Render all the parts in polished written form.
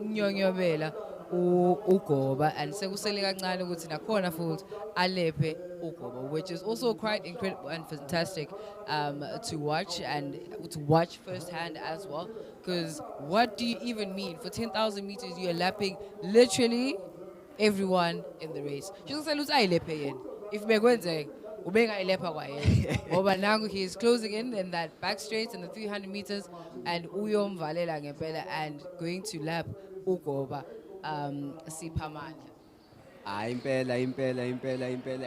nyonyobela ugoba, and sekusele kancane ukuthi nakhona futhi alephe ugoba, which is also quite incredible and fantastic to watch, and to watch firsthand as well. Because what do you even mean for 10,000 meters? You're lapping literally everyone in the race. Shisho ukuthi ayilephe yena. If bekwenzeka ubengayilepha kwayena. Ngoba nangu he is closing in that back straight in the 300 meters, and uyomvalela ngempela and going to lap ugoba siphamandla. Hayi impela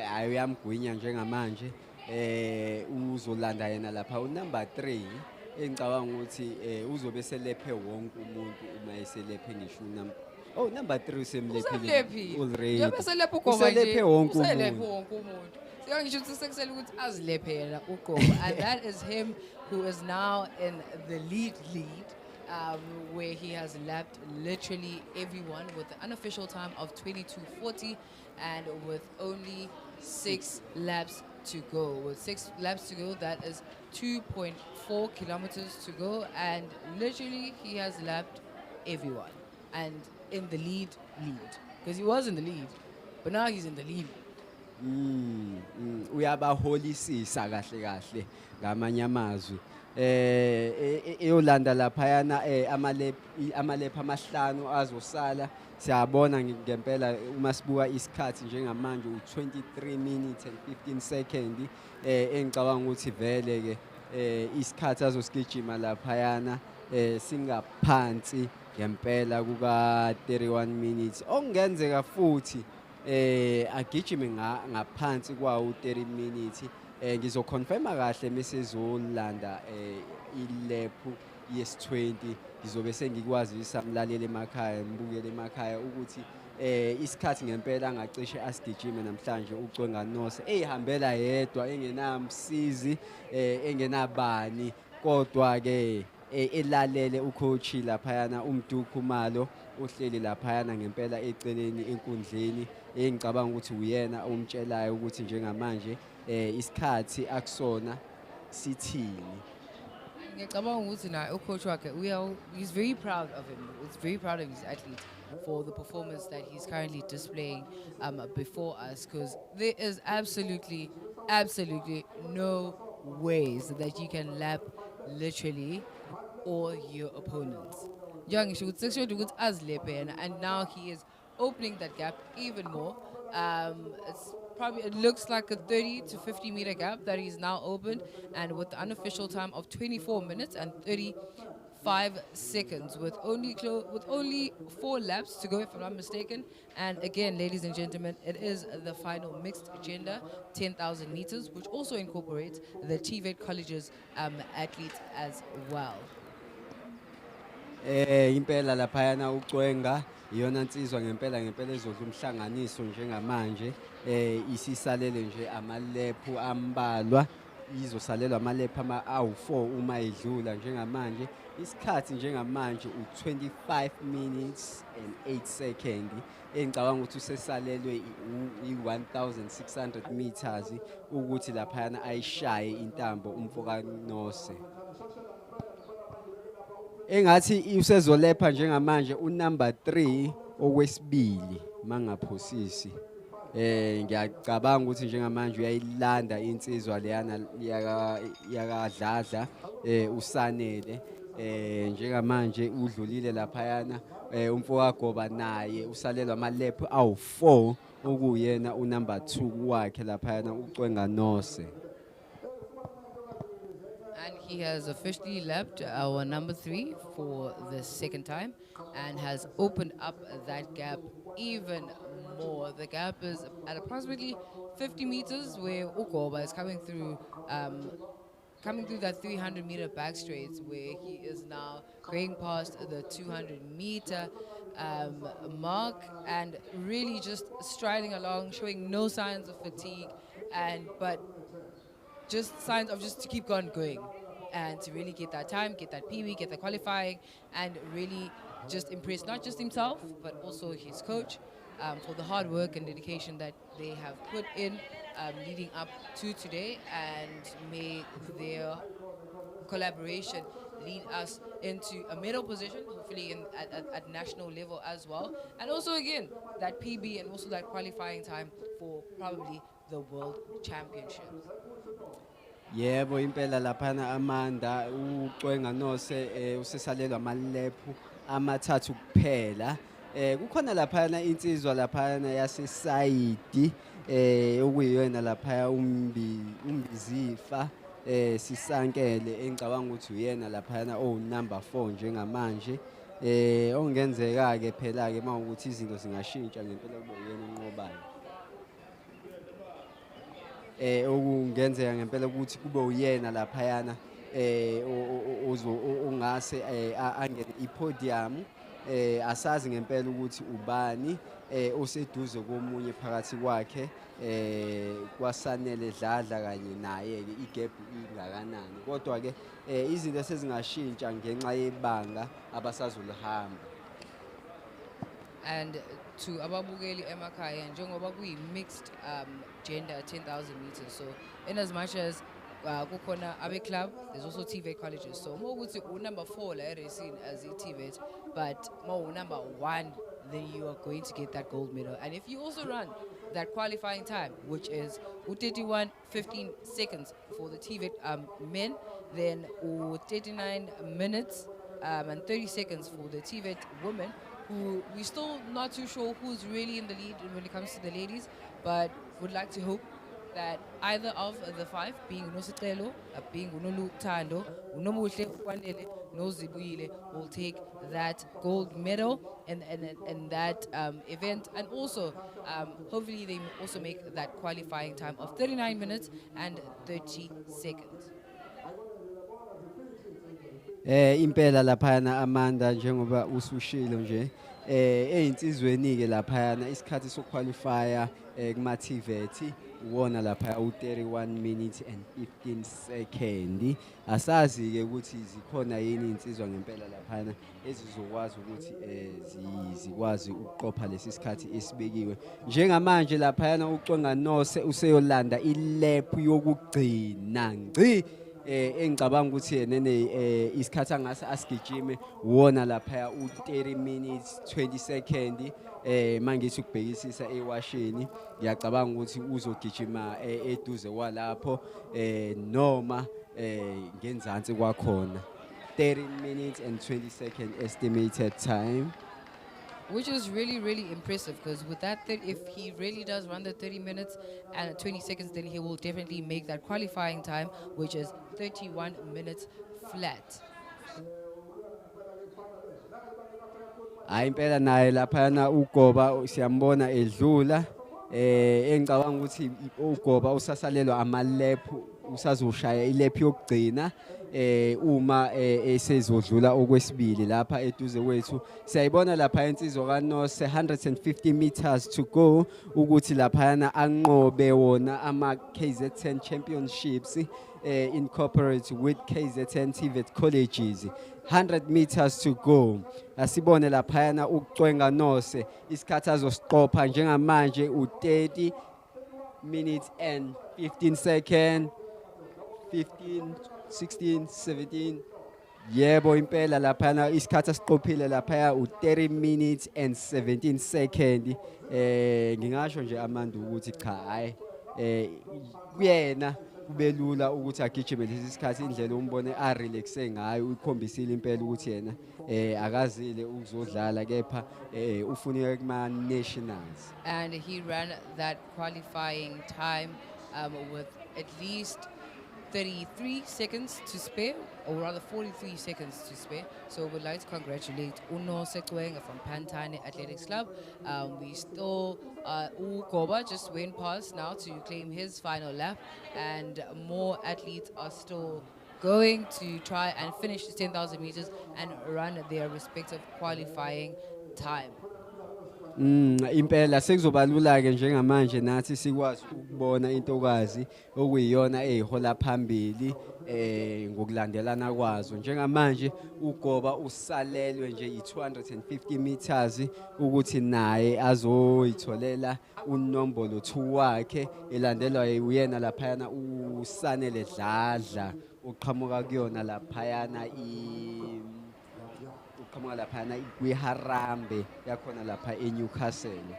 hayi uyamgwinya njengamanje uzolanda yena lapha unumber 3 engicabanga ukuthi uzobe selephe wonke umuntu uma eselephe ngisho number 3 usemlephile already. Njengoba selephe ugoba nje uselephe wonke uselephe umuntu. wonke umuntu. Ngisho ukuthi sekusele ukuthi azilephe yena ugoba, and that is him who is now in the lead. Where he has lapped literally everyone with the unofficial time of 22:40, and with only 6 laps to go. With 6 laps to go, that is 2.4 kilometers to go, and literally he has lapped everyone and in the lead, because he was in the lead, but now he's in the lead. Uyabaholisisa kahle ngamanye amazwi. Eyolanda laphayana amalep amahlanu azosala siyabona ngempela uma sibuka isikhathi njengamanje u23 minutes and 15 seconds engicabanga ukuthi vele ke isikhathi azosigijima laphayana singaphansi ngempela kuka 31 minutes okungenzeka futhi agijime ngaphansi kwawo 30 minutes. Ngizoconfirma kahle mesezolanda ilephu yes20 ngizobe sengikwazisa umlaleli emakhaya mbukele emakhaya ukuthi isikhathi ngempela angacishe asigijime namhlanje uCwenganose ehambela yedwa engenamsizi engenabani, kodwa ke elalele ucoach laphayana uMdukhumalo uhleli laphayana ngempela eceleni enkundleni engicabanga ukuthi uyena umtshelayo ukuthi njengamanje isikhathi akusona sithini. Ngiyacabanga ukuthi na ucoach wakhe he's very proud of him. It's very proud of his athlete for the performance that he's currently displaying before us, because there is absolutely no ways that you can lap literally all your opponents. And now he is opening that gap even more. It looks like a 30 to 50 meter gap that he's now opened, and with the unofficial time of 24 minutes and 35 seconds, with only 4 laps to go, if I'm not mistaken. And again, ladies and gentlemen, it is the final mixed gender 10,000 meters, which also incorporates the TVET Colleges athletes as well. Impela laphayana uCwenga iyona nsizwa ngempela ezodla umhlanganiso njengamanje isisalele nje amalephu ambalwa, izosalelwa amalephu awu4 uma idlula njengamanje. Isikhathi njengamanje u25 minutes and 8 seconds engicabanga ukuthi usesalelwe i1600 meters ukuthi laphayana ayishaye intambo umfokanose. Engathi usezolepha njengamanje unumber 3 okwesibili mangaphosisi. Ngiyacabanga ukuthi njengamanje uyayilanda insizwa leyana yakadladla usanele njengamanje udlulile laphayana umfokagoba naye usalelwa amalephu awu4 okuyena unumber 2 wakhe laphayana uCwenganose. And he has officially lapped our number 3 for the second time and has opened up that gap even more. The gap is at approximately 50 meters, where Ugoba is coming through that 300 meter back straight, where he is now going past the 200 meter mark and really just striding along, showing no signs of fatigue, but just signs of just to keep on going and to really get that time, get that PB, get the qualifying, and really just impress not just himself, but also his coach for the hard work and dedication that they have put in leading up to today, and may their collaboration lead us into a medal position, hopefully at national level as well. And also, again, that PB and also that qualifying time for probably the World Championships. Yebo impela laphana Amanda ucwenga nose usesalelwa amalephu amathathu kuphela. Kukhona laphana insizwa laphana yasesayidi okuyiyona laphaya umbizifa sisankele engicabanga ukuthi uyena laphana number 4 njengamanje. Okungenzeka ke phela ke mawukuthi izinto zingashintsha ngempela kube uyena onqobayo. Okungenzeka ngempela ukuthi kube uyena laphayana ongase angene ipodium. Asazi ngempela ukuthi ubani oseduze komunye phakathi kwakhe kwaSanele Dladla kanye naye-ke igebhu ingakanani, kodwa-ke izinto sezingashintsha ngenxa yebanga abasazolihamba. And to ababukeli emakhaya njengoba kuyi-mixed gender 10,000 meters, so in as much as kukhona abe club, there's also TVET Colleges. So more ukuthi number 4 la eracing as TVET, but more number 1, then you are going to get that gold medal. And if you also run that qualifying time, which is 31:15 seconds for the TVET men, then 39 minutes and 30 seconds for the TVET women, who we're still not too sure who's really in the lead when it comes to the ladies, but would like to hope that either of the 5, being uNosicelo, being uNoluthando, uNomuhle, uKwanele, noZibuyile, will take that gold medal in that event. And also, hopefully they also make that qualifying time of 39 minutes and 30 seconds. Impela laphayana Amanda njengoba usushilo nje ezinsizweni ke laphayana isikhathi sokuqualifya kuma TVET uwona lapha u31 minutes and 15 seconds. Asazi ke ukuthi zikhona yini insizwa ngempela laphayana ezizokwazi ukuthi zikwazi ukuqopha lesi sikhathi esibekiwe. Njengamanje laphayana ucwenga nose useyolanda ilap yokugcina ngci. Engicabanga ukuthi yenene isikhathi angase asigijime wona lapha u30 minutes 20 seconds mangithi ukubhekisisa ewashini ngiyacabanga ukuthi uzogijima eduze kwalapho noma ngenzansi kwakhona 30 minutes and 20 seconds estimated time. Which is really, really impressive, because with that, if he really does run the 30 minutes and 20 seconds, then he will definitely make that qualifying time, which is 31 minutes flat. Hayi impela naye laphana uGoba siyambona edlula engicabanga ukuthi uGoba usasalelwa amalephu usazoshaya ilephu yokugcina uma esezodlula okwesibili lapha eduze kwethu. Siyayibona lapha insizwa kaNose 150 meters to go ukuthi laphana anqobe wona ama KZN Championships incorporate with KZN TVET Colleges. 100 meters to go. Asibone laphayana ukucwenga nose isikhathi azosiqopha njengamanje u30 minutes and 15 seconds. 15, 16, 17. Yebo impela laphana isikhathi asiqophile laphaya u30 minutes and 17 seconds. Ngingasho nje Amanda ukuthi cha hayi kuyena kubelula ukuthi agijime lesi sikhathi indlela umbone relaxe ngayo ukhombisile impela ukuthi yena akazile ukuzodlala kepha ufuneka kuma nationals. And he ran that qualifying time with at least 33 seconds to spare, or rather 43 seconds to spare. So we'd like to congratulate Uno Sekweng from Pantane Athletics Club. We still, Ukoba just went past now to claim his final lap, and more athletes are still going to try and finish the 10,000 meters and run their respective qualifying time. Impela sekuzoba lula-ke njengamanje nathi sikwazi ukubona intokazi okuyiyona eyihola phambili ngokulandelana kwazo. Njengamanje ugoba usalelwe nje i-250 meters ukuthi naye azoyitholela unombolo 2 wakhe elandelwa uyena laphayana uSanele Dladla oqhamuka kuyona laphayana uqhamuka laphayana kwiHarambe yakhona lapha eNewcastle.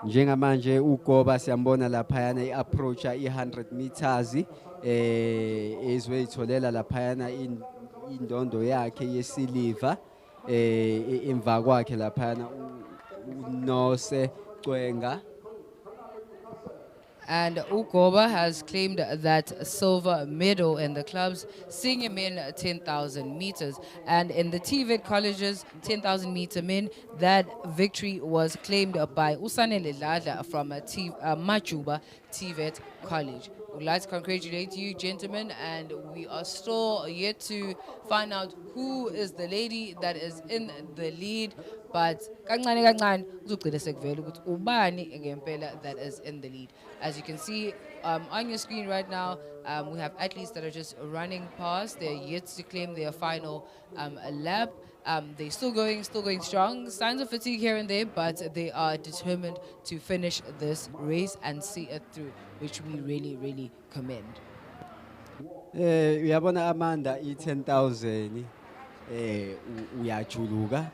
Njengamanje ugoba siyambona laphayana i-approacha i-100 meters ezoyitholela laphayana indondo yakhe yesiliva emva kwakhe laphayana uNose Cwenga. And Ugoba has claimed that silver medal in the club's senior men 10,000 meters. And in the TVET Colleges 10,000 meter men, that victory was claimed by Usanele Dladla from Majuba TVET College. We'd like to congratulate you, gentlemen, and we are still yet to find out who is the lady that is in the lead. But kancane kancane kuzogcina sekuvela ukuthi ubani ngempela that is in the lead. As you can see on your screen right now, we have athletes that are just running past. They're yet to claim their final lap. They're still going strong. Signs of fatigue here and there, but they are determined to finish this race and see it through, which we really, really commend. Uyabona Amanda i-10,000 uyajuluka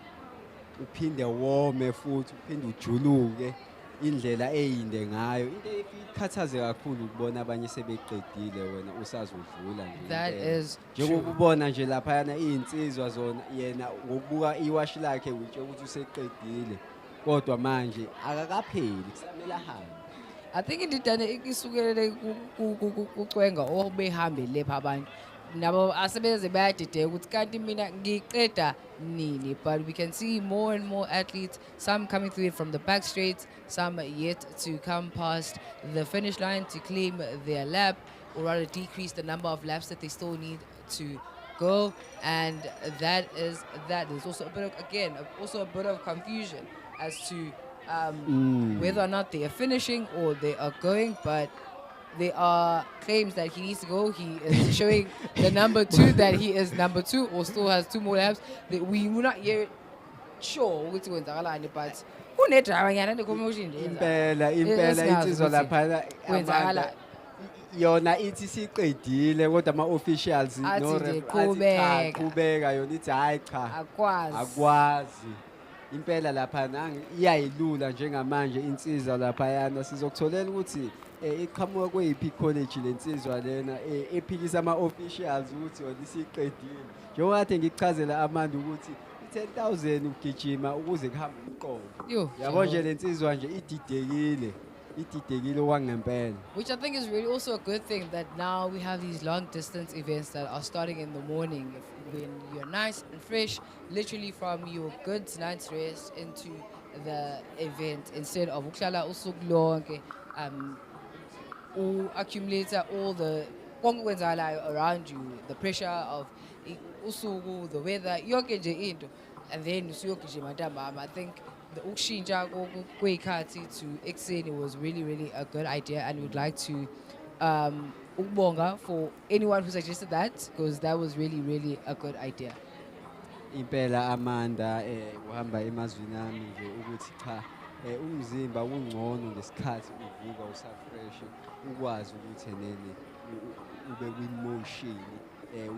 uphinde wome futhi uphinde ujuluke indlela eyinde ngayo into ikhathaze kakhulu ukubona abanye sebeqedile wena usazodlula nje. That is njengokubona nje laphayana izinsizwa zona yena ngokubuka iwashi lakhe utshe ukuthi useqedile kodwa manje akakapheli kusamele ahambe. I think indidane isukelele kucwenga obehambe lepha abantu nabo asebeze bayadideka ukuthi kanti mina ngiqeda nini. But we can see more and more athletes, some coming through it from the back straight, some yet to come past the finish line to claim their lap, or rather decrease the number of laps that they still need to go. And that is that. There's also a bit of, again, also a bit of confusion as to whether or not they are finishing or they are going, but there are claims that he needs to go. He is showing the number 2 that he is number 2 or still has 2 more laps. We will not yet sure what's going on, but impela insizwa lapha Amanda yona ithi siqedile kodwa ama-officials qhubeka yona ithi hayi cha akwazi. Impela lapha iyayilula njengamanje insizwa laphayana sizokutholela ukuthi iqhamuka kweyiphi college lensizwa lena ephikisa ama-officials ukuthi yona isiqedile. Njengoba ngikuchazela Amanda ukuthi 10,000 ugijima ukuze kuhambe umqondo. Yabo nje lensizwa nje ididekile okwangempela. Which I think is really also a good thing that now we have these long distance events that are starting in the morning when you're nice and fresh, literally from your good night's rest into the event, instead of uklala usuku lonke accumulate all the around you, the pressure of usuku, the weather, yonke nje into, and then usuyogijima ntambama. I think the ukushintsha kweyikhathi to ekuseni was really a good idea, and we'd like to ukubonga for anyone who suggested that, because that was really a good idea. Impela Amanda uhamba emazwini ami nje ukuthi cha umzimba ungcono ngesikhathi uvuka usafresh ukwazi ukuthi nene ube win-motion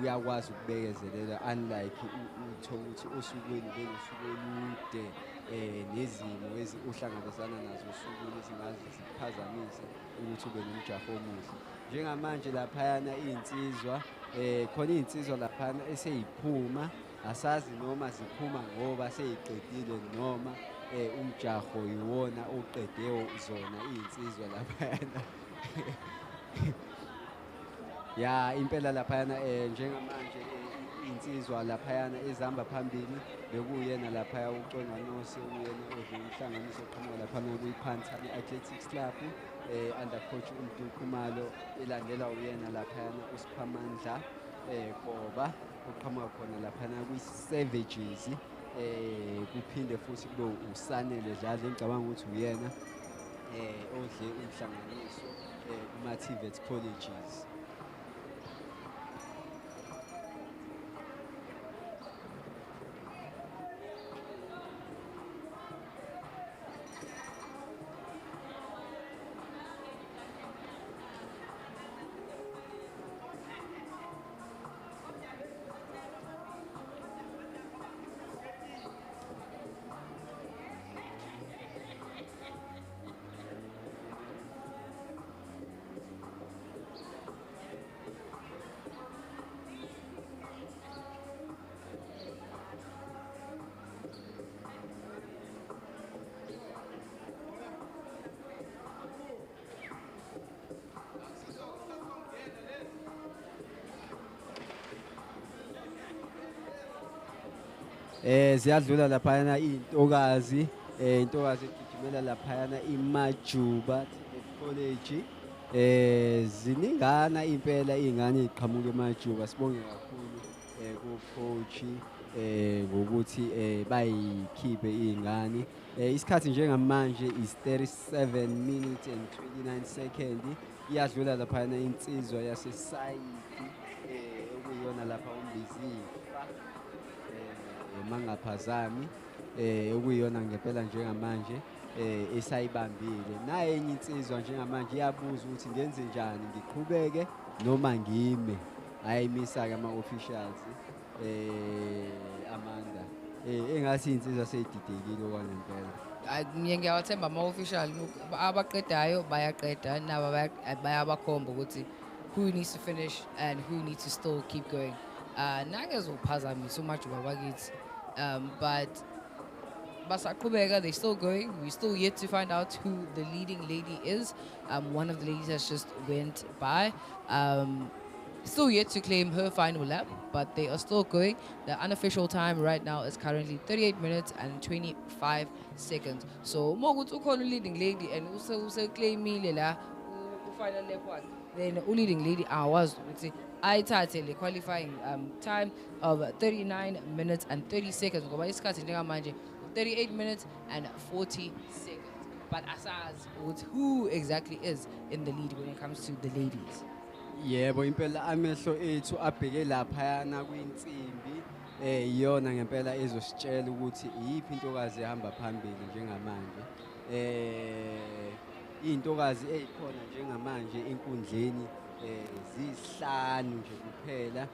uyakwazi ukubekezelela, unlike uthola ukuthi osukwini bekusuku olude nezimo uhlangabezana nazo osukwini ezingaze zikuphazamise ukuthi ube nomjaho omuhle. Njengamanje laphayana iy'nsizwa khona iy'nsizwa laphayana eseyiphuma, asazi noma ziphuma ngoba seyiqedile noma umjaho yiwona oqede zona iy'nsizwa laphayana. Ya impela laphayana njengamanje insizwa laphayana ezihamba phambili bekuyena laphaya uCwenga Nose, uyena ovumhlanganiso oqhamuka laphana kwiPanthami Athletics Club under coach uMdukhumalo, elandela uyena laphayana uSiphamandla Koba. oqhamuka khona laphana kwi-Savages kuphinde futhi kube uSanele Dladla engicabanga ukuthi uyena odle inhlanganiso kuma-TVET Colleges. Ziyadlula laphayana iy'ntokazi intokazi egijimela laphayana iMajuba TVET College ziningana impela iy'ngane ey'qhamuka eMajuba. Sibonge kakhulu ku-coach ngokuthi bayikhiphe iy'ngane. Isikhathi njengamanje is 37 minutes and 29 seconds. Iyadlula laphayana insizwa yaseSayidi okuyiyona lapha uMbizifa mangaphazami okuyiyona ngempela njengamanje esayibambile. Naye enye insizwa njengamanje iyabuza ukuthi ngenze njani, ngiqhubeke noma ngime. Ayimisa-ke ama-officials Amanda engathi iy'nsizwa sey'didekile okwangempela. Mina ngiyawathemba ama-official abaqedayo bayaqeda nabo bayabakhomba ukuthi who needs to finish and who needs to still keep going. Nangezophazamisa uMajuba bakithi. But basaqhubeka, they're still going. We're still yet to find out who the leading lady is. One of the ladies has just went by. Still yet to claim her final lap, but they are still going. The unofficial time right now is currently 38 minutes and 25 seconds. So moguthi ukhona leading lady and useclaimile la final lap one. Then leading lady was ayithathe le qualifying time of 39 minutes and 30 seconds ngoba isikhathi njengamanje 38 minutes and 40 seconds. But asazi ukuthi who exactly is in the lead when it comes to the ladies. Yebo impela amehlo ethu abheke laphayana kwinsimbi iyona ngempela ezositshela ukuthi iyiphi intokazi ehamba phambili njengamanje. Iy'ntokazi ey'khona njengamanje enkundleni ziyisihlanu nje kuphela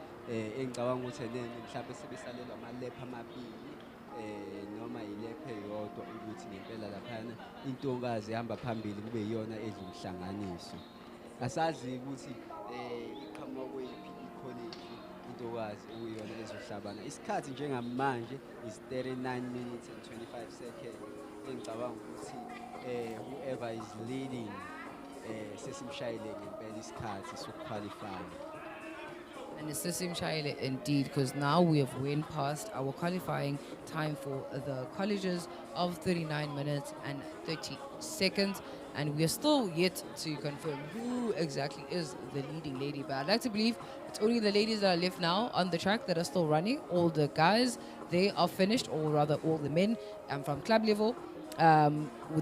engicabanga ukuthi mhlawumbe sebesalelwa amalaphu amabili noma ilephu eyodwa ukuthi ngempela laphayana intokazi ehamba phambili kube yiyona edla umhlanganiso. Asazi ukuthi iqhamuka kweyiphi i-college intokazi okuyiyona ezohlabana. Isikhathi njengamanje is 39 minutes and 25 seconds. Engicabanga ukuthi whoever is leading sesimshayele ngempela isikhathi sokuqualify. And it's Shayele indeed, because now we have went past our qualifying time for the colleges of 39 minutes and 30 seconds. And we are still yet to confirm who exactly is the leading lady. But I'd like to believe it's only the ladies that are left now on the track that are still running. All the guys, they are finished, or rather all the men from club level,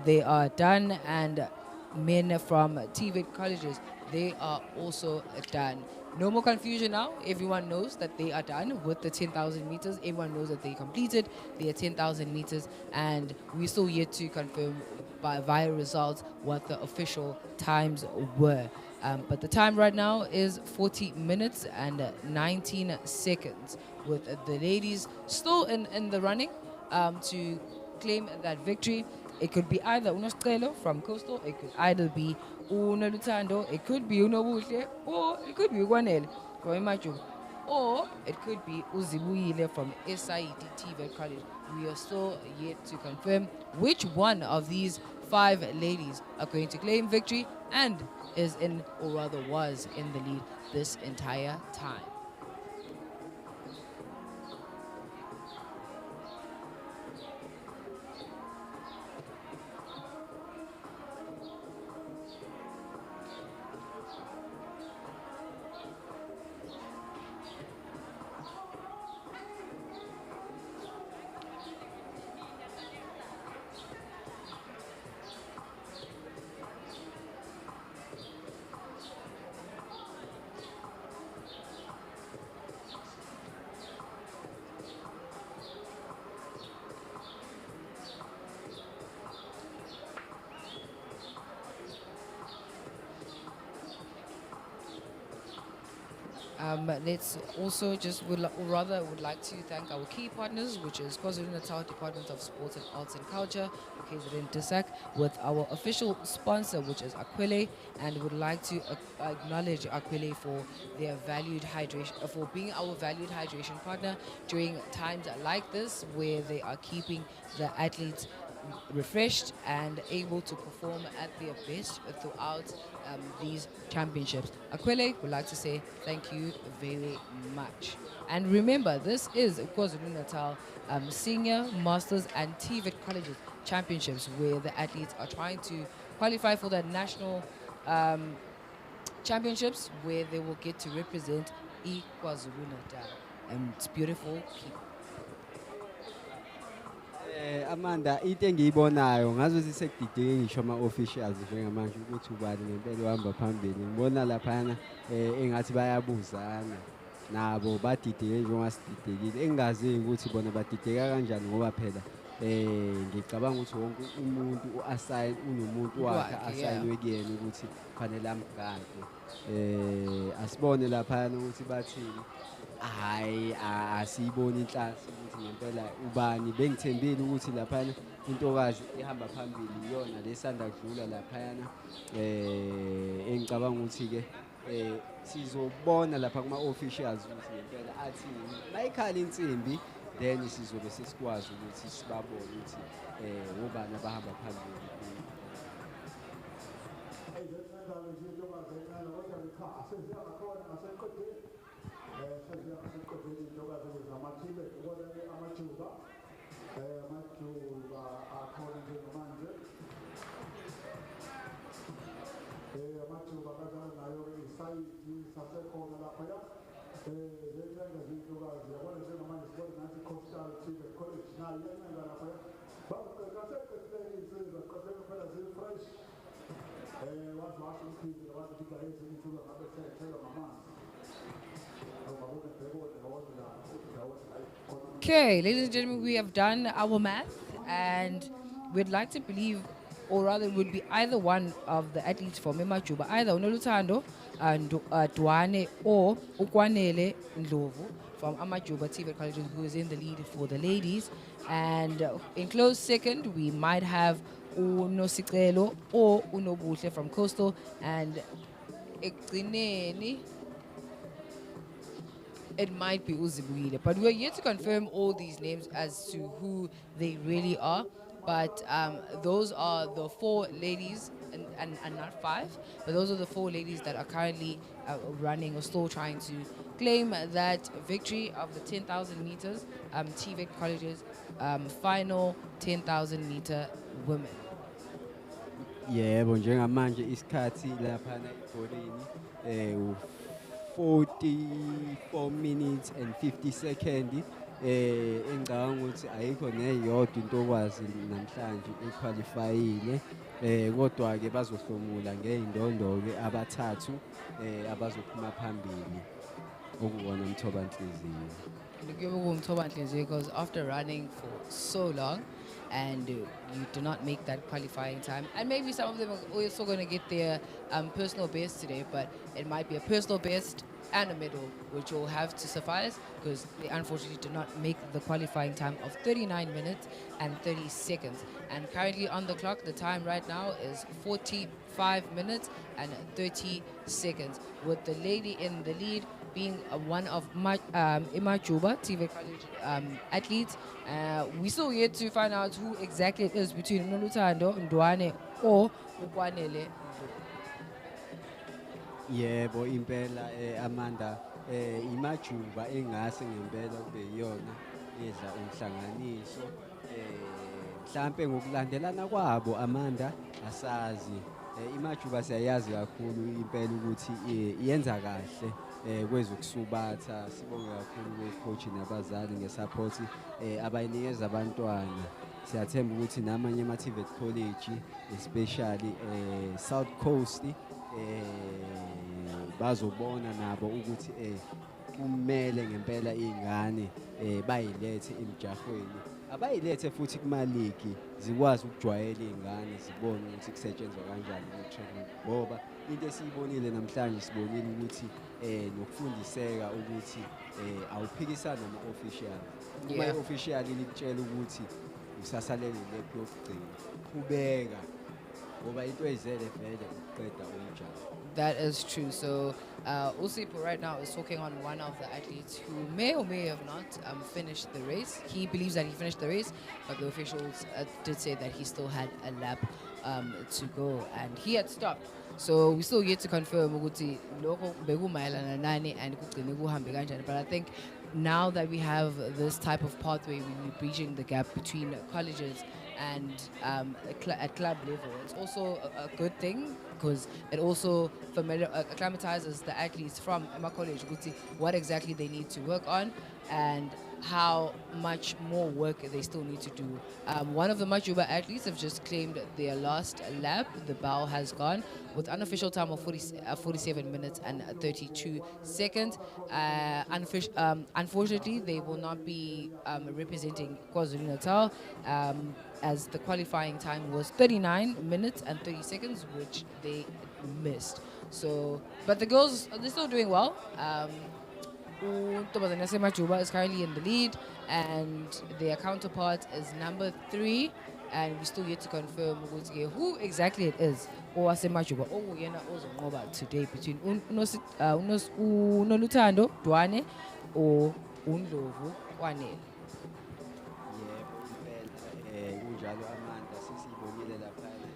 they are done. And men from TVET Colleges, they are also done. No more confusion now. Everyone knows that they are done with the 10,000 meters. Everyone knows that they completed their 10,000 meters. And we're still yet to confirm via results what the official times were. But the time right now is 40 minutes and 19 seconds, with the ladies still in the running to claim that victory. It could be either Unoscelo from Coastal, it could either be Unolutando, it could be Unobuhle, or it could be Guanel from Imajuba, or it could be Uzibuile from SIET TVET College. We are still yet to confirm which one of these 5 ladies are going to claim victory and is in, or rather was in the lead this entire time. Let's also just or rather would like to thank our key partners, which is KwaZulu-Natal Department of Sports and Arts and Culture, KZN TSAC, with our official sponsor, which is Aquile, and would like to acknowledge Aquile for their valued hydration, for being our valued hydration partner during times like this, where they are keeping the athletes refreshed and able to perform at their best throughout these championships. Aquile would like to say thank you very much. And remember, this is, of course, Natal Senior Masters and TVET Colleges Championships, where the athletes are trying to qualify for the national championships, where they will get to represent KwaZulu Natal. And it's beautiful people. Amanda, into engiyibonayo ngazuthi sekudideke ngisho ama-officials njengamanje ukuthi ubani ngempela uhamba phambili. Ngibona laphana engathi bayabuzana nabo badideke njengoba sididekile. Engingazi ukuthi bona badideka kanjani ngoba phela ngicabanga ukuthi wonke umuntu unomuntu wakhe asayinwe kuyena ukuthi kufanele amgade. Asibone laphana ukuthi bathini. Hayi asiyiboni inhlansi ukuthi ngempela ubani bengithembile ukuthi laphana intokazi ihamba phambili iyona lesanda kudlula laphayana engicabanga ukuthi-ke sizobona lapha kuma-officials ukuthi ngempela athini mayikhala insimbi then sizobe sesikwazi ukuthi sibabone ukuthi obani abahamba phambili. Okay, ladies and gentlemen, we have done our math, and we'd like to believe, or rather, it would be either one of the athletes from Emajuba, either Unolutando and Dwane or Ukwanele Ndlovu from Amajuba TVET Colleges, who is in the lead for the ladies. And in close second, we might have Unosikelo or Unobuhle from Coastal, and Ekrineni, it might be Uzibuyile, but we're yet to confirm all these names as to who they really are. But those are the four ladies, and not five, but those are the four ladies that are currently running or still trying to claim that victory of the 10,000 meters TVET Colleges final 10,000 meter women. Yebo, njengamanje isikhathi laphana ebholeni 44 minutes and 50 seconds engicabanga ukuthi ayikho neyodwa intokwazi namhlanje equalifyile kodwa ke bazohlomula ngey'ndondo-ke abathathu abazophuma phambili okuwona umthobanhliziyo. Because after running for so long and you do not make that qualifying time, and maybe some of them are also going to get their personal best today, but it might be a personal best and a medal, which will have to suffice because they unfortunately did not make the qualifying time of 39 minutes and 30 seconds. And currently on the clock, the time right now is 45 minutes and 30 seconds, with the lady in the lead being one of Imajuba TVET College athletes. We still yet to find out who exactly it is between Nolutando, Ndwane, or Ukwanele. Yebo impela Amanda Imajuba engase ngempela kube yiyona edla umhlanganiso mhlambe ngokulandelana kwabo Amanda asazi Imajuba siyayazi kakhulu impela ukuthi iyenza kahle kwezokusubatha. Sibonge kakhulu coach nabazali ngesupport abayinikeza abantwana. Siyathemba ukuthi namanye ama-TVET College especially South Coast bazobona nabo ukuthi kumele ngempela iy'ngane bayilethe emjahweni, abayilethe futhi kumaligi zikwazi ukujwayela iy'ngane zibone ukuthi kusetshenzwa kanjani ku-training ngoba into esiyibonile namhlanje sibonile ukuthi nokufundiseka ukuthi awuphikisani nama-official. Uma Yeah. i-official likutshela ukuthi usasalele ilephu yokugcina, qhubeka ngoba into eyizele vele ukuqeda umjalo. That is true. So, Usipo right now is talking on one of the athletes who may or may have not finished the race. He believes that he finished the race, but the officials did say that he still had a lap to go, and he had stopped. So we still yet to confirm ukuthi lokho bekumayelana nani and kugcine kuhambe kanjani. But I think now that we have this type of pathway, we're bridging the gap between colleges and at club level. It's also a good thing because it also acclimatizes the athletes from Emma College, what exactly they need to work on and how much more work they still need to do. One of the Majuba athletes have just claimed their last lap. The bell has gone with unofficial time of 47 minutes and 32 seconds. Unfortunately, they will not be representing KwaZulu-Natal as the qualifying time was 39 minutes and 30 seconds, which they missed. So, but the girls, they're still doing well. Untombazane yaseMajuba is currently in the lead, and their counterpart is number 3, and we still yet to confirm who exactly it is. Owasemajuba oyena ozonqoba today between uNoluthando Dwane or uNdlovu Kwanele. Yebo impela kunjalo Amanda sesiyibonile laphana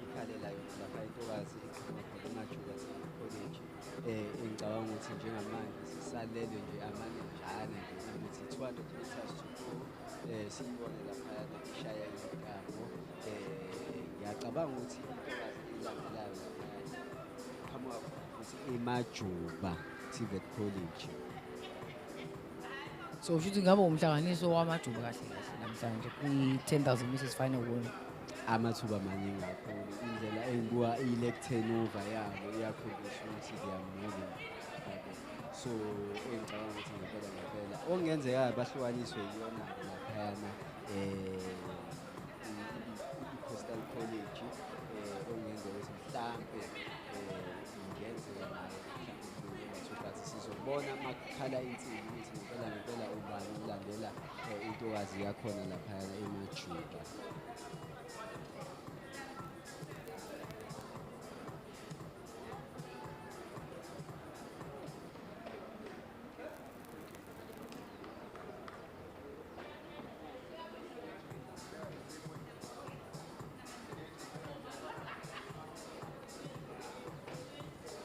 ikhalela yona lapha intokazi iqhamuka khona eMajuba Senior College. Engicabanga ukuthi njengamanje sisalelwe nje amanenjana nje ukuthi 200 meters to go siyibone laphana ishaya intambo. Ngiyacabanga ukuthi intokazi elandelayo laphana iqhamuka ukuthi eMajuba TVET College. So ushuthi ngabe umhlanganiso wamajuba kahle kahle namhlanje kwi-10,000 meters final won. Amathuba maningi kakhulu indlela engibuka i-leg turnover yabo iyakhombisa ukuthi they are moving. So engicabanga ukuthi ngempela okungenzeka bahlukaniswe yiyona-ke laphayana i-Coastal College okungenzeka ukuthi mhlampe ingenzeka nayo mhlampe but sizobona uma kukhala insimbi ukuthi ngempela ubani ulandela intokazi yakhona laphayana eMajuba.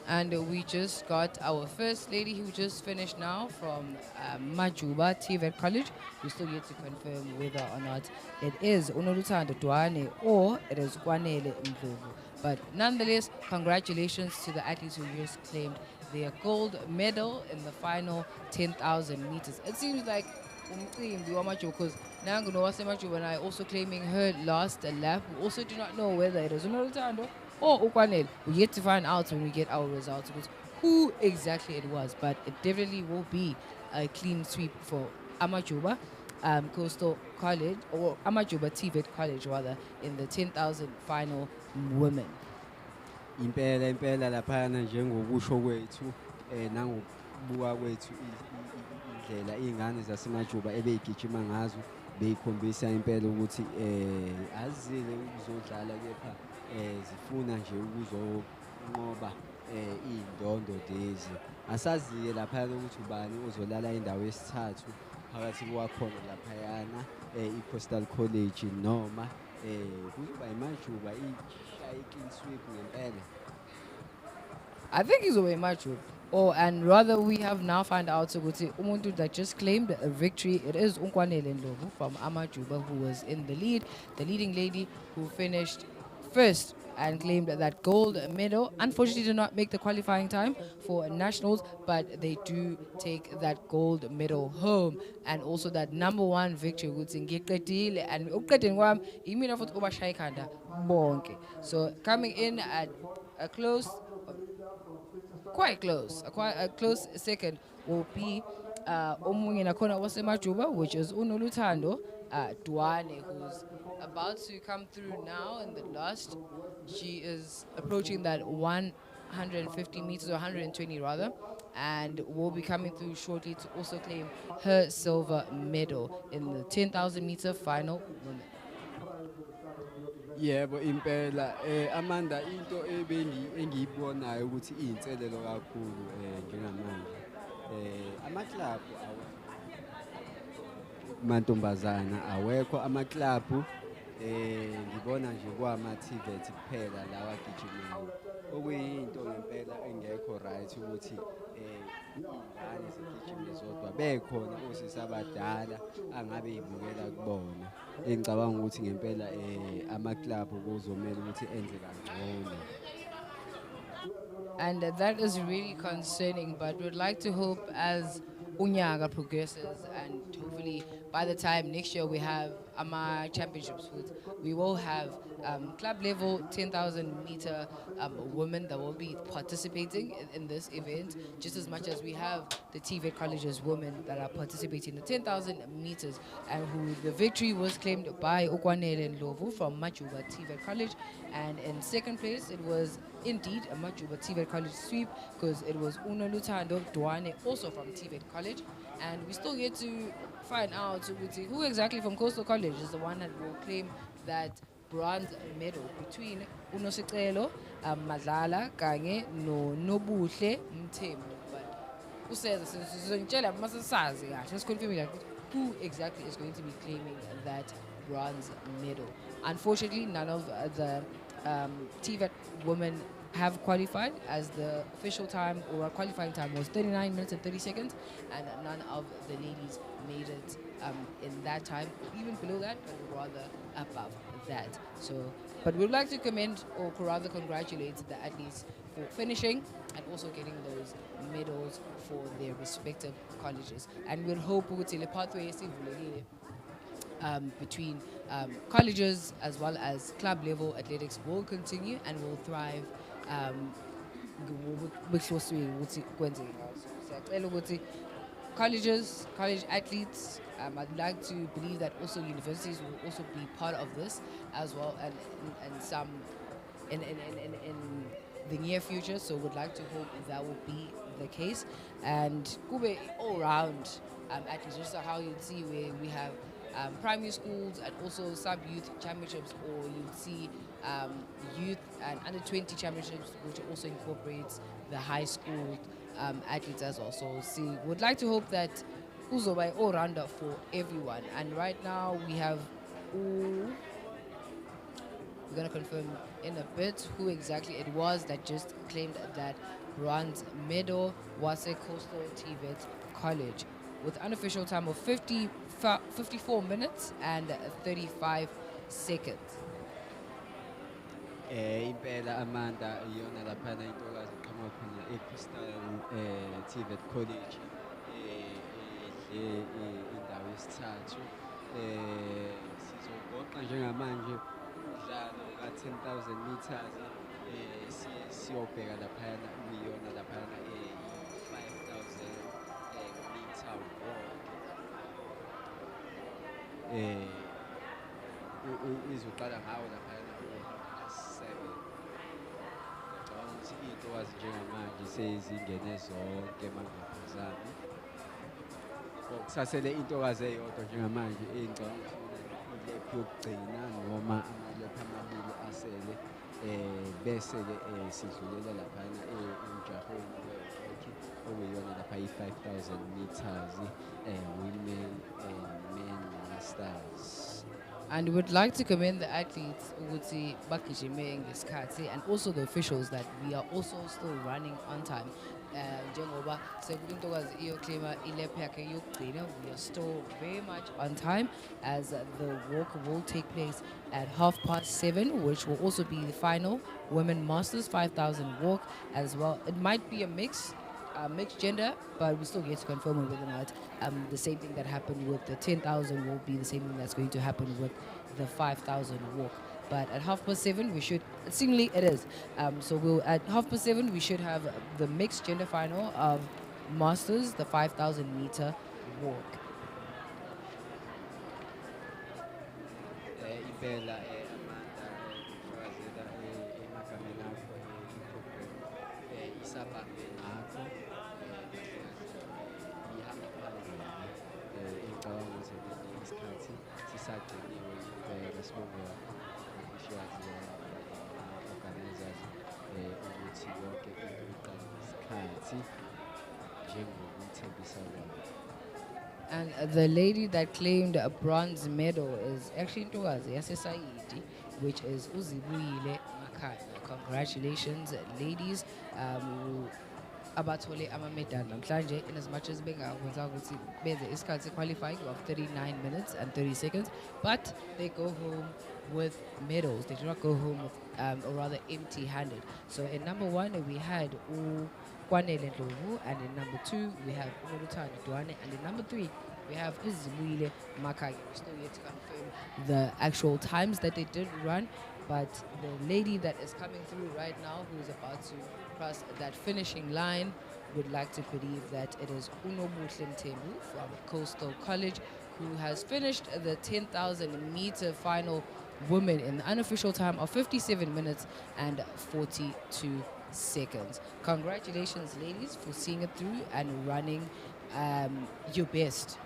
And we just got our first lady who just finished now from Majuba TVET College. We're still yet to confirm whether or not it is Unoluthando Dwane or it is Kwanele Ndlovu. But nonetheless, congratulations to the athletes who just claimed their gold medal in the final 10,000 meters. It seems like because Nangu Wasemajuba and I also claiming her last lap. We also do not know whether it is Unoluthando or Ukwanele. We yet to find out when we get our results who exactly it was, but it definitely will be a clean sweep for Amajuba Coastal College, or Amajuba TVET College rather, in the 10,000 final women. Impela laphana njengokusho kwethu nangokubuka kwethu indlela iy'ngane zaseMajuba ebey'gijima ngazo beyikhombisa impela ukuthi azile ukuzodlala kepha zifuna nje ukuzonqoba iy'ndondo lezi. Asazi-ke laphayana ukuthi ubani ozolala indawo yesithathu phakathi kwakhona laphayana i-Coastal College noma kuzoba iMajuba ishaye i-clean sweep ngempela. I think he's away Majuba. Oh, and rather we have now found out Umuntu that just claimed a victory. It is Unkwanele Ndlovu from Amajuba who was in the lead, the leading lady who finished first and claimed that gold medal. Unfortunately, did not make the qualifying time for nationals, but they do take that gold medal home and also that #1 victory. And so coming in at a close, quite close, a close second will be Omunye Nakona Wasemajuba, which is Unoluthando Duane, who's about to come through now in the last. She is approaching that 150 meters, or 120 rather, and will be coming through shortly to also claim her silver medal in the 10,000 meter final women. Yebo impela Amanda into engiyibonayo ukuthi iyinselelo kakhulu njengamanje amaklabhu kumantombazana awekho amaklabhu ngibona nje kwama-TVET kuphela lawa agijimayo okuyinto ngempela engekho right ukuthi iy'ngane zigijime zodwa bekhona osisi abadala angabe yibukela kubona engicabanga ukuthi ngempela amaklabhu kuzomele ukuthi enze kangcono. And that is really concerning, but we'd like to hope as Unyaga progresses and hopefully by the time next year we have AMA championships, we will have club level 10,000 meter women that will be participating in this event, just as much as we have the TVET Colleges women that are participating in the 10,000 meters, and who the victory was claimed by Okwanele Ndlovu from Majuba TVET College, and in second place it was indeed a Majuba TVET College sweep because it was Uno Lutando Duane also from TVET College, and we still get to find out who exactly from Coastal College is the one that will claim that bronze medal between Uno Sicelo Madlala kanye no Nobuhle Mthembu. But who says let's confirm that who exactly is going to be claiming that bronze medal. Unfortunately, none of the TVET women have qualified, as the official time or qualifying time was 39 minutes and 30 seconds, and none of the ladies made it in that time, or even below that, but rather above that. So, but we'd like to commend, or rather congratulate the athletes for finishing and also getting those medals for their respective colleges. And we'll hope the pathway is between colleges as well as club level athletics will continue and will thrive. Colleges, college athletes, I'd like to believe that also universities will also be part of this as well, and some in the near future. So would like to hope that will be the case, and Kube all round athletes, just how you'd see where we have primary schools and also sub-youth championships, or you'd see youth and under 20 championships, which also incorporates the high school athletes as well. So would like to hope that Uzo by all rounder for everyone. And right now we have we're gonna confirm in a bit who exactly it was that just claimed that bronze medal was a Coastal TVET College with unofficial time of 54 minutes and 35 seconds. Impela Amanda iyona laphana intokazi iqhamuka khona eCrystal TVET College indawo yesithathu sizogoqa njengamanje umdlalo ka-10,000 meters siyobheka laphana uyiyona laphana 5,000 meter walk izoqala ngawo laphana ukuthi iy'ntokazi njengamanje sezingene zonke mangaphazami kusasele intokazi eyodwa njengamanje engicabanga ukuthi ilephu yokugcina noma amalephu amabili asele bese-ke sidlulela laphana emjahweni okuyiyona lapha i-5,000 meters women and men masters. And we'd like to commend the athletes, Uguti Bakijime Ngesikhathi, and also the officials that we are also still running on time. Njengoba sekuntokazi iyoclaima ilephu yakhe yokugcina, we are still very much on time, as the walk will take place at 7:30, which will also be the final Women Masters 5,000 walk as well. It might be a mixed gender, but we still get to confirm whether or not the same thing that happened with the 10,000 will be the same thing that's going to happen with the 5,000 walk. But at 7:30 we should, seemingly it is. So at 7:30 we should have the mixed gender final of Masters, the 5,000 meter walk. impela Amanda ngifakazela emagameni akho i-program isabambe ngakho kahle kahle ihamba phambili engicabanga ukuthi ngesinye isikhathi sisagciniwe impela sibonge kakhulu ama-officials ama-organisers ukuthi yonke into iqale ngesikhathi njengokuyithembisa kwabo. And the lady that claimed a bronze medal is actually Ntokazi Yasesaidi, which is Uzibuyile Makana. Congratulations, ladies. Abathole ama-medal namhlanje in as much as bengakwenza ukuthi benze isikhathi qualifying of 39 minutes and 30 seconds, but they go home with medals. They do not go home with, or rather empty-handed. So in number 1 we had Kwanele Ndlovu, and in number 2 we have Umolutani Dwane, and in number 3 we have Uzibuyile Makanya. We're still yet to confirm the actual times that they did run, but the lady that is coming through right now, who is about to cross that finishing line, would like to believe that it is Unobuhle Mthembu from Coastal College, who has finished the 10,000 meter final women in the unofficial time of 57 minutes and 42 seconds. Congratulations, ladies, for seeing it through and running your best.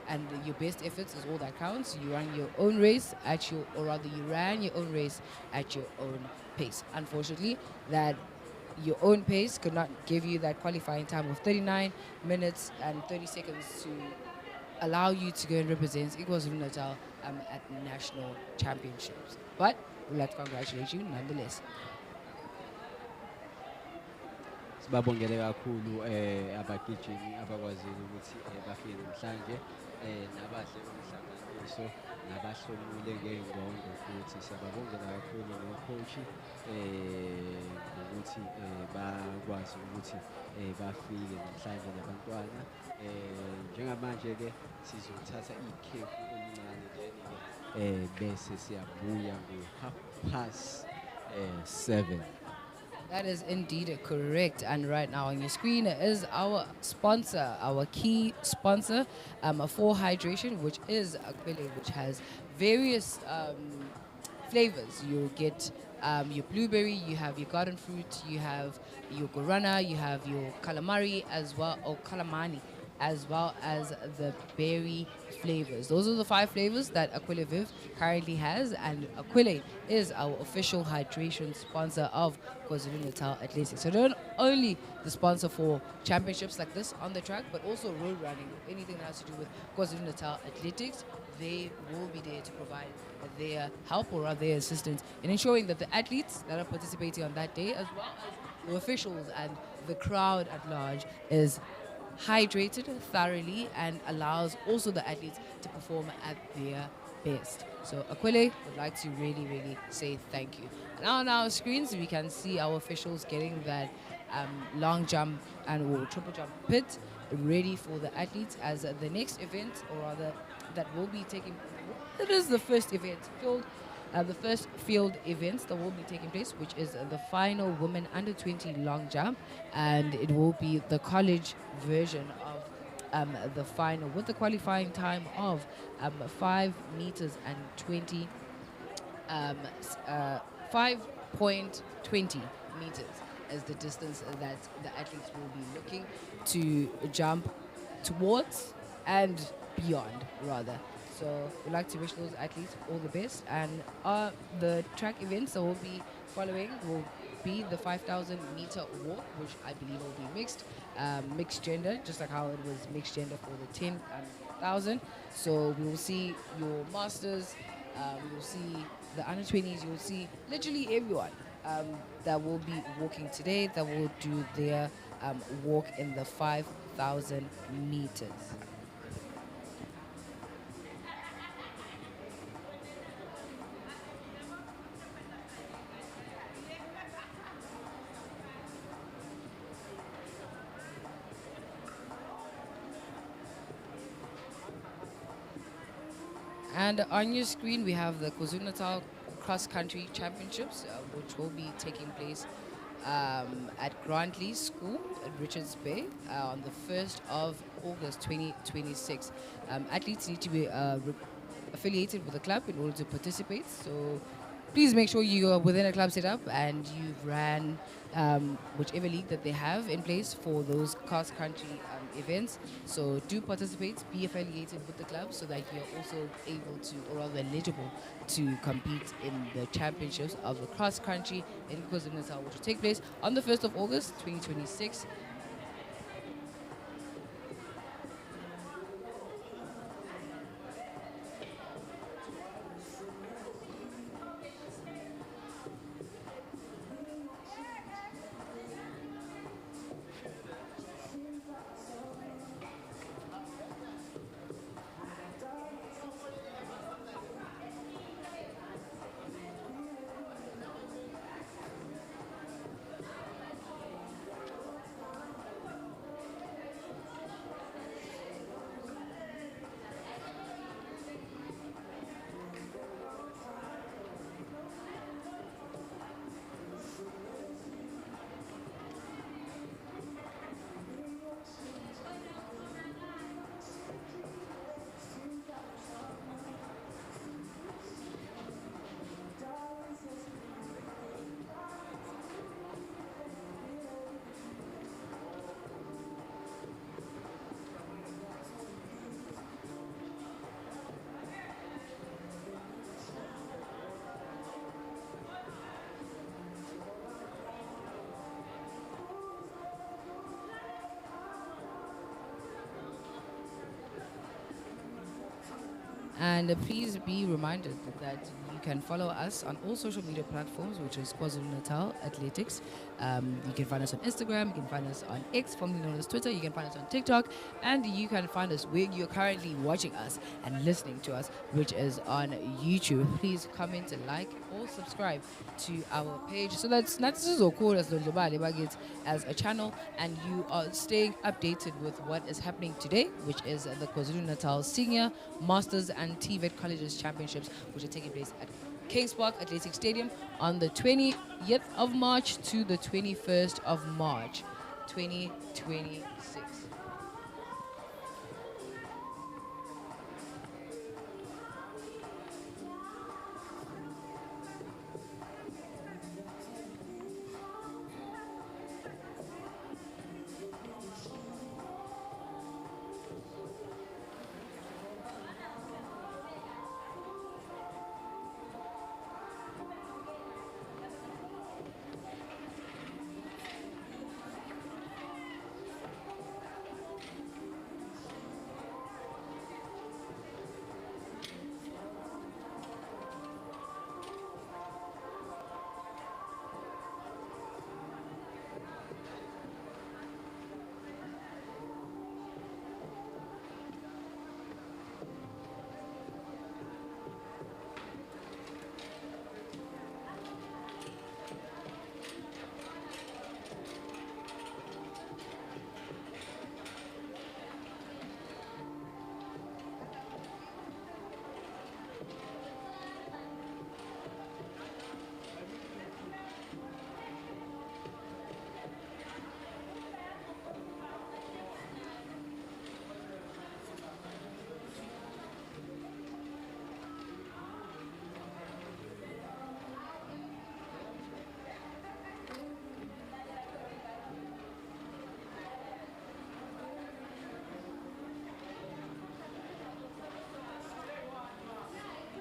And your best efforts is all that counts. You run your own race at your, or rather you ran your own race at your own pace. Unfortunately, that your own pace could not give you that qualifying time of 39 minutes and 30 seconds to allow you to go and represent KwaZulu-Natal at national championships. But we'd like to congratulate you nonetheless. Sibabongele kakhulu abagijimi abakwazile ukuthi bafike namhlanje nabahle umhlanganiso nabahlomule ngey'ndondo futhi siyababongela kakhulu no-coach ngokuthi bakwazi ukuthi bafike namhlanje nabantwana njengamanje-ke sizothatha ikhefu elincane then-ke bese siyabuya ngo7:30. That is indeed correct. And right now on your screen is our sponsor, our key sponsor for hydration, which is Aquile, which has various flavors. You'll get your blueberry, you have your garden fruit, you have your guarana, you have your calamari as well, or calamani, as well as the berry flavors. Those are the 5 flavors that Aquile Viv currently has, and Aquile is our official hydration sponsor of KwaZulu-Natal Athletics. So not only the sponsor for championships like this on the track, but also road running, anything that has to do with KwaZulu-Natal Athletics. They will be there to provide their help or their assistance in ensuring that the athletes that are participating on that day, as well as the officials and the crowd at large, is hydrated thoroughly and allows also the athletes to perform at their best. So Aquile would like to really, really say thank you. Now on our screens, we can see our officials getting that long jump and triple jump pit ready for the athletes as the next event, or rather that will be taking, it is the first event, the first field events that will be taking place, which is the final women under 20 long jump, and it will be the college version of the final with the qualifying time of 5 meters and 20 5.20 meters as the distance that the athletes will be looking to jump towards and beyond, rather. So we'd like to wish those athletes all the best. And the track events that will be following will be the 5,000 meter walk, which I believe will be mixed gender, just like how it was mixed gender for the 10,000. So we will see your masters, we will see the under 20s, you'll see literally everyone that will be walking today, that will do their walk in the 5,000 meters. And on your screen, we have the KwaZulu-Natal Cross Country Championships, which will be taking place at Grantley School at Richards Bay on the 1st of August 2026. Athletes need to be affiliated with a club in order to participate. So please make sure you are within a club setup and you've ran whichever league that they have in place for those cross country events. So do participate, be affiliated with the club so that you're also able to, or rather eligible to compete in the championships of the cross country in KwaZulu-Natal, which will take place on the 1st of August 2026. And please be reminded that you can follow us on all social media platforms, which is KwaZulu Natal Athletics. You can find us on Instagram, you can find us on X, formerly known as Twitter, you can find us on TikTok, and you can find us where you're currently watching us and listening to us, which is on YouTube. Please comment, like, or subscribe to our page so that's not so cool as as a channel, and you are staying updated with what is happening today, which is the KwaZulu Natal Senior Masters and TVET Colleges Championships, which are taking place at Kings Park Athletic Stadium on the 20th of March to the 21st of March, 2026.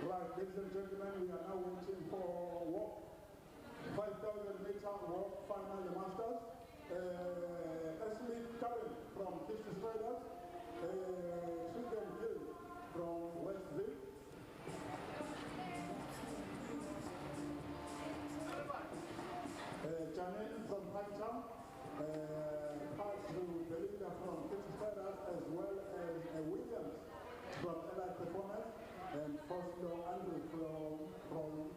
Right, ladies and gentlemen, we are now waiting for walk. 5,000-meter walk final the Masters. Ashley Karen from Kitchen Straders. Susan Hill from Westville. Janine from Hightown. Pass to Belinda from Kitchen Straders, as well as Williams from Allied Performance. And Foslo Andrew from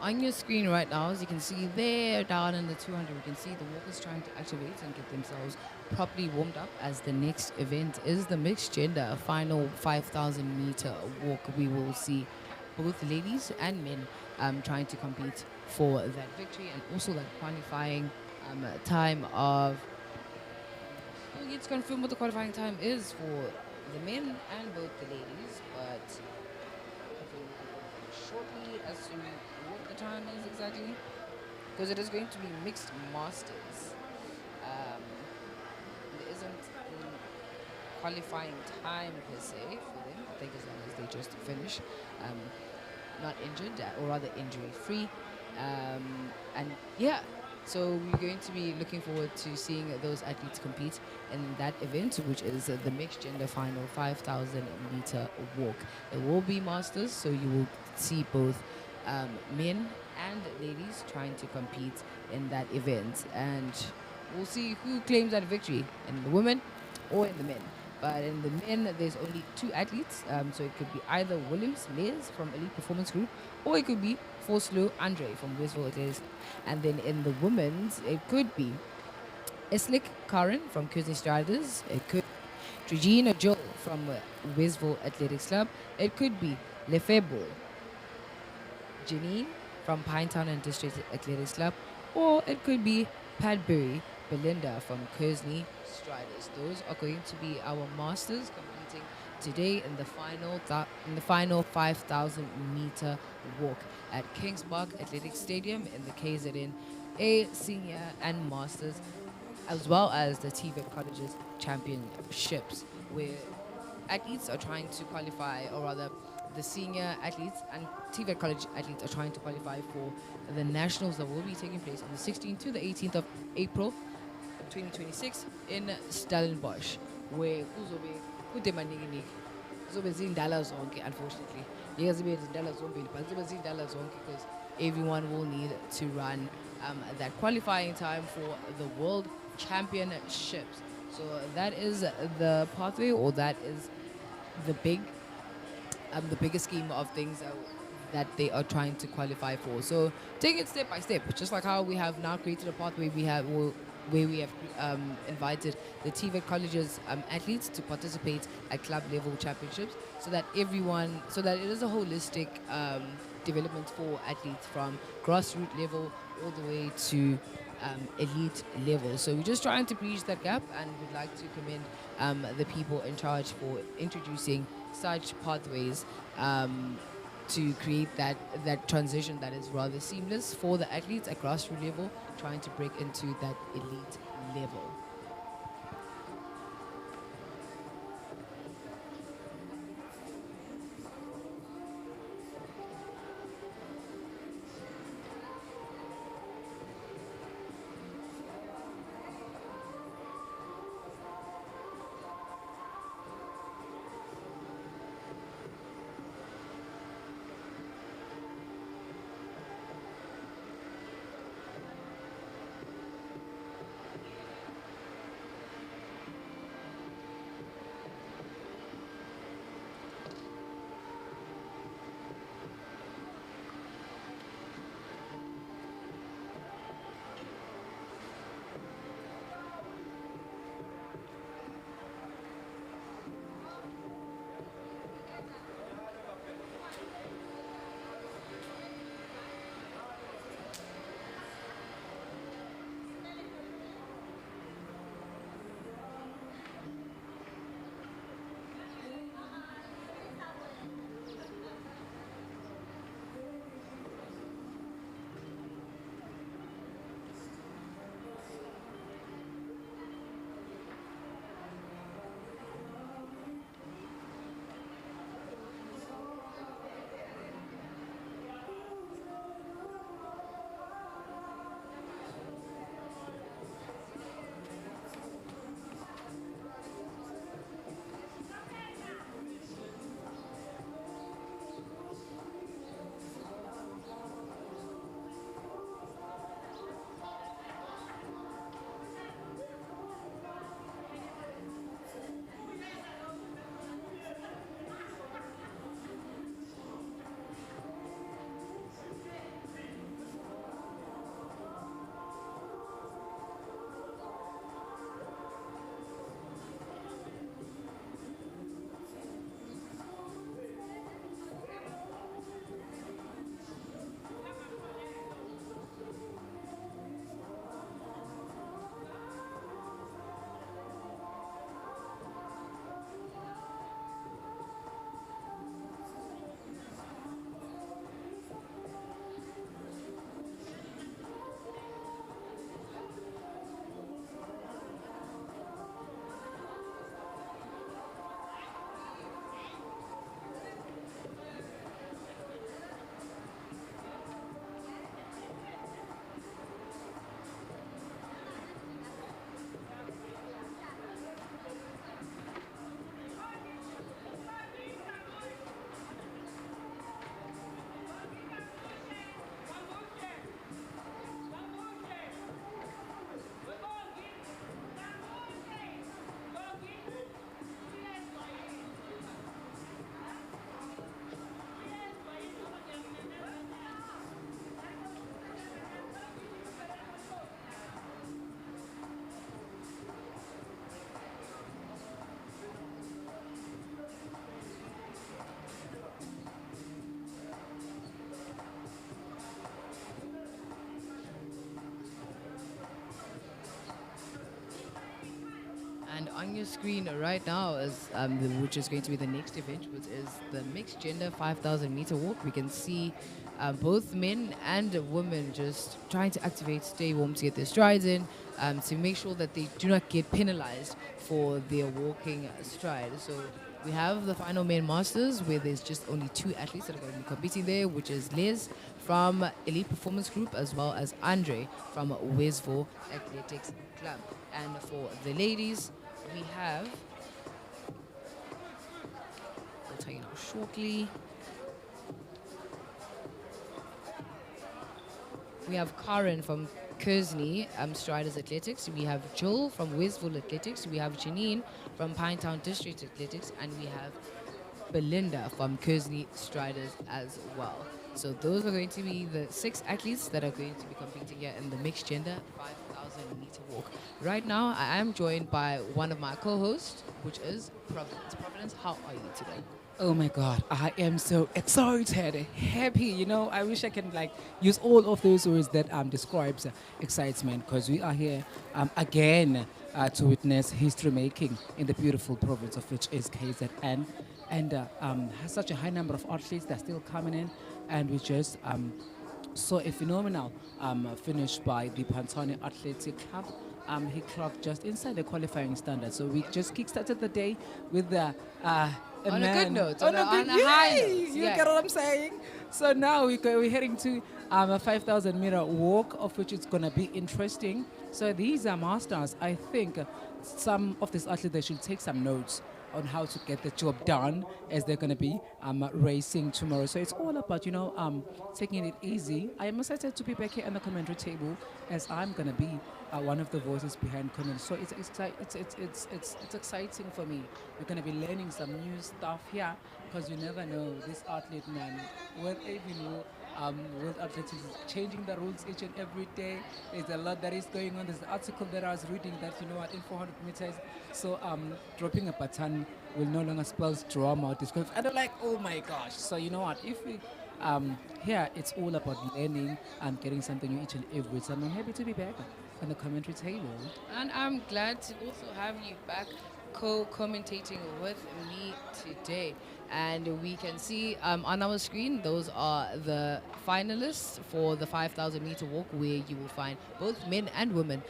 on your screen right now, as you can see there down in the 200, we can see the walkers trying to activate and get themselves properly warmed up, as the next event is the mixed gender final 5,000 meter walk. We will see both ladies and men trying to compete for that victory, and also that qualifying time of. We'll get to confirm what the qualifying time is for the men and both the ladies, but shortly as to what the time is exactly, because it is going to be mixed masters. Um, there isn't qualifying time per se for them. I think as long as they just finish, um, not injured, or rather injury free, and yeah. So we're going to be looking forward to seeing those athletes compete in that event, which is the mixed gender final 5,000 meter walk. It will be masters, so you will see both men and ladies trying to compete in that event, and we'll see who claims that victory in the women or in the men. But in the men, there's only 2 athletes, so it could be either Williams Les from Elite Performance Group, or it could be Forslow Andre from Westville Athletics. And then in the women's, it could be Eslik Karen from KZNA Striders. It could be Regina Joel from Westville Athletics Club. It could be Lefebvre Janine from Pinetown and District Athletics Club, or it could be Padbury Belinda from KZNA Striders. Those are going to be our masters competing today in the final 5,000 meter walk at Kings Park Athletic Stadium in the KZNA Senior and Masters, as well as the TVET Colleges Championships, where athletes are trying to qualify, or rather, the senior athletes and TVET College athletes are trying to qualify for the nationals that will be taking place on the 16th to the 18th of April 2026 in Stellenbosch, where kuzobe kudemaningi kuzobe zindala zonke, unfortunately. Ngeke zibe zindala zombili, but zizobe zindala zonke, because everyone will need to run that qualifying time for the World Championships. So that is the pathway, or that is the biggest scheme of things that they are trying to qualify for. So take it step by step, just like how we have now created a pathway where we have invited the TVET Colleges athletes to participate at club level championships, so that it is a holistic development for athletes from grassroots level all the way to elite level. So we're just trying to bridge that gap, and we'd like to commend the people in charge for introducing such pathways to create that transition that is rather seamless for the athletes at grassroots level trying to break into that elite level. And on your screen right now is which is going to be the next event, which is the mixed gender 5,000 meter walk. We can see both men and women just trying to activate, stay warm to get their strides in, to make sure that they do not get penalized for their walking stride. So we have the final main masters where there's just only 2 athletes that are going to be competing there, which is Liz from Elite Performance Group as well as Andre from Westville Athletics Club. And for the ladies, we have, I'll tell you now shortly. We have Karen from KZNA Striders Athletics. We have Joel from Westville Athletics. We have Janine from Pinetown District Athletics. And we have Belinda from KZNA Striders as well. So those are going to be the 6 athletes that are going to be competing here in the mixed gender 5,000 meter walk. Right now, I am joined by one of my co-hosts, which is Providence. Providence, how are you today? Oh my God, I am so excited, happy. I wish I can use all of those words that describes excitement because we are here again to witness history making in the beautiful province of which is KZN, and has such a high number of athletes that are still coming in, and we just saw a phenomenal finish by the Pantani Athletic Club. He clocked just inside the qualifying standard. So we just kickstarted the day with the On a good note, on on a a high note, You yeah. get what I'm saying? So now we're heading to a 5,000 meter walk, of which it's going to be interesting. So these are masters. I think some of these athletes, they should take some notes on how to get the job done as they're going to be racing tomorrow. So it's all about, taking it easy. I am excited to be back here on the commentary table as I'm going to be one of the voices behind comment. So it's exciting for me. We're going to be learning some new stuff here because you never know this athlete, man. World World Athletics is changing the rules each and every day. There's a lot that is going on. There's an article that I was reading that, in 400 meters, so dropping a baton will no longer spell drama or disqualification. And I'm like, oh my gosh. So you know what? If we here, it's all about learning and getting something new each and every time. I'm happy to be back on the commentary table. And I'm glad to also have you back co-commentating with me today. And we can see on our screen, those are the finalists for the 5,000 meter walk, where you will find both men and women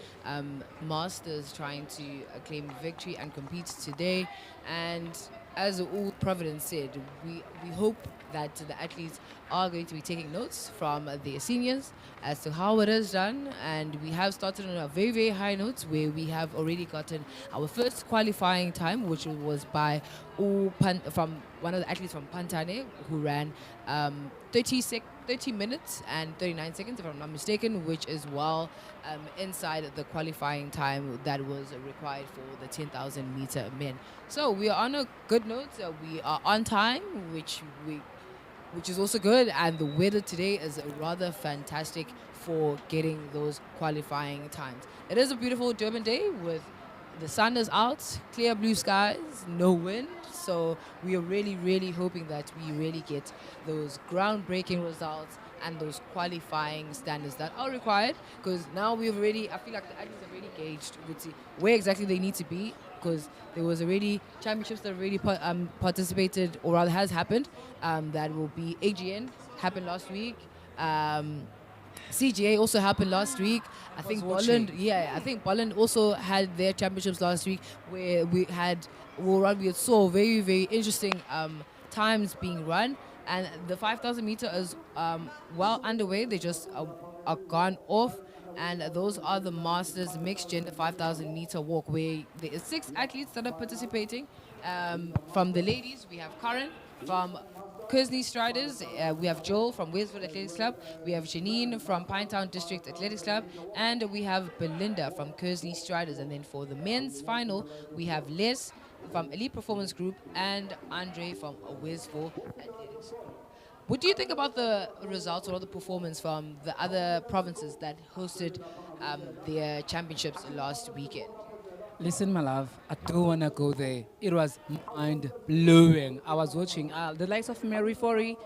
masters trying to claim victory and compete today. And as all Providence said, we hope that the athletes are going to be taking notes from their seniors as to how it is done. And we have started on a very, very high note where we have already gotten our first qualifying time, which was by from one of the athletes from Pantane, who ran 30 minutes and 39 seconds, if I'm not mistaken, which is well inside the qualifying time that was required for the 10,000 meter men. So we are on a good note. We are on time, which is also good, and the weather today is rather fantastic for getting those qualifying times. It is a beautiful Durban day with the sun is out, clear blue skies, no wind. So we are really, really hoping that we really get those groundbreaking results and those qualifying standards that are required, because now I feel like the athletes have already gauged where exactly they need to be, because there was already championships that already participated, or rather has happened. That will be AGN, happened last week. CGA also happened last week. I think Bolland also had their championships last week, where we saw very, very interesting times being run. And the 5,000 meter is well underway. They just are gone off. And those are the Masters Mixed Gender 5,000 meter walk, where there is 6 athletes that are participating. From the ladies, we have Karen from KZNA Striders, we have Joel from Westville Athletics Club, we have Janine from Pinetown District Athletics Club, and we have Belinda from KZNA Striders. And then for the men's final, we have Les from Elite Performance Group and Andre from Westville Athletics Group. What do you think about the results or the performance from the other provinces that hosted their championships last weekend? Listen, my love, I don't want to go there. It was mind blowing. I was watching the likes of Mary Forey.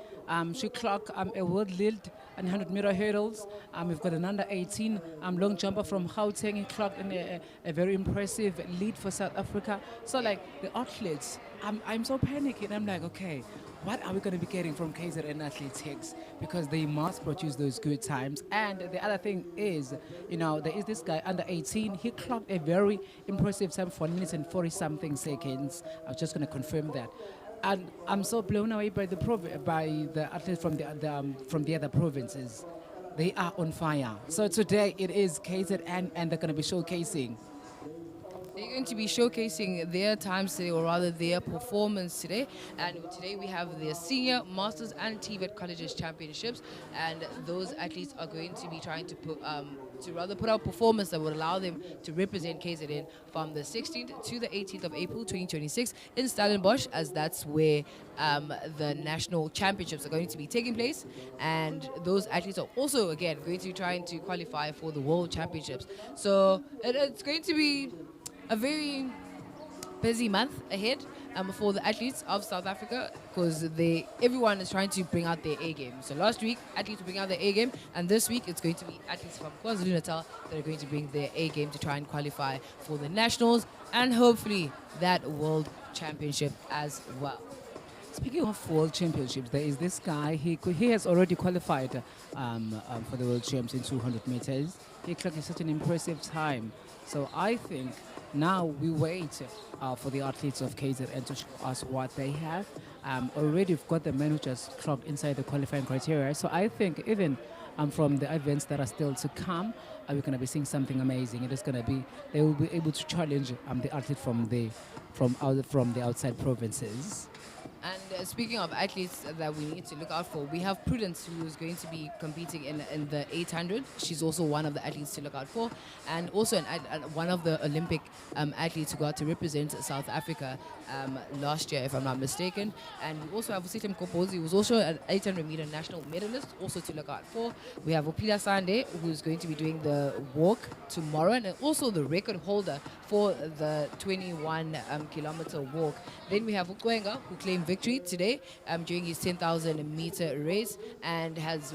She clocked a world lead on 100-meter hurdles. We've got an under 18 long jumper from Gauteng. He clocked in a very impressive lead for South Africa. So, like the athletes, I'm so panicking. I'm like, okay, what are we going to be getting from KZN Athletics? Because they must produce those good times. And the other thing is, there is this guy under 18. He clocked a very impressive time, 4 minutes and 40 something seconds. I was just going to confirm that. And I'm so blown away by the athletes from the other provinces. They are on fire. So today it is KZN, and they're going to be showcasing. They're going to be showcasing their times today, or rather their performance today. And today we have the Senior Masters and TVET Colleges Championships, and those athletes are going to be trying to put out performance that would allow them to represent KZN from the 16th to the 18th of April 2026 in Stellenbosch, as that's where the national championships are going to be taking place. And those athletes are also, again, going to be trying to qualify for the World Championships. So it's going to be a very busy month ahead for the athletes of South Africa, because everyone is trying to bring out their A game. So last week, athletes bring out their A game, and this week it's going to be athletes from KwaZulu-Natal that are going to bring their A game to try and qualify for the nationals and hopefully that World Championship as well. Speaking of World Championships, there is this guy. He has already qualified for the World Champs in 200 meters. He clocked such an impressive time. So I think now we wait for the athletes of KZN to show us what they have. Already we've got the men who just clocked inside the qualifying criteria. So I think even from the events that are still to come, we're going to be seeing something amazing. It is going to be, they will be able to challenge the athlete from the outside provinces. And speaking of athletes that we need to look out for, we have Prudence, who is going to be competing in the 800. She's also one of the athletes to look out for, and also one of the Olympic athletes who got to represent South Africa last year, if I'm not mistaken. And we also have Usitem Kopozi, who's also an 800-meter national medalist, also to look out for. We have Opila Sande, who's going to be doing the walk tomorrow, and also the record holder for the 21-kilometer walk. Then we have Ukwenga, who claimed victory today during his 10,000-meter race, and has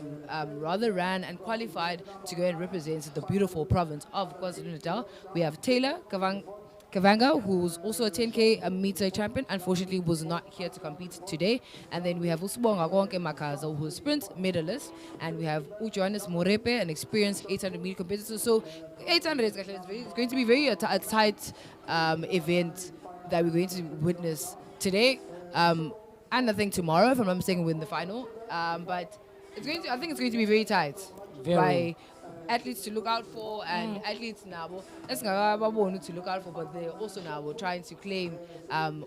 rather ran and qualified to go and represent the beautiful province of KwaZulu-Natal. We have Taylor Kavanga, who's also a 10K meter champion, unfortunately was not here to compete today. And then we have Usubonga Konke Makaza, who's sprint medalist. And we have Ujohannes Morepe, an experienced 800 meter competitor. So 800 is going to be a tight event that we're going to witness today. And I think tomorrow, if I'm not mistaken, win the final. But I think it's going to be very tight. By athletes to look out for, and athletes now to look out for, but they're also now trying to claim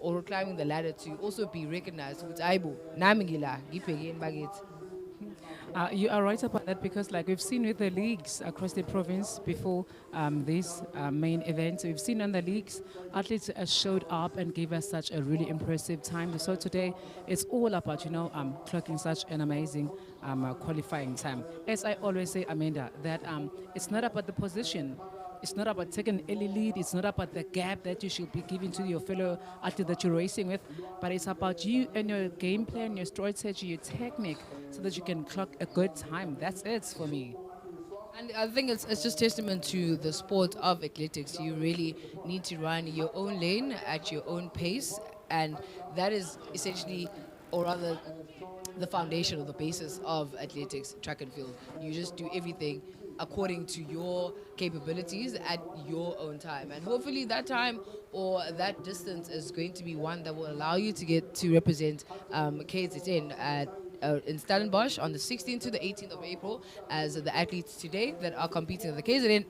or climbing the ladder to also be recognized with Aibu Namingila Gipegin Bagit. You are right about that, because like we've seen with the leagues across the province before this main event, we've seen on the leagues, athletes showed up and gave us such a really impressive time. So today it's all about, clocking such an amazing qualifying time. As I always say, Amanda, that it's not about the position. It's not about taking an early lead. It's not about the gap that you should be giving to your fellow athlete that you're racing with, but it's about you and your game plan, your strategy, your technique, so that you can clock a good time. That's it for me. And I think it's just testament to the sport of athletics. You really need to run your own lane at your own pace, and that is essentially, or rather, the foundation or the basis of athletics, track and field. You just do everything according to your capabilities at your own time, and hopefully that time or that distance is going to be one that will allow you to get to represent KZN at in Stellenbosch on the 16th to the 18th of April, as the athletes today that are competing at the KZN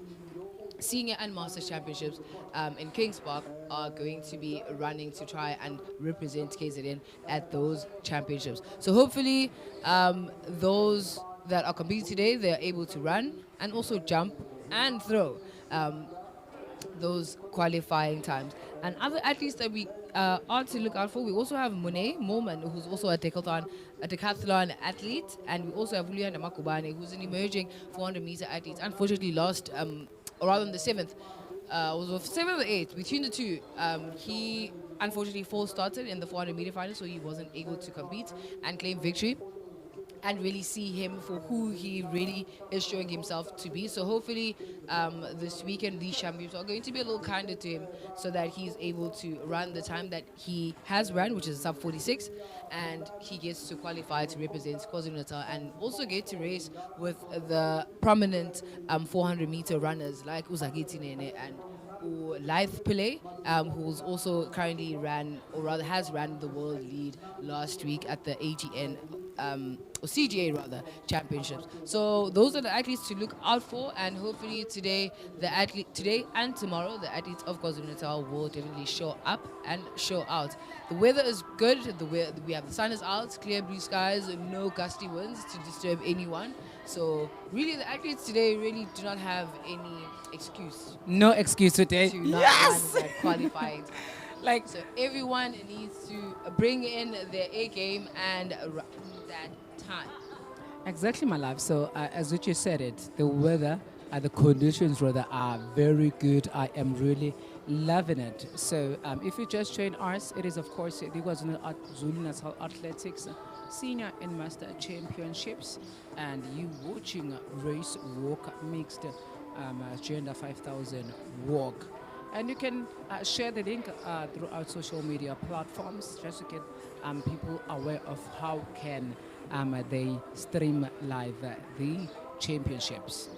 Senior and Masters Championships in Kings Park are going to be running to try and represent KZN at those championships. So hopefully those that are competing today, they're able to run and also jump and throw those qualifying times. And other athletes that we are to look out for, we also have Monet Moman, who's also a decathlon athlete, and we also have Juliana Makubane, who's an emerging 400-meter athlete. Unfortunately lost, or rather on the 7th, was 7th or 8th, between the two. He unfortunately false started in the 400 meter final, so he wasn't able to compete and claim victory and really see him for who he really is showing himself to be. So hopefully this weekend these championships are going to be a little kinder to him so that he's able to run the time that he has run, which is sub 46, and he gets to qualify to represent KwaZulu-Natal and also get to race with the prominent 400 meter runners like Uzagiti Nene and Lythe Pillay, who's also currently ran, or rather has ran the world lead last week at the AGN, or CGA rather, championships. So those are the athletes to look out for, and hopefully today and tomorrow, the athletes of KwaZulu-Natal will definitely show up and show out. The weather is good. We have the sun is out, clear blue skies, no gusty winds to disturb anyone. So really, the athletes today really do not have any excuse No excuse today. to not Yes! run that qualifying time. Like, So everyone needs to bring in their A game and run that time. exactly, my love. So, as you just said it, the weather, the conditions rather, are very good. I am really loving it. So, if you just joined us, it is, of course, the KwaZulu-Natal Athletics Senior and Master Championships, and you watching Race Walk Mixed Gender 5000 Walk. And you can share the link throughout social media platforms just to get people aware of how can they stream live the championships.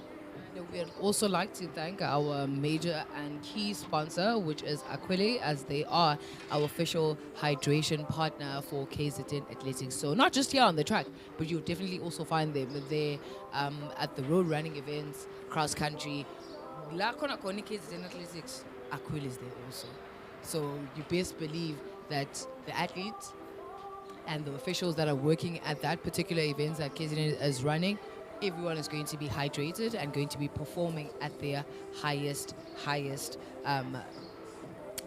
And we'd also like to thank our major and key sponsor, which is Aquile, as they are our official hydration partner for KZN Athletics. So not just here on the track, but you'll definitely also find them there at the road running events, cross country. La khona khona KZN Athletics, Aquile is there also. So you best believe that the athletes and the officials that are working at that particular event that KZN is running, everyone is going to be hydrated and going to be performing at their highest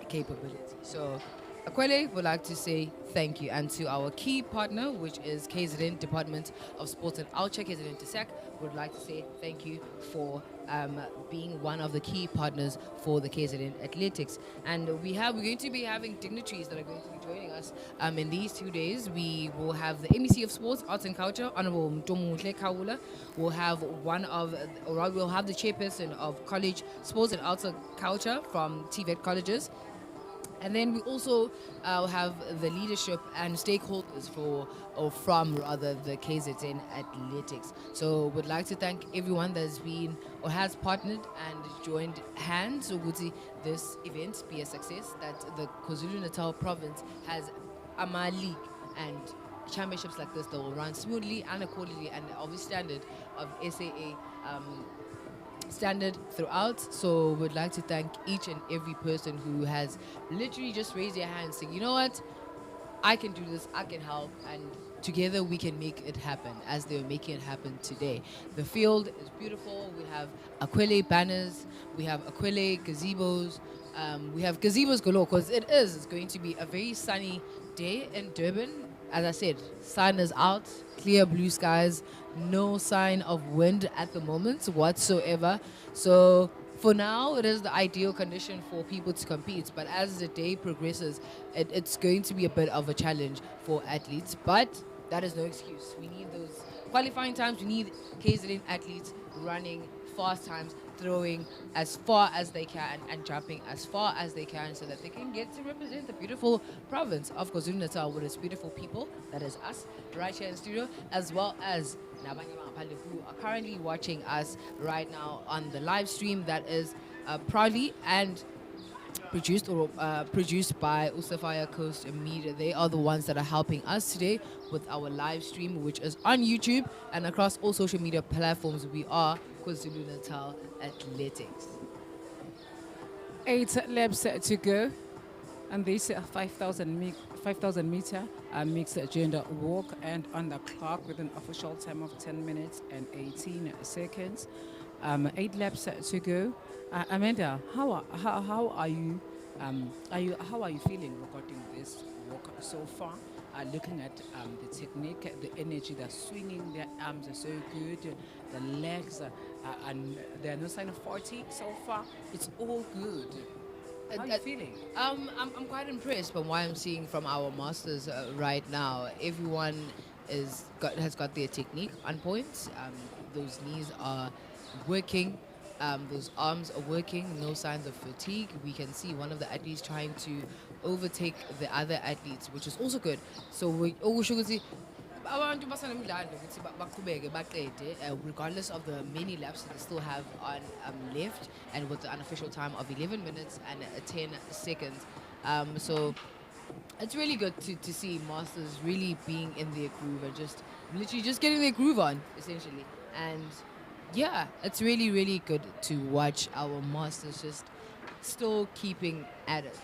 capability. So Aquile would like to say thank you, and to our key partner, which is KZN Department of Sports and Culture, KZN TSAC, would like to say thank you for being one of the key partners for the KZN Athletics. And we're going to be having dignitaries that are going to be joining us in these 2 days. We will have the MEC of Sports, Arts and Culture, Honorable Mtomuhle Kaula. We'll have we'll have the chairperson of College Sports and Arts and Culture from TVET Colleges. And then we also have the leadership and stakeholders from the KZN Athletics. So would like to thank everyone that's been or has partnered and joined hands so this event be a success, that the KwaZulu-Natal province has a league and championships like this that will run smoothly and accordingly and of the standard of SAA standard throughout. So would like to thank each and every person who has literally just raised their hand saying, you know what, I can do this, I can help, and together we can make it happen, as they are making it happen today. The field is beautiful. We have Aquile banners, we have Aquile gazebos, we have gazebos galore, because it's going to be a very sunny day in Durban. As I said, sun is out, clear blue skies, no sign of wind at the moment whatsoever. So for now, it is the ideal condition for people to compete. But as the day progresses, it's going to be a bit of a challenge for athletes. But that is no excuse. We need those qualifying times. We need KZN athletes running fast times, throwing as far as they can and jumping as far as they can so that they can get to represent the beautiful province of KwaZulu-Natal with its beautiful people, that is us, right here in the studio, as well as Nabanye Mapale, who are currently watching us right now on the live stream that is proudly and produced by Usafaya Coast Media. They are the ones that are helping us today with our live stream, which is on YouTube and across all social media platforms. We are KwaZulu-Natal Athletics. 8 laps to go, and this 5,000 meter mixed gender walk, and on the clock with an official time of 10 minutes and 18 seconds. 8 laps to go. Amanda, how are you How are you feeling regarding this walk so far? Looking at the technique, the energy, they're swinging, their arms are so good, the legs, and there are no sign of fatigue so far. It's all good. Uh, How are you uh, feeling? I'm quite impressed by what I'm seeing from our masters right now. Everyone has got their technique on point. Those knees are working. Those arms are working. No signs of fatigue. We can see one of the athletes trying to overtake the other athletes, which is also good. So we okusho ukuthi abantu basanemidlalo ukuthi baqhubeke baqede regardless of the many laps that they still have on left, and with the unofficial time of 11 minutes and 10 seconds. So it's really good to see masters really being in their groove and just literally just getting their groove on essentially. And yeah, it's really really good to watch our masters just still keeping at it.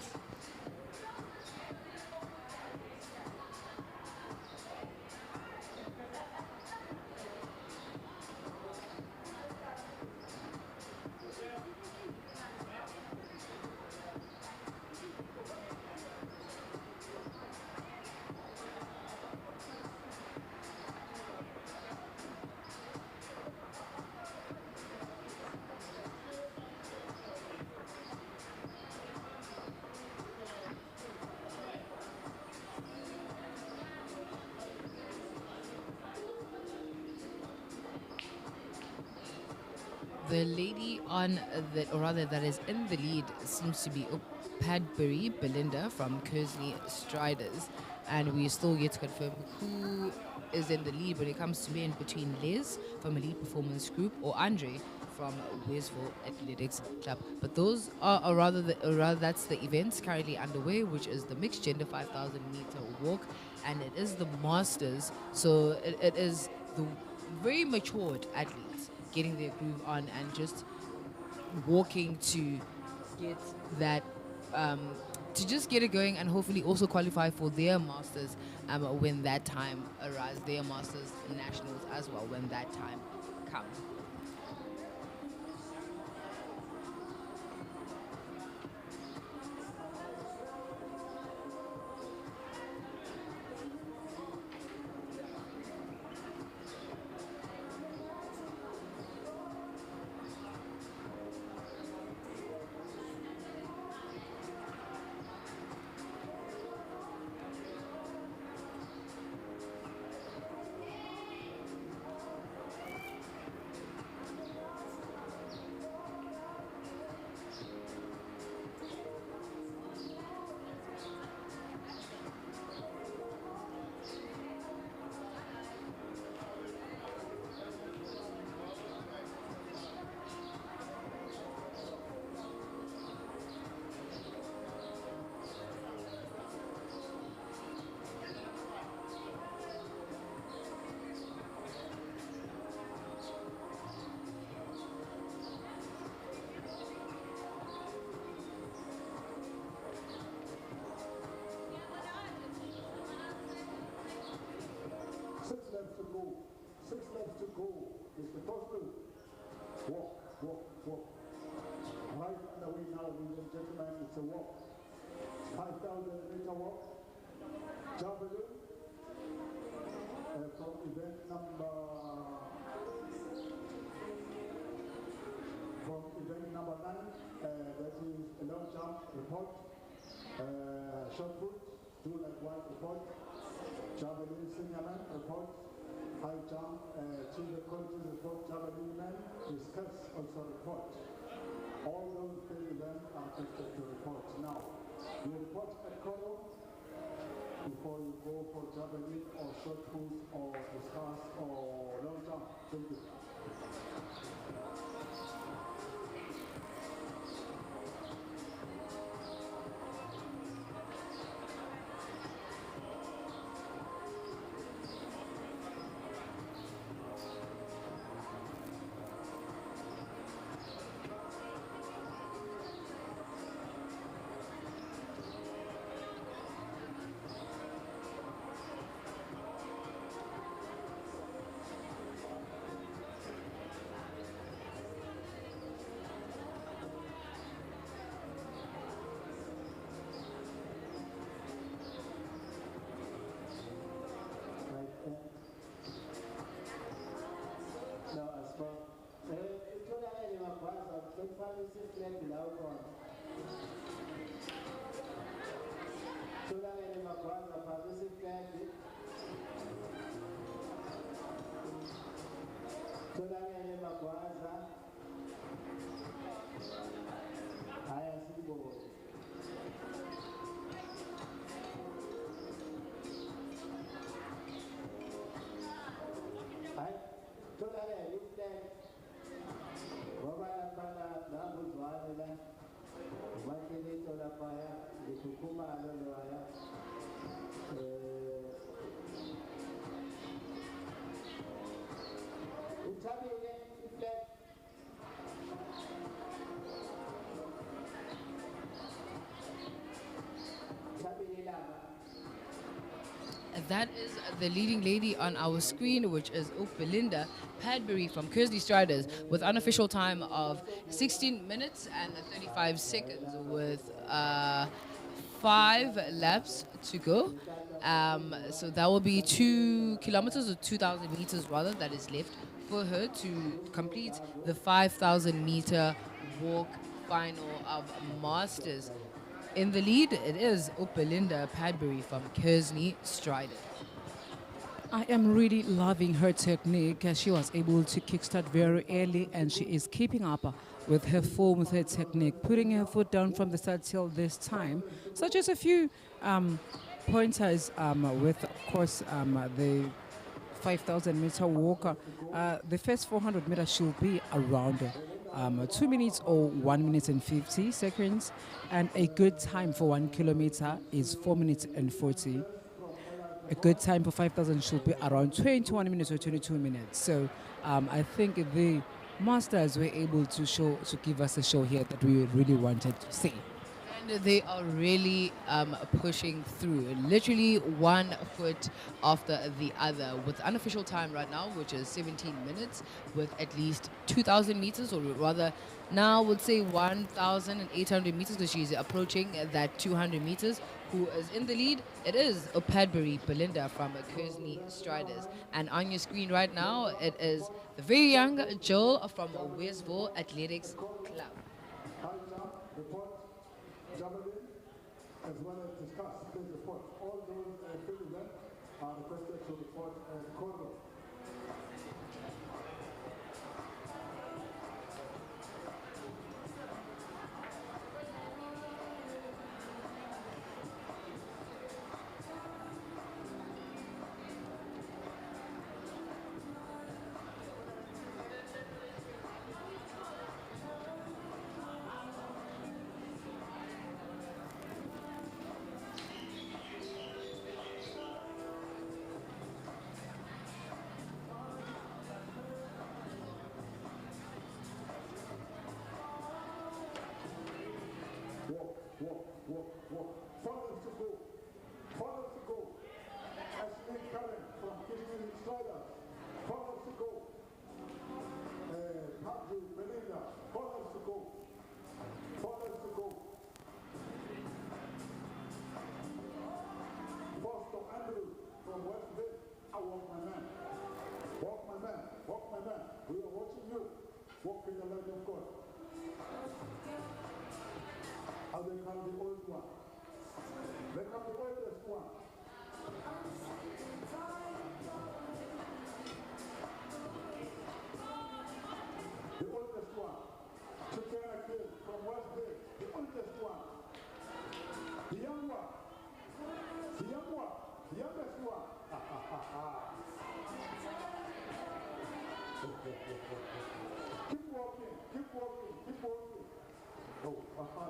The lady on the, or rather that is in the lead, seems to be Padbury Belinda from KZNA Striders, and we still yet to confirm who is in the lead when it comes to men, between Liz from Elite Performance Group or Andre from Westville Athletics Club. But those are, or rather that's the events currently underway, which is the mixed gender 5,000 meter walk, and it is the Masters. So it is the very matured athletes getting their groove on and just walking to get that to just get it going and hopefully also qualify for their masters when that time arrives, their masters nationals as well when that time comes. Six laps to go. Six laps to go. It's the first two. Walk, walk, walk. Right underway now, ladies and gentlemen. It's a walk. 5,000-meter walk. Javelin. From event number nine. That is a long jump report. Short put. 2 like 1 report. Javelin senior man report, high jump, TVET Colleges report, javelin man, discuss also report. All those 3 events are expected to report. Now, you report at column before you go for javelin or short put or discuss or long jump. Thank you. That is the leading lady on our screen, which is Belinda Padbury from KZNA Striders, with unofficial time of 16 minutes and 35 seconds, with 5 laps to go. So that will be 2 kilometers or 2,000 meters rather that is left for her to complete the 5,000 meter walk final of Masters. In the lead, it is Belinda Padbury from KZNA Striders. I am really loving her technique. She was able to kickstart very early and she is keeping up with her form, with her technique, putting her foot down from the start till this time. So just a few pointers with, of course, the 5,000 meter walk. The first 400 meters should be around 2 minutes or 1 minute and 50 seconds. And a good time for 1 kilometer is 4 minutes and 40. A good time for 5,000 should be around 21 minutes or 22 minutes. So I think the masters were able to give us a show here that we really wanted to see. And they are really pushing through, literally one foot after the other, with unofficial time right now, which is 17 minutes, with at least 2,000 meters, or rather now would say 1,800 meters, because she's approaching that 200 meters. Who is in the lead? It is Padbury Belinda from KZNA Striders. And on your screen right now, it is the very young Joel from Westville Athletics Club. High jump, report, javelin, as well as discuss, please report. All those field events are requested to report corridor. Walk. Follow to go. Ashley Karen from KZNA Striders. Follow to go. Padbury Belinda. Follow to go. Foster Andrew from Westville. I walk my man. We are watching you. Walk in the light of God. How they call the old one. They come the oldest one. The oldest one. Chicken Kill from Westville. The oldest one. The young one. The youngest one. Keep walking. Oh, Papa,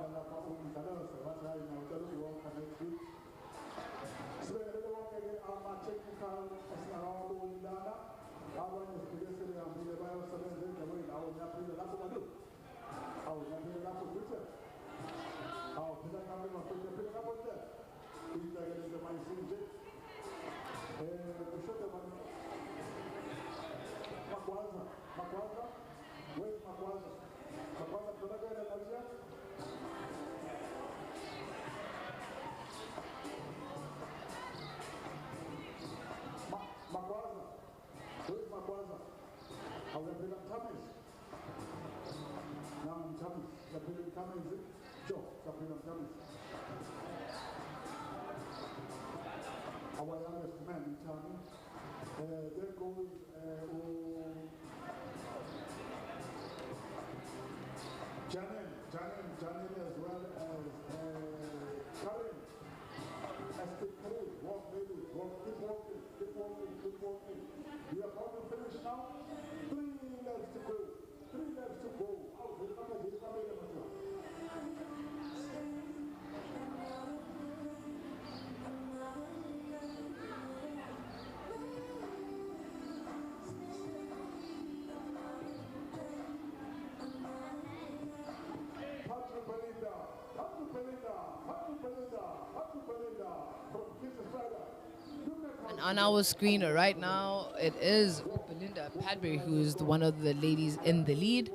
where's Makwaza? Makwaza, Makwaza. Our representative. Now James, Javelin Cummings, Joe, Javelin Cummings. Our youngest man in town. There goes Janin as well as Karin. As the crew, walk baby, walk, keep walking, keep walking, keep walking. We are about to finish now. 3 laps to go. 3 laps to go. Out, he's coming, And on our screen right now, it is Belinda Padbury, who's one of the ladies in the lead,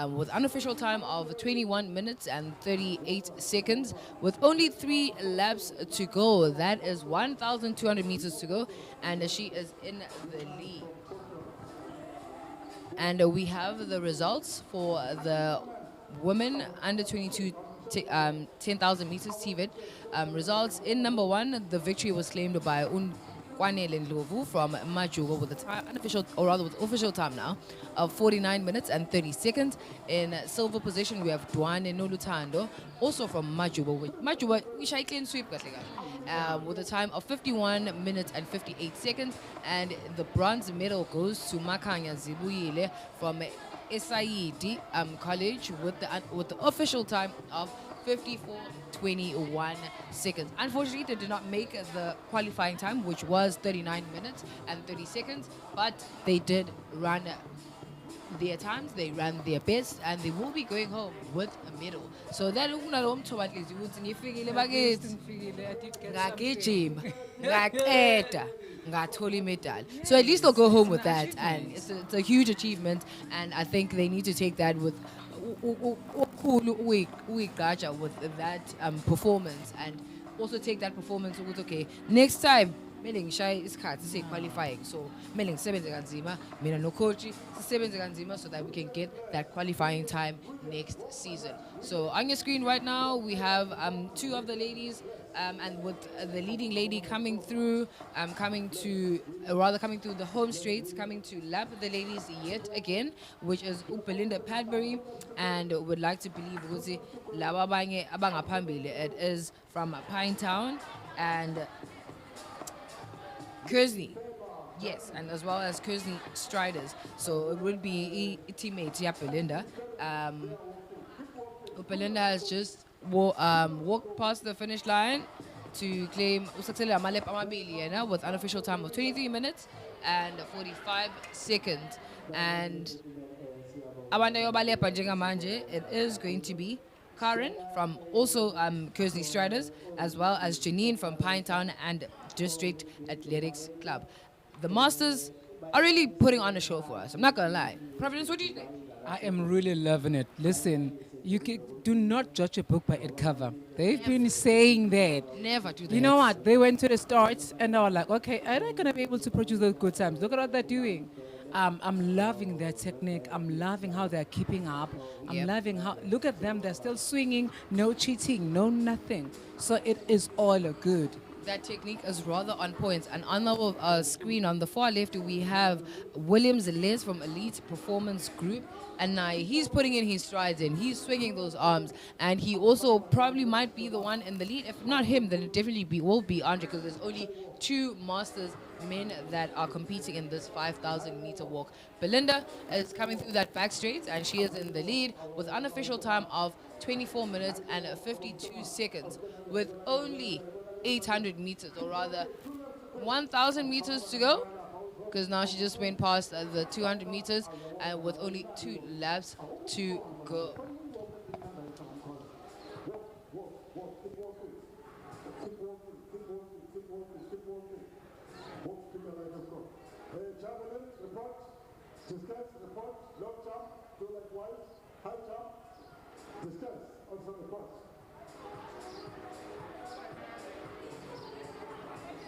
with unofficial time of 21 minutes and 38 seconds, with only 3 laps to go. That is 1,200 meters to go, and she is in the lead. And we have the results for the women under 22 10,000 meters TVET results. In number 1, the victory was claimed by Kwanele Ndlovu from Majuba with a time, unofficial, or rather with official time now, of 49 minutes and 30 seconds. In silver position, we have Dwane Nolutando, also from Majuba. Majuba, we shall clean sweep, with a time of 51 minutes and 58 seconds. And the bronze medal goes to Makanya Zibuyile from SIED College with the official time of 54:21 seconds. Unfortunately, they did not make the qualifying time, which was 39 minutes and 30 seconds, but they did run their times, they ran their best, and they will be going home with a medal. So that so at least they'll go home with that, and it's a huge achievement, and I think they need to take that with with that performance, and also take that performance with, okay, next time mele ngishaye isikhathi se-qualifying, so mele ngisebenze kanzima mina nocoach sisebenze kanzima so that we can get that qualifying time next season. So on your screen right now we have 2 of the ladies, and with the leading lady coming through the home straights, coming to lap the ladies yet again, which is Belinda Padbury, and would like to believe ukuthi laba abanye abangaphambili, it is from Pinetown and KZNA, yes, and as well as KZNA Striders. So it would be a teammate, yeah, Belinda. Belinda has just walked past the finish line to claim usathela amalep amabili with unofficial time of 23 minutes and 45 seconds. And abantu ayobalepha njengamanje, it is going to be Karen from also KZNA Striders, as well as Janine from Pinetown and District Athletics Club. The Masters are really putting on a show for us. I'm not gonna lie. Providence, what do you think? I am really loving it. Listen, do not judge a book by its cover. They've been saying that. Never do that. You know what? They went to the starts and they were like, okay, are they going to be able to produce those good times? Look at what they're doing. I'm loving their technique. I'm loving how they're keeping up. I'm loving how, look at them, they're still swinging, no cheating, no nothing. So it is all good. That technique is rather on point. And on our screen on the far left, we have Williams Les from Elite Performance Group. And now he's putting in his strides in. He's swinging those arms. And he also probably might be the one in the lead. If not him, then it definitely will be Andre, because there's only 2 Masters men that are competing in this 5,000 meter walk. Belinda is coming through that back straight, and she is in the lead with unofficial time of 24 minutes and 52 seconds, with only 800 meters, or rather 1,000 meters to go, because now she just went past the 200 meters, and with only 2 laps to go. Javelin, report. Discuss, report. Long jump, do likewise. High jump. Discuss, also report.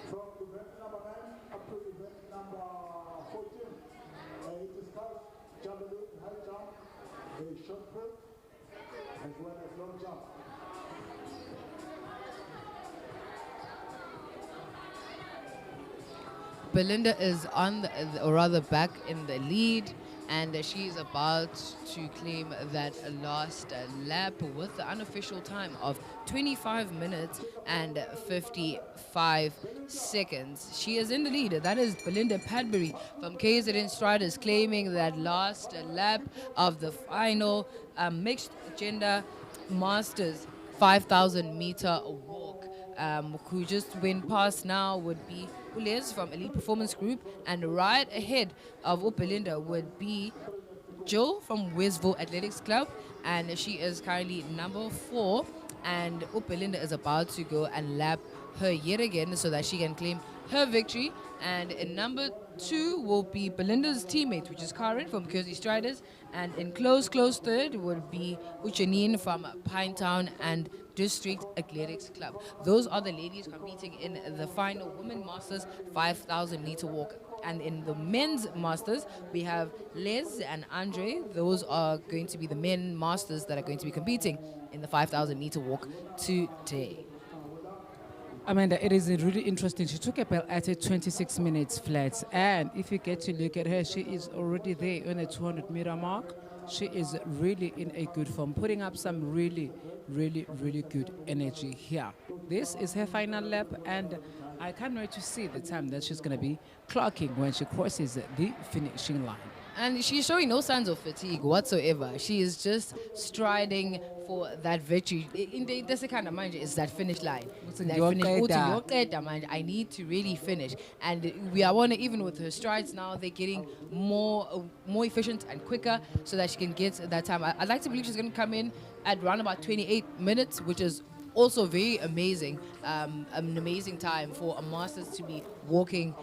From event number 9 up to event number 14, discuss, javelin, high jump, a short put, as well as long jump. Belinda is on, or rather back in the lead, and she is about to claim that last lap with the unofficial time of 25 minutes and 55 seconds. She is in the lead. That is Belinda Padbury from KZN Striders claiming that last lap of the final mixed gender Masters 5,000 meter walk. Who just went past now would be Ules from Elite Performance Group, and right ahead of Belinda would be Jill from Westville Athletics Club, and she is currently number 4. And Belinda is about to go and lap her yet again so that she can claim her victory. And in number 2 will be Belinda's teammate, which is Karen from KZNA Striders, and in close third would be Uchanine from Pinetown and District Athletics Club. Those are the ladies competing in the final Women Masters 5,000 meter walk. And in the men's masters, we have Les and Andre. Those are going to be the men masters that are going to be competing in the 5,000 meter walk today. Amanda, it is really interesting. She took a bell at 26 minutes flat. And if you get to look at her, she is already there on the 200 meter mark. She is really in a good form, putting up some really good energy here. This is her final lap, and I can't wait to see the time that she's going to be clocking when she crosses the finishing line. And she's showing no signs of fatigue whatsoever. She is just striding for that victory. That's the kind of mind, it's that finish line. That finish, mind. I need to really finish. And we are wondering, even with her strides now, they're getting more efficient and quicker so that she can get that time. I'd like to believe she's going to come in at around about 28 minutes, which is also very amazing, an amazing time for a Masters to be walking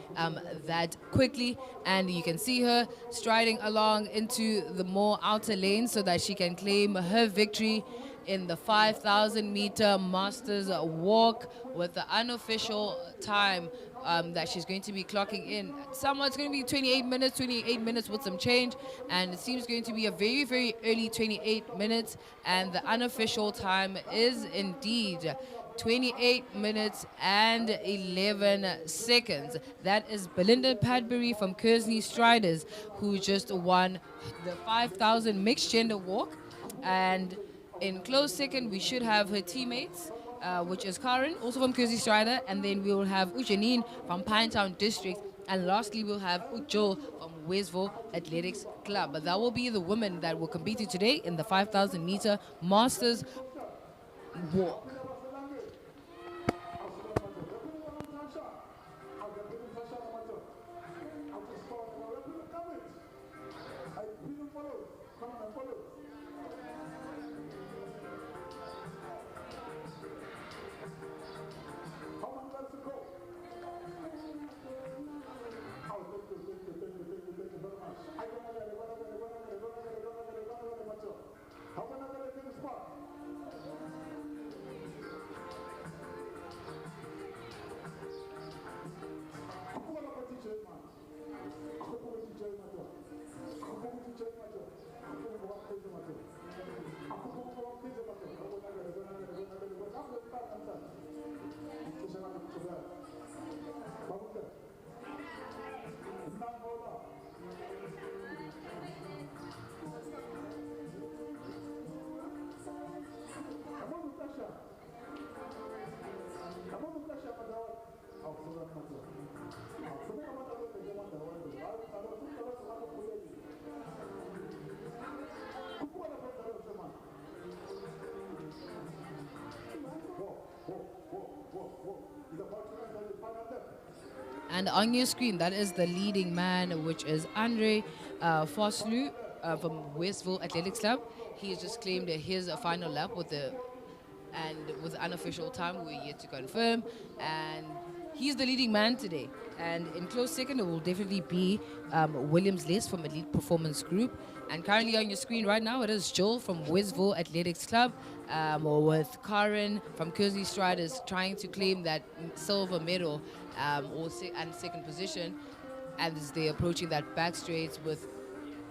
that quickly. And you can see her striding along into the more outer lanes so that she can claim her victory in the 5,000 meter Masters walk with the unofficial time that she's going to be clocking in. It's going to be 28 minutes with some change, and it seems going to be a very early 28 minutes, and the unofficial time is indeed 28 minutes and 11 seconds. That is Belinda Padbury from KZNA Striders, who just won the 5,000 mixed gender walk. And in close second, we should have her teammates, which is Karen, also from KZNA Strider, and then we will have Ujanine from Pinetown District, and lastly we'll have Ujo from Westville Athletics Club. But that will be the women that will compete today in the 5,000 meter Masters walk. And on your screen, that is the leading man, which is Andre Foslu from Westville Athletics Club. He has just claimed his final lap with the unofficial time we're yet to confirm, and he's the leading man today. And in close second, it will definitely be Williams Les from Elite Performance Group. And currently on your screen right now, it is Joel from Westville Athletics Club, with Karen from KZNA Striders trying to claim that silver medal and second position, as they're approaching that back straight with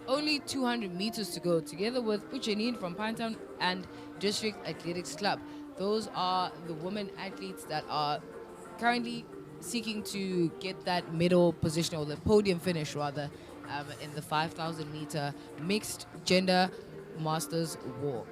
only 200 meters to go, together with Uchenin from Pinetown and District Athletics Club. Those are the women athletes that are currently seeking to get that middle position, or the podium finish rather, in the 5,000 meter mixed gender masters walk.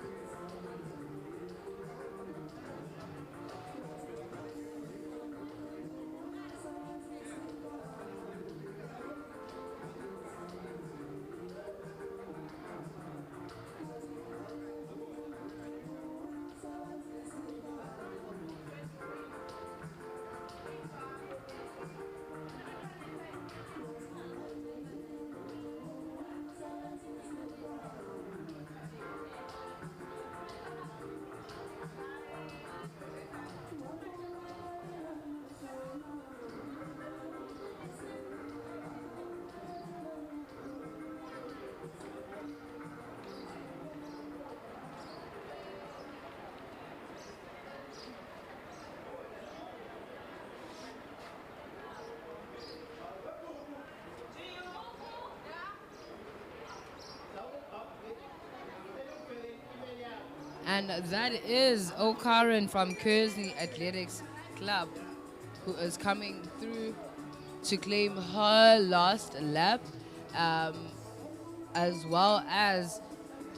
And that is O'Karen from KZNA Athletics Club, who is coming through to claim her last lap, um, as well as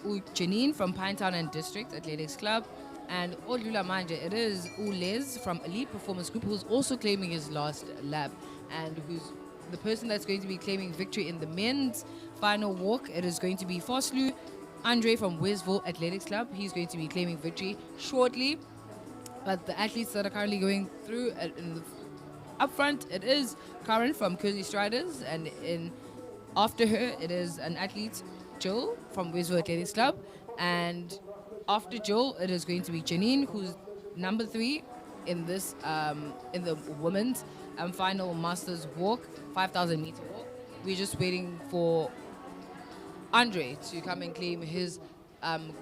Janine from Pinetown and District Athletics Club. And Odlula Manje, it is Ulez from Elite Performance Group, who's also claiming his last lap, and who's the person that's going to be claiming victory in the men's final walk. It is going to be Foslu Andre from Westville Athletics Club. He's going to be claiming victory shortly. But the athletes that are currently going through in the up front, it is Karen from KZNA Striders, and after her, it is an athlete, Joel from Westville Athletics Club, and after Joel, it is going to be Janine, who's number 3 in this in the women's final masters walk, 5,000 meter walk. We're just waiting for Andre to come and claim his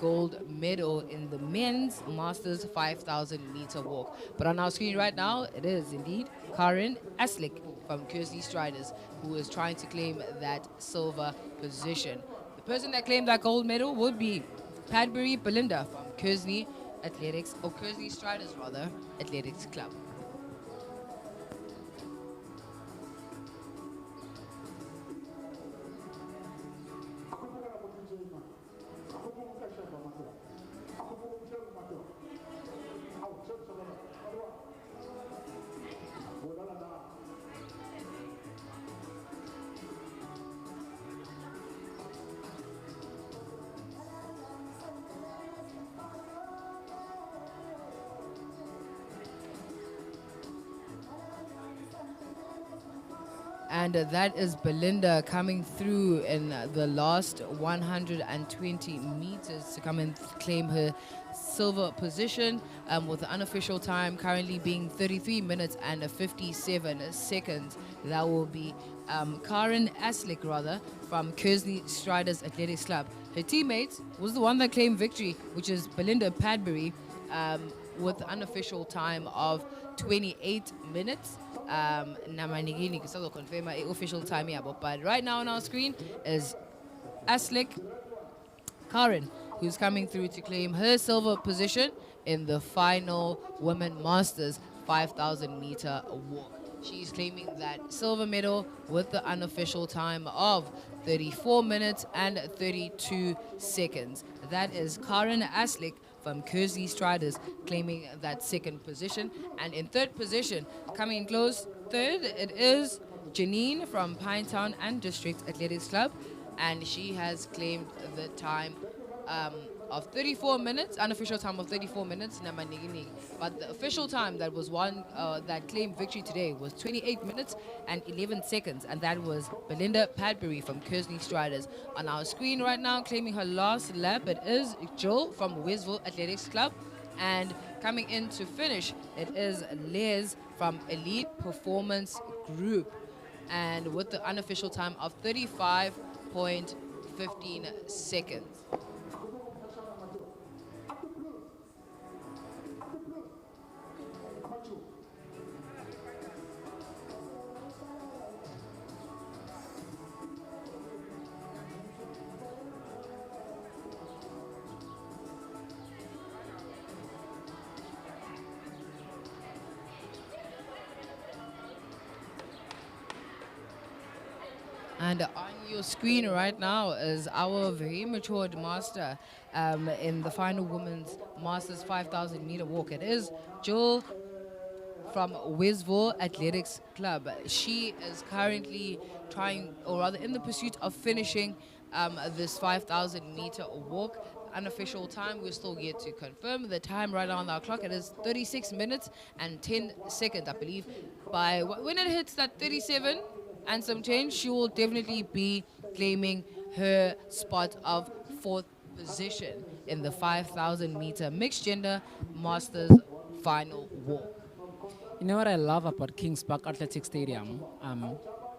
gold medal in the men's masters 5,000 meter walk. But on our screen right now, it is indeed Karen Aslik from KZNA Striders, who is trying to claim that silver position. The person that claimed that gold medal would be Padbury Belinda from KZNA Athletics, or KZNA Striders rather, Athletics Club. And that is Belinda coming through in the last 120 meters to come and claim her silver position, with the unofficial time currently being 33 minutes and 57 seconds. That will be Karen Aslik, rather, from KZNA Striders Athletics Club. Her teammate was the one that claimed victory, which is Belinda Padbury, with the unofficial time of 28 minutes. Namanigini kusalo confirm official time here, but right now on our screen is Aslik Karen, who's coming through to claim her silver position in the final Women Masters 5,000 meter walk. She's claiming that silver medal with the unofficial time of 34 minutes and 32 seconds. That is Karen Aslik from KZNA Striders claiming that second position. And in third position, coming close third, it is Janine from Pinetown and District Athletics Club, and she has claimed the time of 34 minutes, unofficial time of 34 minutes, but the official time that was that claimed victory today was 28 minutes and 11 seconds, and that was Belinda Padbury from KZNA Striders. On our screen right now, claiming her last lap, it is Joel from Westville Athletics Club, and coming in to finish, it is Liz from Elite Performance Group, and with the unofficial time of 35.15 seconds. And on your screen right now is our very matured master in the final women's Masters 5,000 meter walk. It is Jill from Wisville Athletics Club. She is currently trying, or rather in the pursuit of finishing this 5,000 meter walk. Unofficial time, we're still yet to confirm the time right on our clock. It is 36 minutes and 10 seconds, I believe. When it hits that 37 and some change, she will definitely be claiming her spot of fourth position in the 5,000 meter mixed gender masters final walk. You know what I love about Kings Park Athletic Stadium,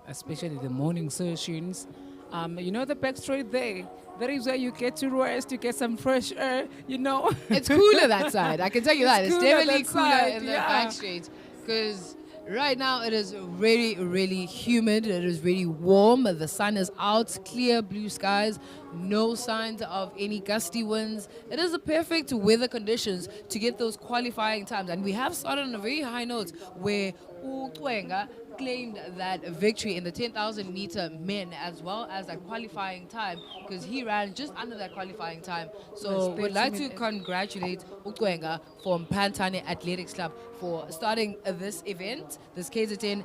especially the morning sessions. You know the backstreet there. That is where you get to rest, you get some fresh air. You know. It's cooler that side. I can tell you that. It's cooler definitely that cooler side, in the yeah. back streets because right now it is really, really humid. It is really warm. The sun is out, clear blue skies, no signs of any gusty winds. It is the perfect weather conditions to get those qualifying times. And we have started on a very high note where Utwenga claimed that victory in the 10,000 meter men as well as that qualifying time because he ran just under that qualifying time. So Yes, we'd like 30 to congratulate Utwenga from Pantane Athletics Club for starting this event, this KZN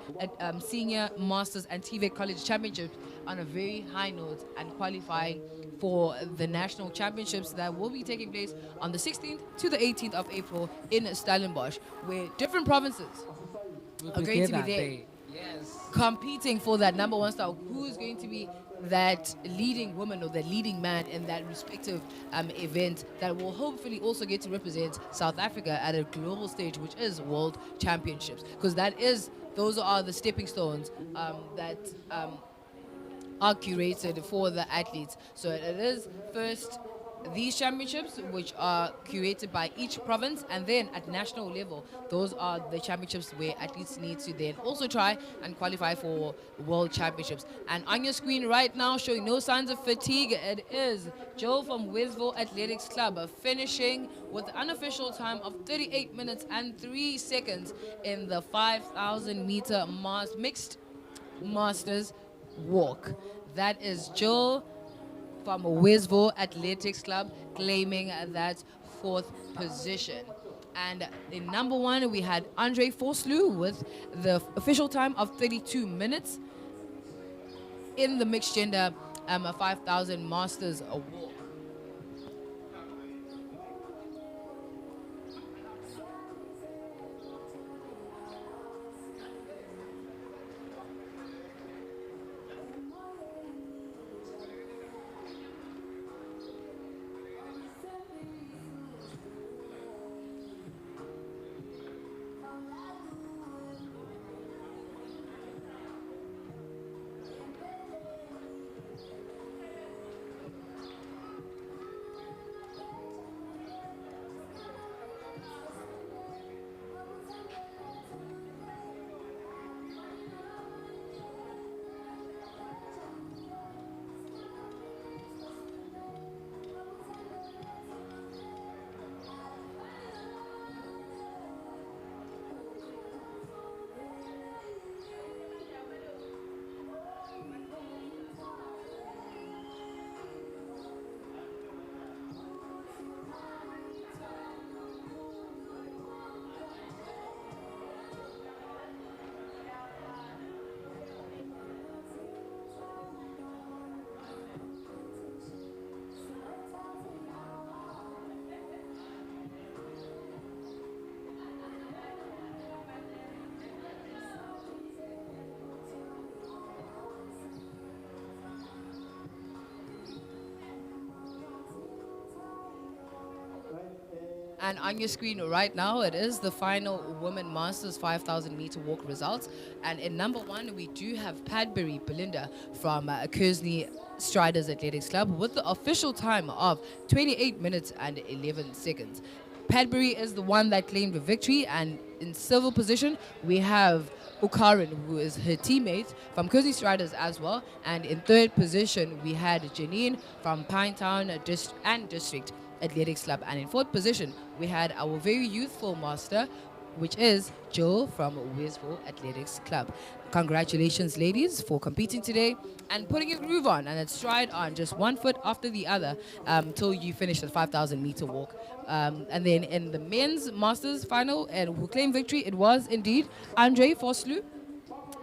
Senior Masters and TVET College Championship on a very high note and qualifying for the national championships that will be taking place on the 16th to the 18th of April in Stellenbosch, where different provinces are going to be there Yes. competing for that number one star. Who is going to be that leading woman or the leading man in that respective event that will hopefully also get to represent South Africa at a global stage, which is World Championships, because those are the stepping stones that are curated for the athletes. So it is first these championships, which are curated by each province, and then at national level, those are the championships where athletes need to then also try and qualify for world championships. And on your screen right now, showing no signs of fatigue, it is Joe from Wisville Athletics Club finishing with an unofficial time of 38 minutes and 3 seconds in the 5,000 meter mixed masters walk. That is Joe from Wisville Athletics Club claiming that fourth position. And in number one, we had Andre Forslu with the official time of 32 minutes in the mixed gender 5,000 Masters Award. And on your screen right now, it is the final Women Masters 5,000 meter walk results. And in number one, we do have Padbury Belinda from KZNA Striders Athletics Club with the official time of 28 minutes and 11 seconds. Padbury is the one that claimed the victory, and in silver position, we have Ukaran, who is her teammate from KZNA Striders as well. And in third position, we had Janine from Pinetown District Athletics Club. And in fourth position, we had our very youthful master, which is Joe from Wisville Athletics Club. Congratulations, ladies, for competing today and putting your groove on and a stride on, just one foot after the other, till you finish the 5,000-meter walk. And then in the men's masters final, and who claimed victory, it was indeed Andre Foslu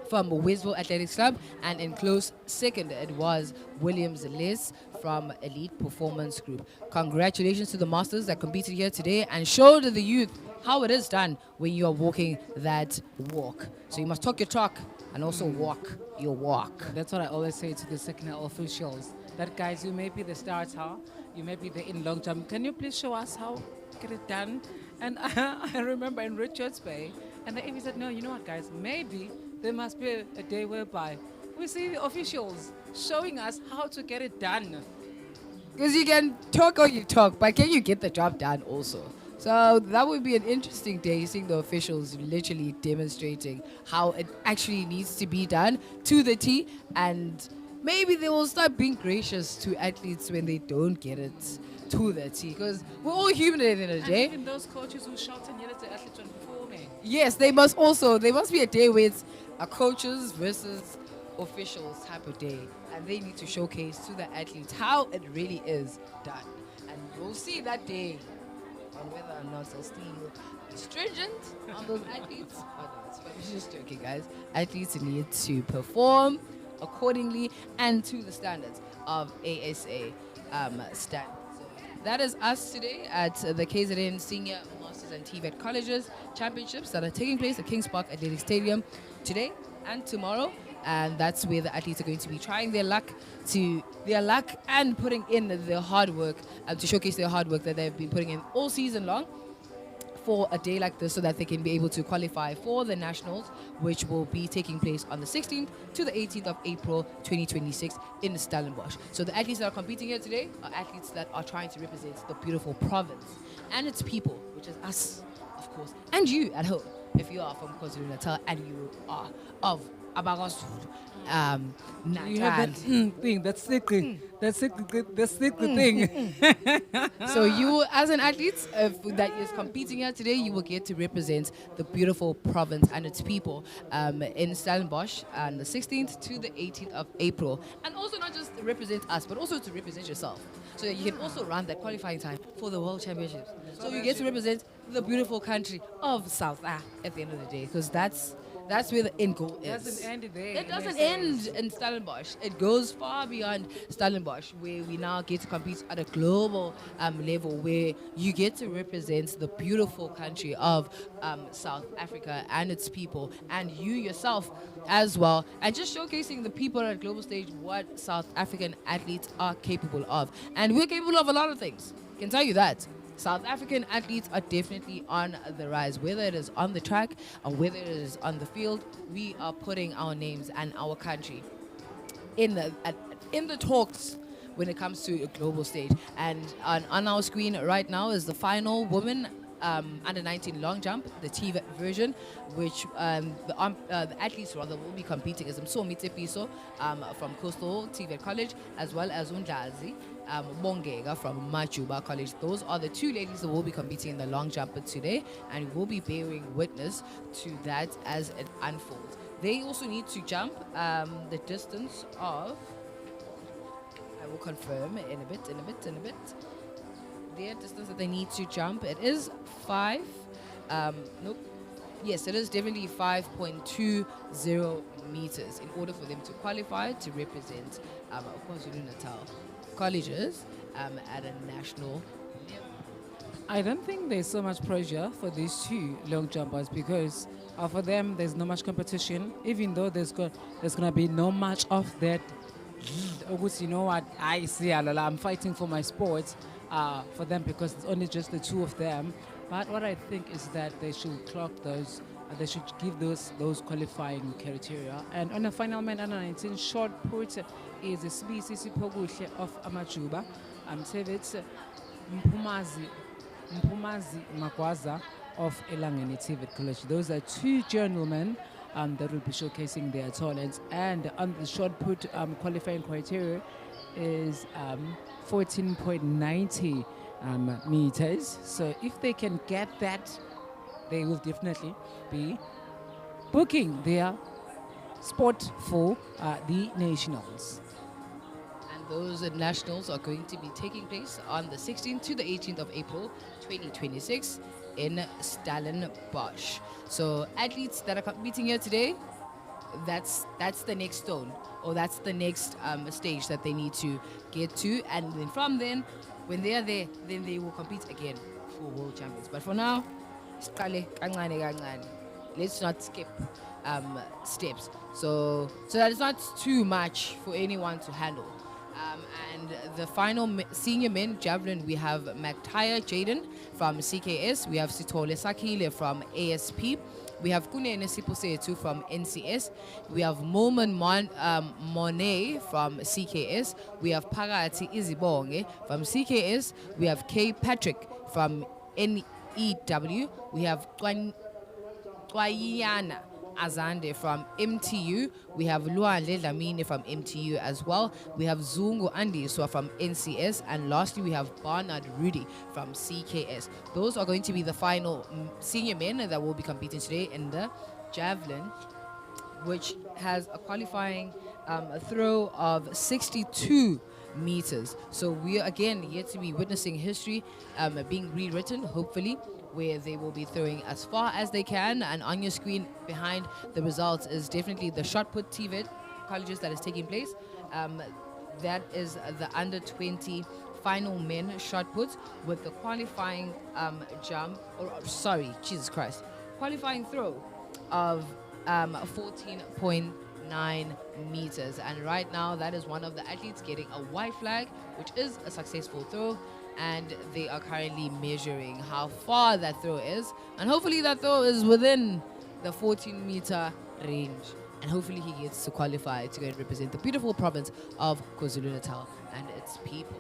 from Wisville Athletics Club, and in close second, it was Williams Les from Elite Performance Group. Congratulations to the masters that competed here today and showed the youth how it is done when you are walking that walk. So you must talk your talk and also walk your walk. That's what I always say to the sectional officials. That guys, you may be the starter, you may be the in long jump. Can you please show us how to get it done? And I remember in Richards Bay, and the AV said, no, you know what, guys, maybe there must be a day whereby we see the officials showing us how to get it done. Because you can talk or you talk, but can you get the job done also? So that would be an interesting day, seeing the officials literally demonstrating how it actually needs to be done to the T, and maybe they will start being gracious to athletes when they don't get it to the T, because we're all human at the end of the And day. even those coaches who shout and yell at the athletes when performing. Yes, there must be a day where it's a coaches versus officials type of day, and they need to showcase to the athletes how it really is done. And we'll see that day on whether or not they'll still be stringent on those athletes. Oh, no, it's funny. Just joking, guys. Athletes need to perform accordingly and to the standards of ASA standards. So that is us today at the KZN Senior Masters and TVET Colleges Championships that are taking place at Kings Park Athletic Stadium today and tomorrow. And that's where the athletes are going to be trying their luck and putting in their hard work to showcase their hard work that they've been putting in all season long for a day like this, so that they can be able to qualify for the nationals, which will be taking place on the 16th to the 18th of April 2026 in Stellenbosch. So the athletes that are competing here today are athletes that are trying to represent the beautiful province and its people, which is us, of course, and you at home, if you are from KwaZulu-Natal and you are of AbakwaZulu, You have that thing, that secret thing. So you, as an athlete that is competing here today, you will get to represent the beautiful province and its people in Stellenbosch on the 16th to the 18th of April. And also not just to represent us, but also to represent yourself. So that you can also run that qualifying time for the World Championships. So you get to represent the beautiful country of South Africa at the end of the day, because that's where the end goal is. It doesn't end there. It doesn't end in Stellenbosch. It goes far beyond Stellenbosch, where we now get to compete at a global level, where you get to represent the beautiful country of South Africa and its people, and you yourself as well, and just showcasing the people at a global stage what South African athletes are capable of. And we're capable of a lot of things. I can tell you that. South African athletes are definitely on the rise, whether it is on the track or whether it is on the field. We are putting our names and our country in the talks when it comes to a global stage. And on our screen right now is the final women under 19 long jump, the TVET version, which the athletes rather will be competing as Msomi Tepiso from Coastal TVET College, as well as Undlazi Bongega from Majuba College. Those are the two ladies that will be competing in the long jump today, and will be bearing witness to that as it unfolds. They also need to jump the distance of, I will confirm in a bit. Their distance that they need to jump, it is 5, yes, it is definitely 5.20 meters in order for them to qualify to represent KwaZulu-Natal colleges at a national level. I don't think there's so much pressure for these two long jumpers, because for them there's not much competition, even though there's going to be not much of that. August, you know what, I see, I'm fighting for my sport for them, because it's only just the two of them. But what I think is that they should clock those, they should give those qualifying criteria. And on the final man under 19 short put is the CBCC Poguhle of Amajuba, TVET Mpumazi Magwaza of Elangeni TVET College. Those are two gentlemen that will be showcasing their talents. And on the short put qualifying criteria is 14.90 meters. So if they can get that they will definitely be booking their spot for the nationals. And those nationals are going to be taking place on the 16th to the 18th of April 2026 in Stellenbosch. So athletes that are competing here today, that's the next stone, or that's the next stage that they need to get to, and then from then, when they are there, then they will compete again for world champions. But for now, siqale kancane kancane. Let's not skip steps, so that it's not too much for anyone to handle. And the final senior men javelin, we have McTire Jaden from CKS, we have Sitole Sakile from ASP, we have Kunene Siposetu from NCS, we have Moman Monet from CKS, we have Pagati Izibonge from CKS, we have K Patrick from NEW, we have Twayana Azande from MTU. We have Luanle Lamine from MTU as well. We have Zungu Andiswa from NCS. And lastly, we have Barnard Rudy from CKS. Those are going to be the final senior men that will be competing today in the javelin, which has a qualifying throw of 62 meters. So we are again yet to be witnessing history being rewritten, hopefully, where they will be throwing as far as they can. And on your screen behind the results is definitely the shot put TVET Colleges that is taking place. That is the under 20 final men shot put with the qualifying Jesus Christ, qualifying throw of 14.9 meters. And right now, that is one of the athletes getting a white flag, which is a successful throw. And they are currently measuring how far that throw is. And hopefully that throw is within the 14-meter range. And hopefully he gets to qualify to go and represent the beautiful province of KwaZulu-Natal and its people.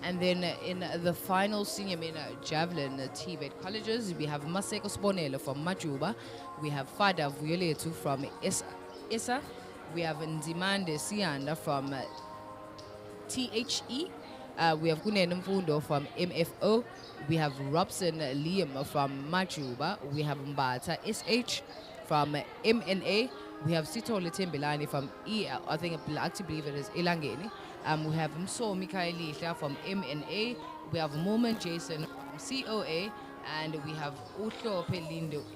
And then in the final senior men javelin TVET Colleges, we have Maseko Sponelo from Majuba, we have Fada Vuyoletu from ISA, we have Nzimande Sianda from THE, we have Kunene Mfundo from MFO, we have Robson Liam from Majuba, we have Mbata SH from MNA, we have Sito Letembelani from I think I like to believe it is Ilangeni. We have Mso Mikaeli from MNA, we have Moment Jason from COA, and we have Uhlope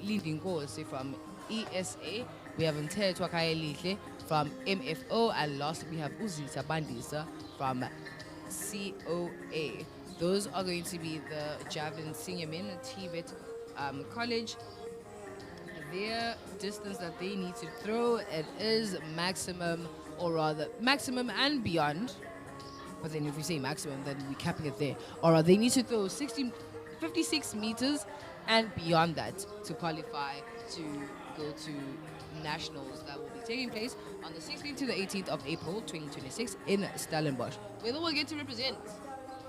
Lindinkosi from ESA, we have Mtetwa Kaelihle from MFO, and last we have Uzita Bandisa from COA. Those are going to be the javelin senior men at TVET College. Their distance that they need to throw, it is maximum, or rather maximum and beyond But then if we say maximum, then we're capping it there. Or they need to throw 56 meters and beyond that to qualify to go to nationals that will be taking place on the 16th to the 18th of April 2026 in Stellenbosch, where they will get to represent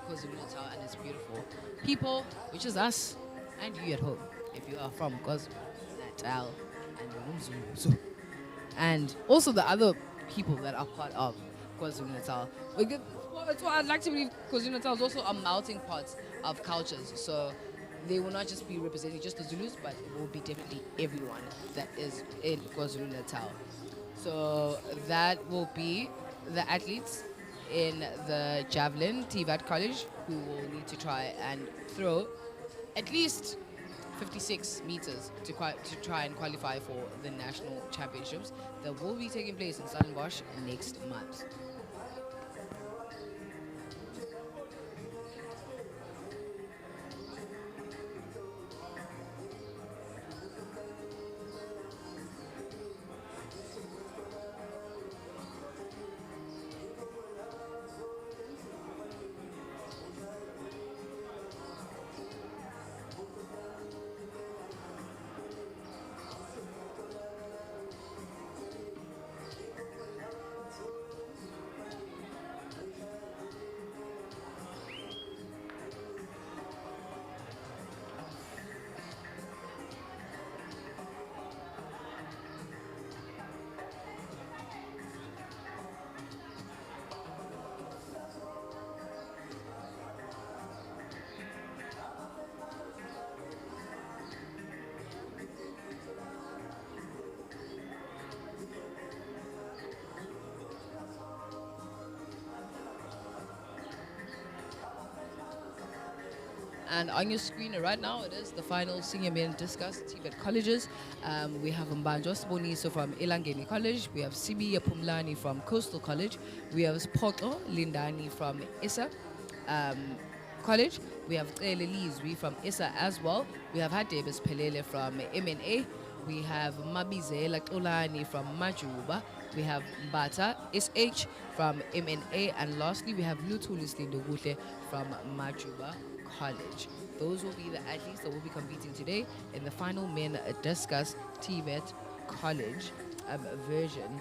KwaZulu-Natal and its beautiful people, which is us and you at home, if you are from KwaZulu-Natal and Mzuzu. And also the other people that are part of KwaZulu-Natal. That's why I'd like to believe KwaZulu-Natal is also a melting pot of cultures. So they will not just be representing just the Zulus, but it will be definitely everyone that is in KwaZulu-Natal. So that will be the athletes in the javelin TVET College who will need to try and throw at least 56 meters to try and qualify for the national championships that will be taking place in Stellenbosch next month. And on your screen right now, it is the final senior men discuss TVET Colleges. We have Mbanjwa Siboniso from Elangeni College. We have Sibi Pumlani from Coastal College. We have Poto Lindani from ISA College. We have Lizwi from ISA as well. We have Hadebis Pelele from MNA. We have Mabizela Tolani from Majuba. We have Mbata SH from MNA. And lastly, we have Lutulis Lindogute from Majuba College. Those will be the athletes that will be competing today in the final men discus TVET College version,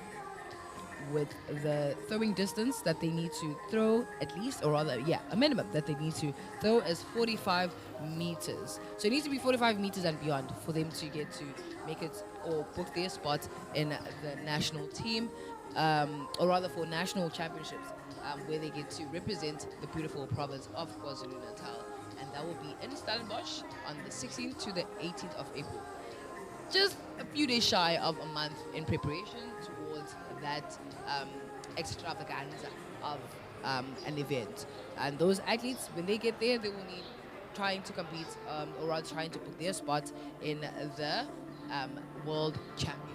with the throwing distance that they need to throw at least, or rather, a minimum that they need to throw is 45 meters. So it needs to be 45 meters and beyond for them to get to make it or book their spot in the national team, or rather for national championships, where they get to represent the beautiful province of KwaZulu-Natal. And that will be in Stellenbosch on the 16th to the 18th of April. Just a few days shy of a month in preparation towards that extravaganza of an event. And those athletes, when they get there, they will need trying to compete, or rather trying to put their spot in the World Championships.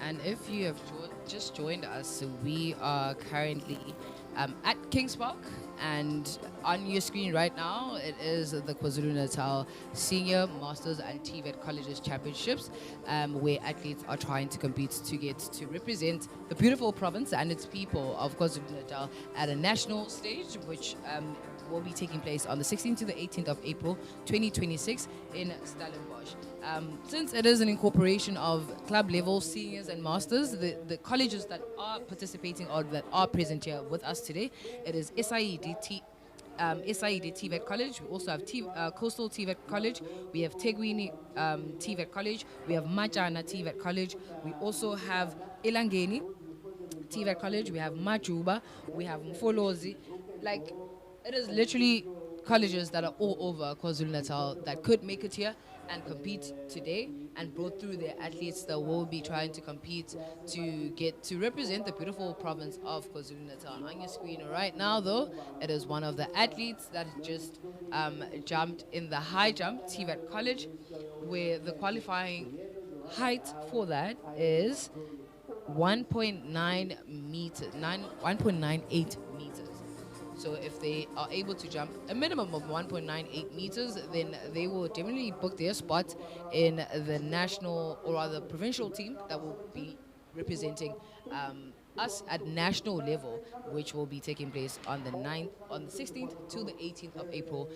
And if you have just joined us, we are currently at Kings Park, and on your screen right now, it is the KwaZulu-Natal Senior Masters and TVET Colleges Championships, where athletes are trying to compete to get to represent the beautiful province and its people of KwaZulu-Natal at a national stage, which will be taking place on the 16th to the 18th of April 2026 in Stellenbosch. Since it is an incorporation of club level seniors and masters, the colleges that are participating or that are present here with us today, it is SIED TVET College. We also have Coastal TVET College. We have Tegwini TVET College. We have Machana TVET College. We also have Elangeni TVET College. We have Majuba. We have Mfolozi. Like, it is literally colleges that are all over KwaZulu-Natal that could make it here and compete today, and brought through their athletes that will be trying to compete to get to represent the beautiful province of KwaZulu-Natal. On your screen right now, though, it is one of the athletes that just jumped in the high jump, TVET College, where the qualifying height for that is 1.9 meters, 1.98 meters. So if they are able to jump a minimum of 1.98 meters, then they will definitely book their spot in the national or rather provincial team that will be representing us at national level, which will be taking place on the 16th to the 18th of April,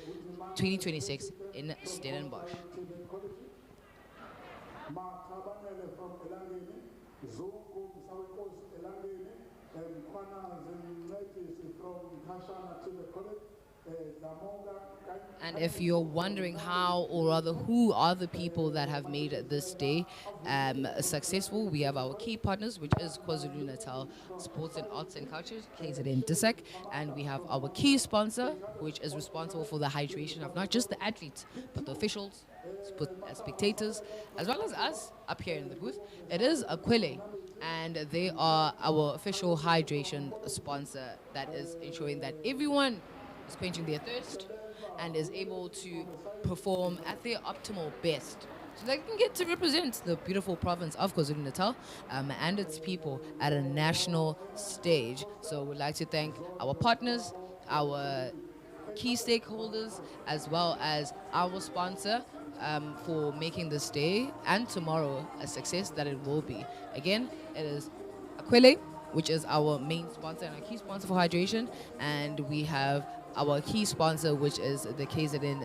2026 in Stellenbosch. Makhabanele from Elangeni, Zungu Msawenkosi Elangeni, Mkhwana Zinnetis from Kashana to the college, Damonga. And if you're wondering how, or rather who are the people that have made this day successful, we have our key partners, which is KwaZulu-Natal Sports and Arts and Cultures, KZN and we have our key sponsor, which is responsible for the hydration of not just the athletes, but the officials, spectators, as well as us up here in the booth. It is Aquile, and they are our official hydration sponsor that is ensuring that everyone is quenching their thirst and is able to perform at their optimal best, so they can get to represent the beautiful province of KwaZulu-Natal and its people at a national stage. So we'd like to thank our partners, our key stakeholders, as well as our sponsor for making this day and tomorrow a success that it will be. Again, it is Aquile, which is our main sponsor and our key sponsor for hydration, and we have our key sponsor, which is the KZN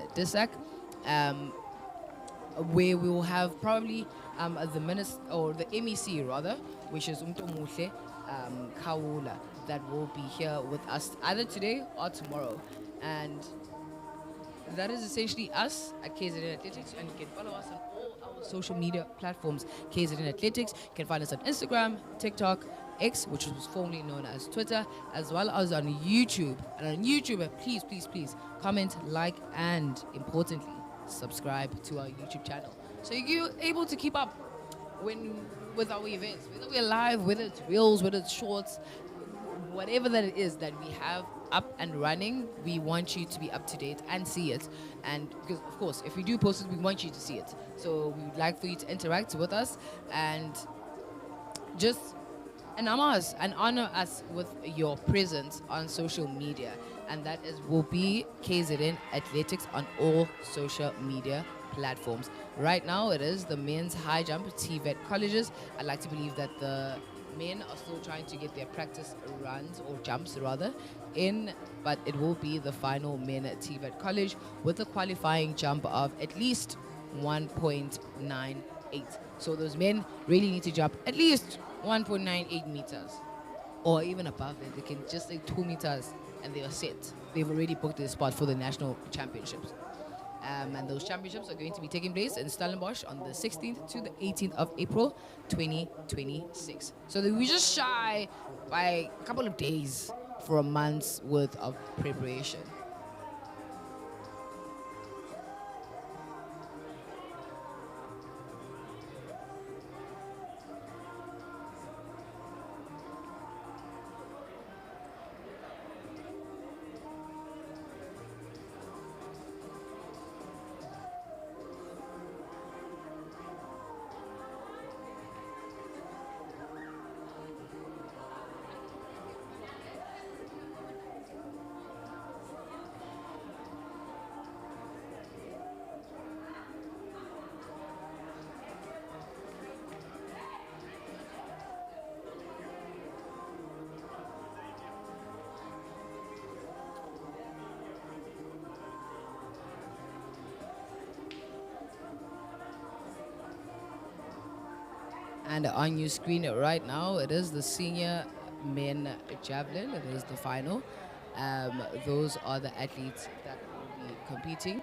where we will have probably the minister or the MEC rather, which is Umtomuhle Kawula, that will be here with us either today or tomorrow. And that is essentially us at KZN Athletics, and you can follow us on all our social media platforms. KZN Athletics, you can find us on Instagram, TikTok, X, which was formerly known as Twitter, as well as on YouTube. And on YouTube, please comment, like, and importantly, subscribe to our YouTube channel, so you're able to keep up with our events, whether we're live, whether it's reels, whether it's shorts, whatever that it is that we have up and running. We want you to be up to date and see it. And because, of course, if we do post it, we want you to see it. So we would like for you to interact with us and just honor us with your presence on social media. And that will be KZN Athletics on all social media platforms. Right now, it is the men's high jump TVET Colleges. I'd like to believe that the men are still trying to get their practice runs or jumps rather in, but it will be the final men at TVET College with a qualifying jump of at least 1.98. So those men really need to jump at least 1.98 meters or even above it. They can just say 2 meters and they are set. They've already booked their spot for the national championships. And those championships are going to be taking place in Stellenbosch on the 16th to the 18th of April 2026. So we're just shy by a couple of days for a month's worth of preparation. And on your screen right now, it is the senior men javelin. It is the final. Those are the athletes that will be competing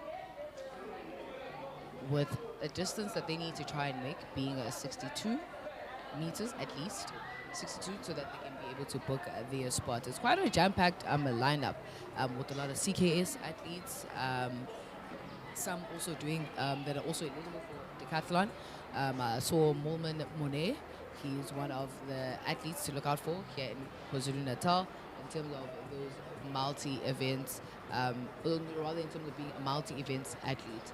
with a distance that they need to try and make being 62 meters at least, 62, so that they can be able to book their spot. It's quite a jam-packed lineup with a lot of CKS athletes. Some also doing that are also eligible for decathlon. I saw Molman Monet. He's one of the athletes to look out for here in KwaZulu Natal in terms of those multi-events, or rather in terms of being a multi-events athlete,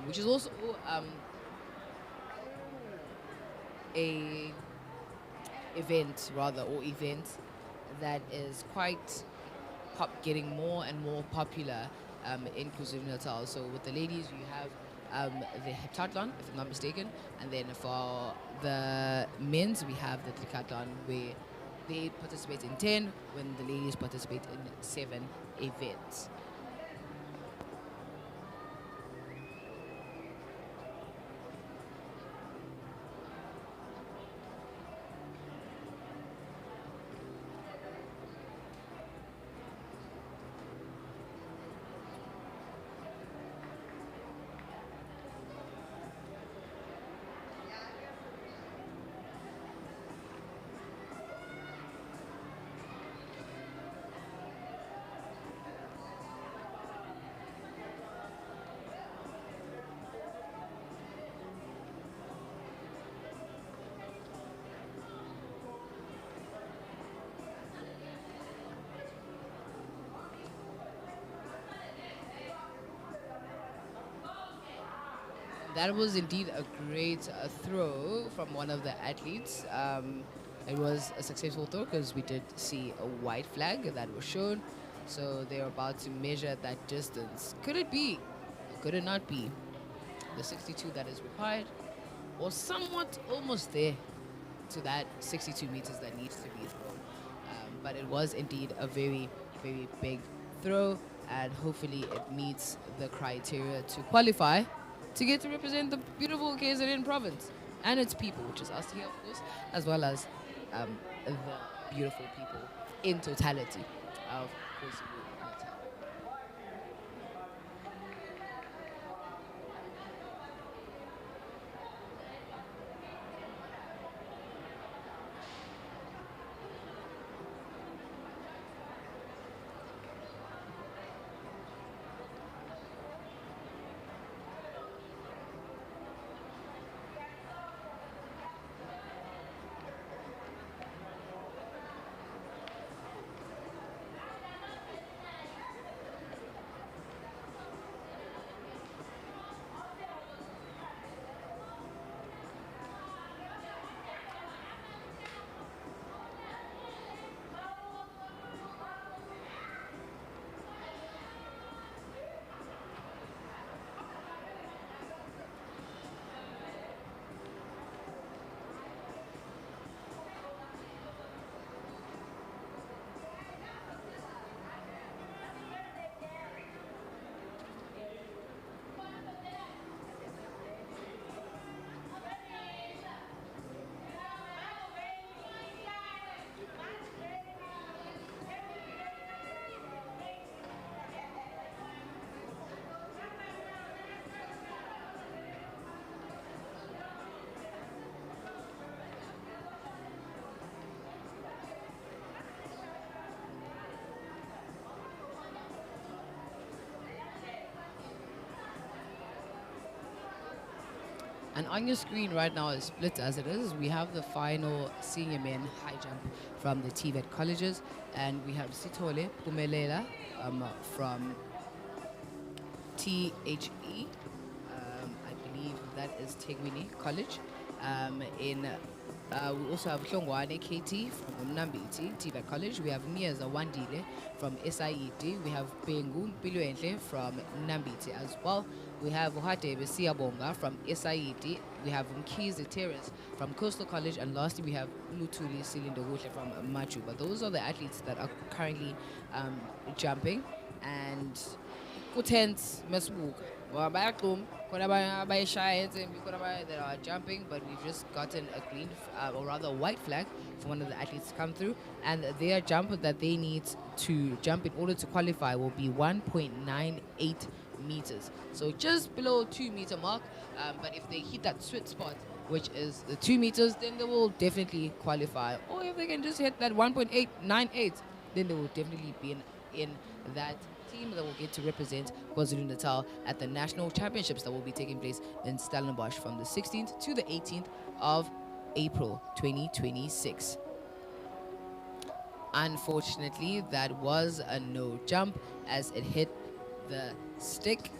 which is also a event rather, or event that is quite getting more and more popular in KwaZulu Natal. So with the ladies, you have the heptathlon, if I'm not mistaken, and then for the men's, we have the decathlon, where they participate in 10, when the ladies participate in 7 events. That was indeed a great throw from one of the athletes. It was a successful throw because we did see a white flag that was shown. So they're about to measure that distance. Could it be, or could it not be, the 62 that is required, or somewhat almost there to that 62 meters that needs to be thrown? But it was indeed a very, very big throw, and hopefully it meets the criteria to qualify to get to represent the beautiful KZN province and its people, which is us here, of course, as well as the beautiful people in totality of KZN Natal. And on your screen right now, is split as it is. We have the final senior men high jump from the TVET Colleges, and we have Sithole Pumelela from THE. I believe that is Tegwini College. We also have Hlongwane KT from Mnambiti, TVET College. We have Niaza Wandile from SIED. We have Bengu Piluentle from Mnambiti as well. We have Uhate Siyabonga from SIED. We have Mkhize Terence from Coastal College. And lastly, we have Lutuli Silindogushe from Machu. But those are the athletes that are currently jumping. And Kutens Mesbuk, Well, back home, by shy that are jumping, but we've just gotten a green, or rather a white flag for one of the athletes to come through, and their jump that they need to jump in order to qualify will be 1.98 meters, so just below 2 meter mark. But if they hit that sweet spot, which is the 2 meters, then they will definitely qualify. Or if they can just hit that 1.898, then they will definitely be in that team that will get to represent KwaZulu-Natal at the national championships that will be taking place in Stellenbosch from the 16th to the 18th of April 2026. Unfortunately, that was a no jump as it hit the stick.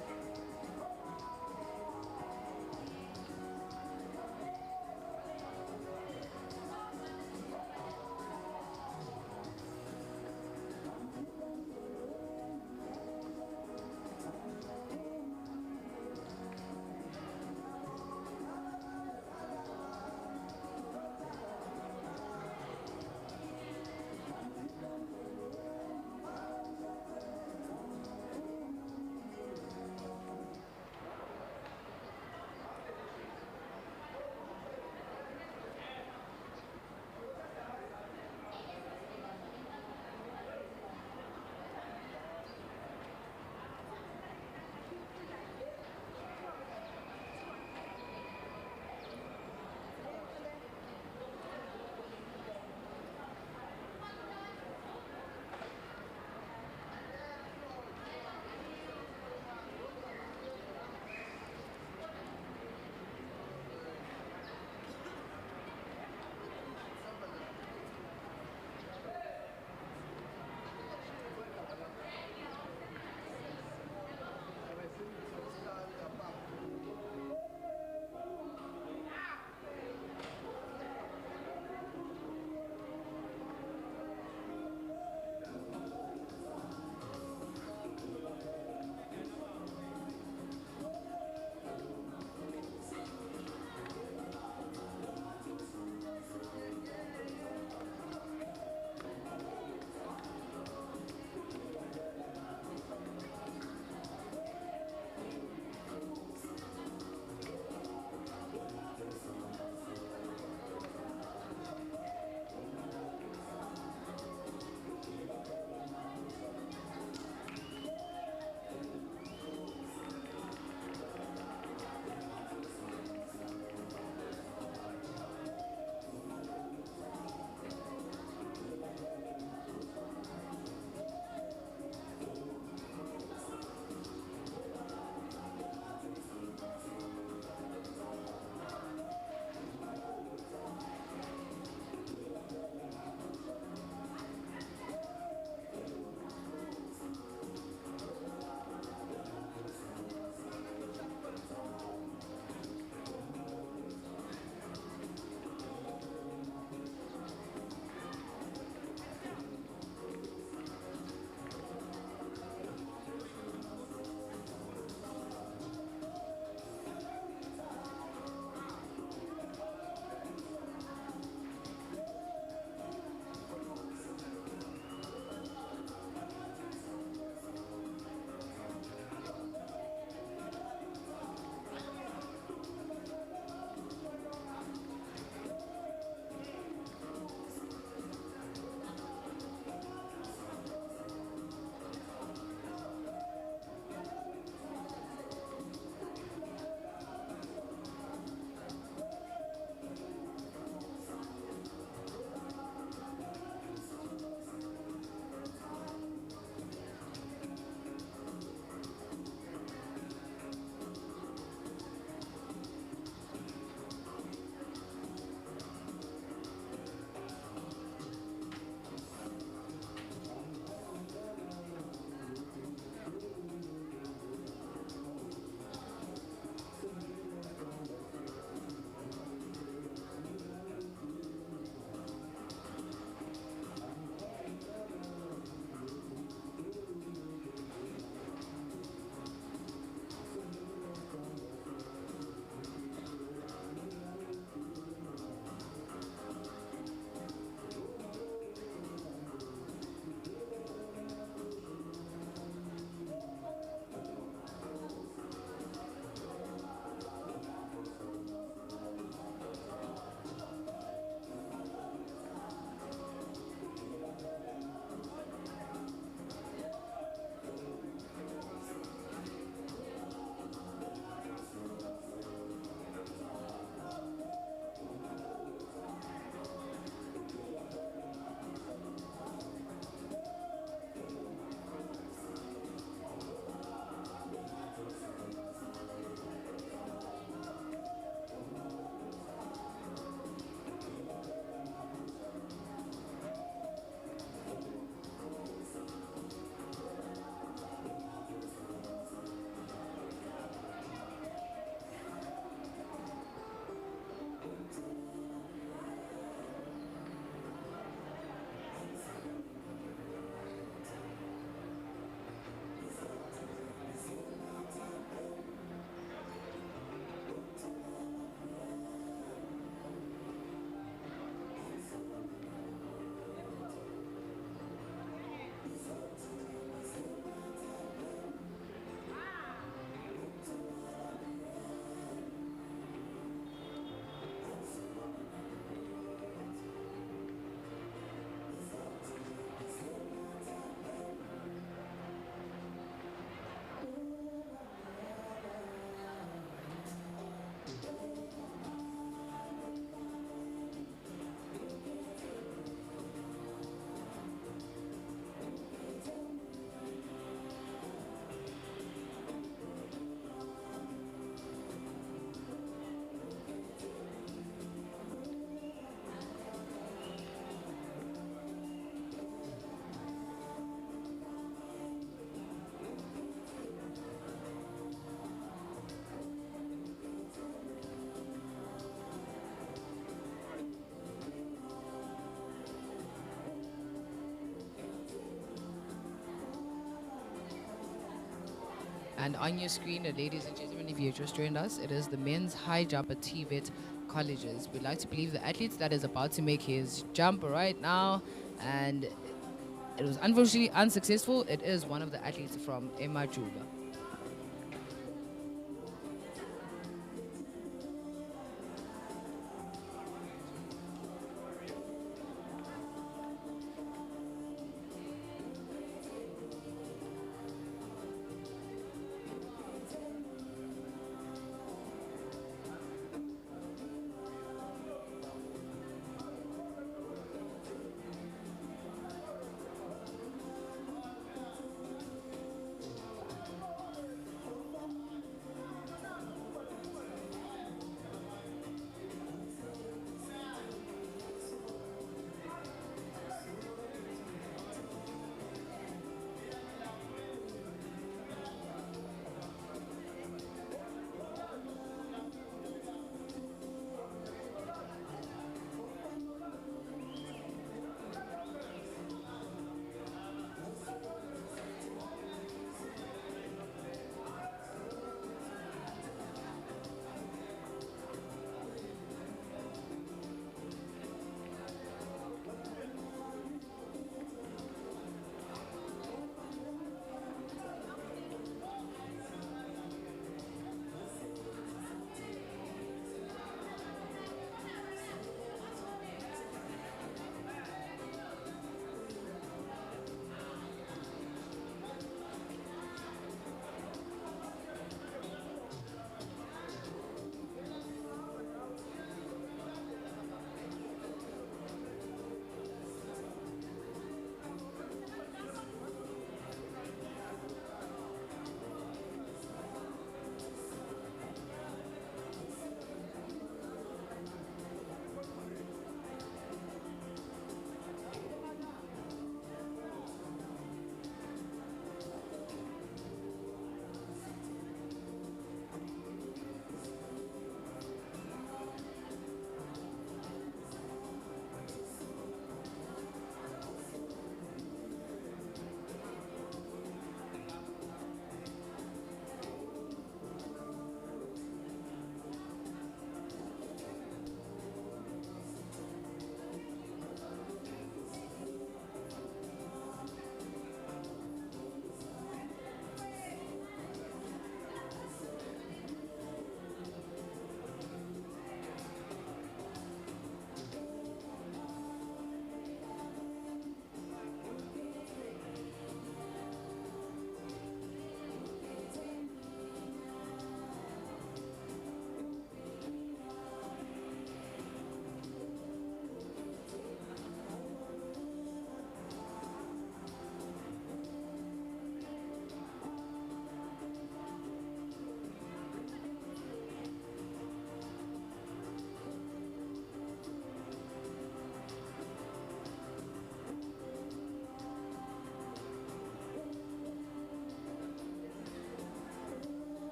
And on your screen, ladies and gentlemen, if you just joined us, it is the men's high jump at TVET Colleges. We'd like to believe the athlete that is about to make his jump right now, and it was unfortunately unsuccessful. It is one of the athletes from Emajuba.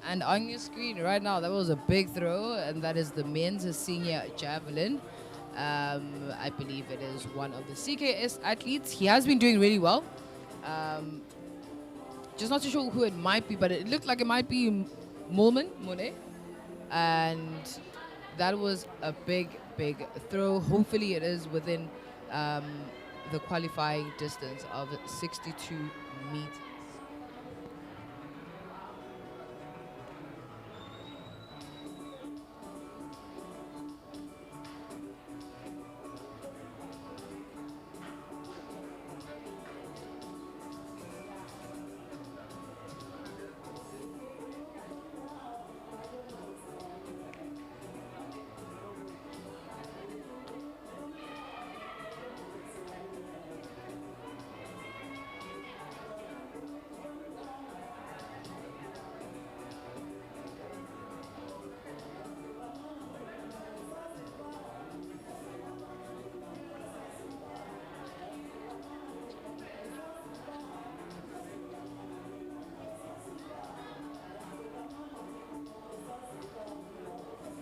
And on your screen right now, that was a big throw, and that is the men's senior javelin. I believe it is one of the CKS athletes. He has been doing really well. Just not too sure who it might be, but it looked like it might be Mone. And that was a big throw. Hopefully it is within the qualifying distance of 62 meters.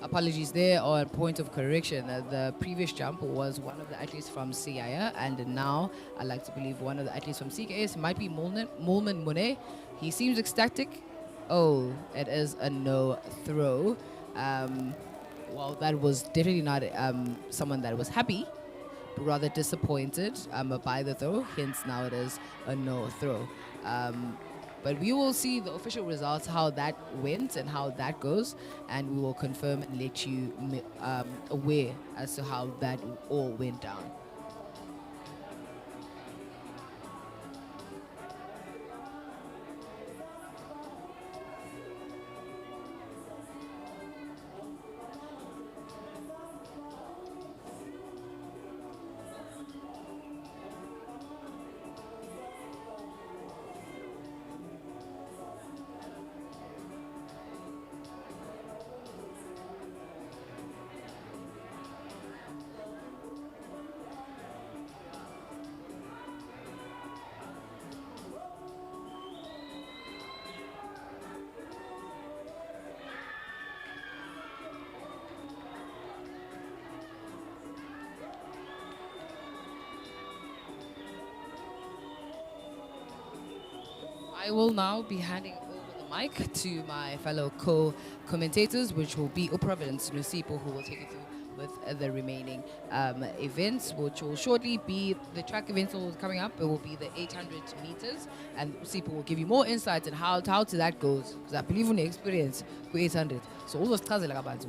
apologies there, or a point of correction. The previous jump was one of the athletes from CIA, and now I like to believe one of the athletes from CKS might be Mulman Mune. He seems ecstatic. Oh, it is a no throw. Well, that was definitely not someone that was happy, but rather disappointed by the throw. Hence, now it is a no throw. But we will see the official results, how that went and how that goes, and we will confirm and let you aware as to how that all went down. I will now be handing over the mic to my fellow co-commentators, which will be Providence Nusipo, who will take you through with the remaining events, which will shortly be the track events all coming up. It will be the 800 meters, and Nusipo will give you more insights on how to that goes, because I believe in the experience with 800. So all those like about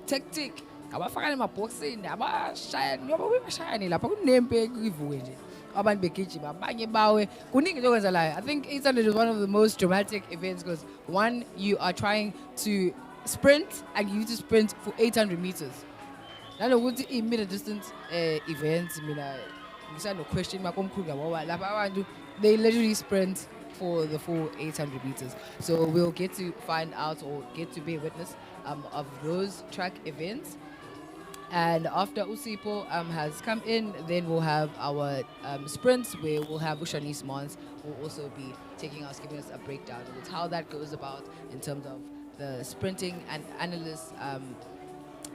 tactic. Abafakana emabhokisini abashaya njengoba bebashayani lapha kunempe kuyivuke nje abantu begijima abanye bawe kuningi nje okwenzalayo. I think 800 is one of the most dramatic events because one, you are trying to sprint and you need to sprint for 800 meters. Nanokuthi i-middle distance events mina ngisano question mark omkhulu ngoba lapha abantu they literally sprint for the full 800 meters. So we'll get to find out or get to be a witness of those track events. And after Usipo has come in, then we'll have our sprints where we'll have Ushanice Mons who will also be giving us a breakdown with how that goes about in terms of the sprinting and analysts,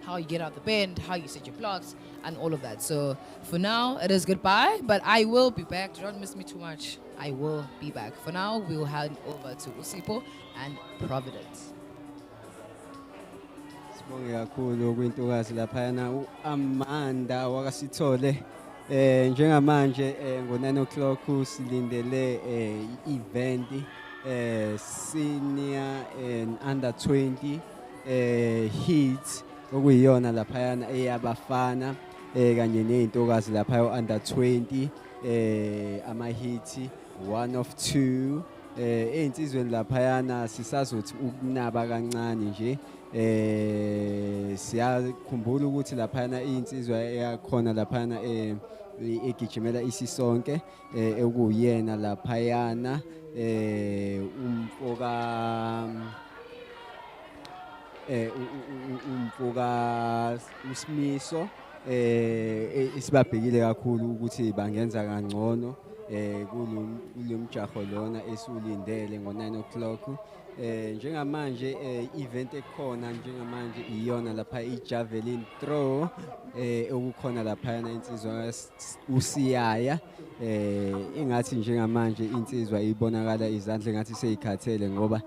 how you get out the bend, how you set your blocks, and all of that. So for now, it is goodbye, but I will be back. Do not miss me too much. I will be back. For now, we will hand over to Usipo and Providence. Sibonge kakhulu kwintokazi laphayana uAmanda wakasithole njengamanje ngo9 o'clock silindele i-event senior and under 20 heats okuyiyona laphayana eyabafana kanye nezintokazi lapha under 20 ama heats 1 of 2 einsizweni laphayana sisazothi ukunaba kancane nje siyakhumbula ukuthi laphana insizwa eyakhona laphana egijimela isisonke ekuyena laphayana umfoka uSimiso isibabhekile kakhulu ukuthi bangenza kangcono kulomjaho lona esulindele ngo9 o'clock njengamanje event ekhona njengamanje iyona lapha ijavelin throw okukhona lapha insizwa uSiyaya ingathi njengamanje insizwa ibonakala izandla engathi seyikhathele ngoba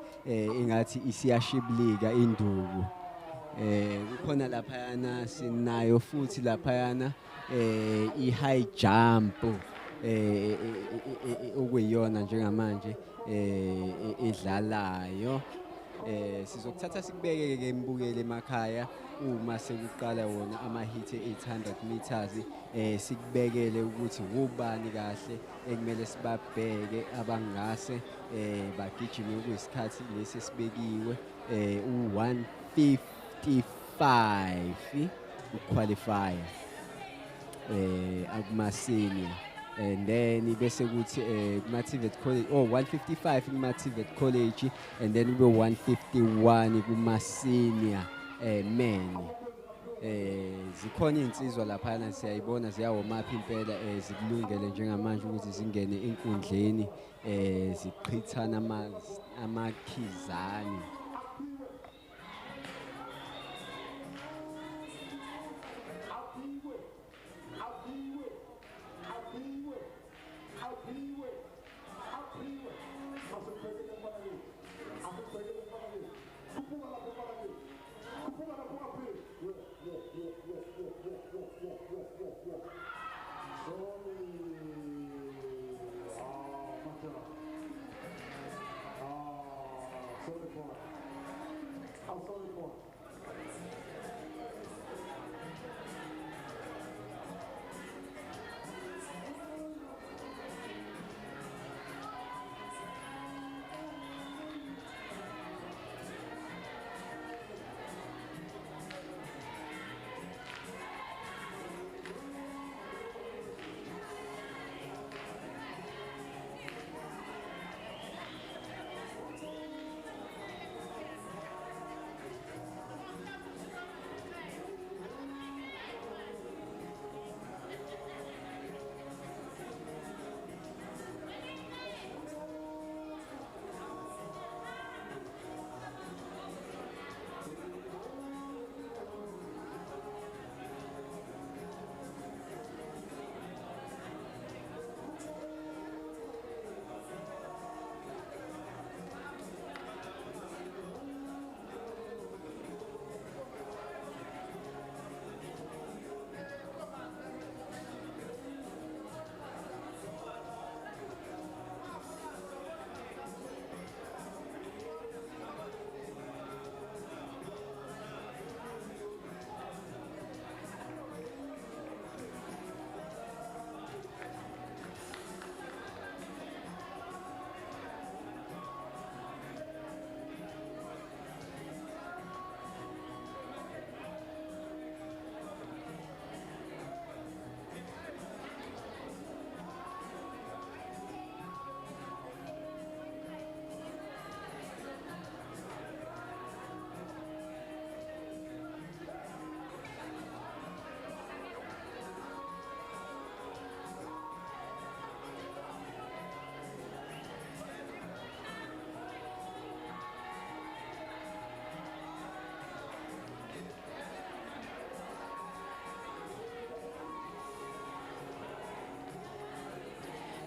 ingathi isiyashiblika induku kukhona lapha sinayo futhi lapha i-high jump okuyiyona njengamanje edlalayo sizokuthatha sikubeke ke mbukele emakhaya uma sekuqala wona ama hit 800 meters sikubekele ukuthi ubani kahle ekumele sibabheke abangase bagijime kuyisikhathi lesi sibekiwe u155 uqualify akuma senior and then bese kuthi kuma TVET College 155 kuma TVET College and then ube 151 kuma senior men zikhona insizwa lapha siyayibona ziyawoma apha impela zikulungele njengamanje ukuthi zingene enkundleni ziqhithana amakhizani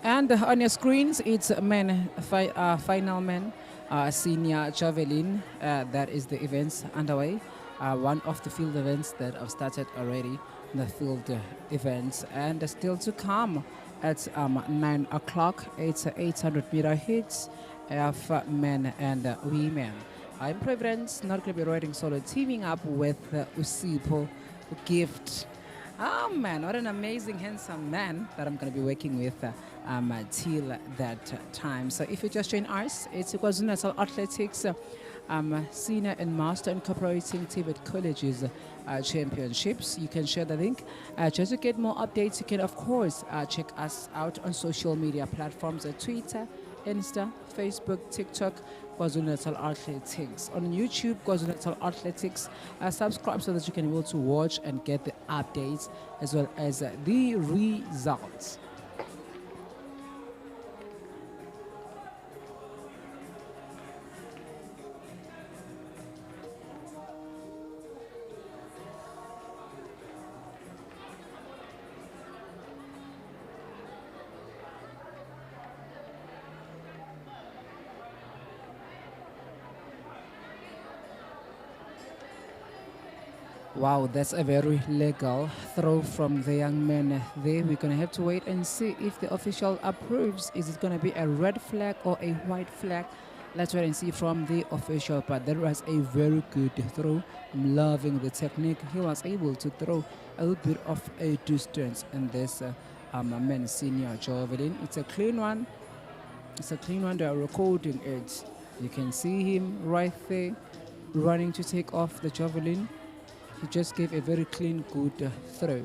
And on your screens, it's final men, senior javelin. That is the events underway. One of the field events that have started already, the field events, and still to come at 9 o'clock. It's 800-meter hits of men and women. I'm Prevalence, not going to be riding solo, teaming up with Usipo Gift. Oh man, what an amazing, handsome man that I'm going to be working with till that time. So if you just join us, it's KwaZulu-Natal Athletics Senior and Master Incorporating TVET Colleges Championships. You can share the link. Just to get more updates, you can, of course, check us out on social media platforms at Twitter, Insta, Facebook, TikTok, KwaZulu-Natal Athletics. On YouTube, KwaZulu-Natal Athletics. Subscribe so that you can be able to watch and get the updates as well as the results. Wow, that's a very legal throw from the young man there. We're going to have to wait and see if the official approves. Is it going to be a red flag or a white flag? Let's wait and see from the official. But that was a very good throw. I'm loving the technique. He was able to throw a little bit of a distance in this men's senior javelin. It's a clean one. It's a clean one. They are recording it. You can see him right there running to take off the javelin. He just gave a very clean, good throw.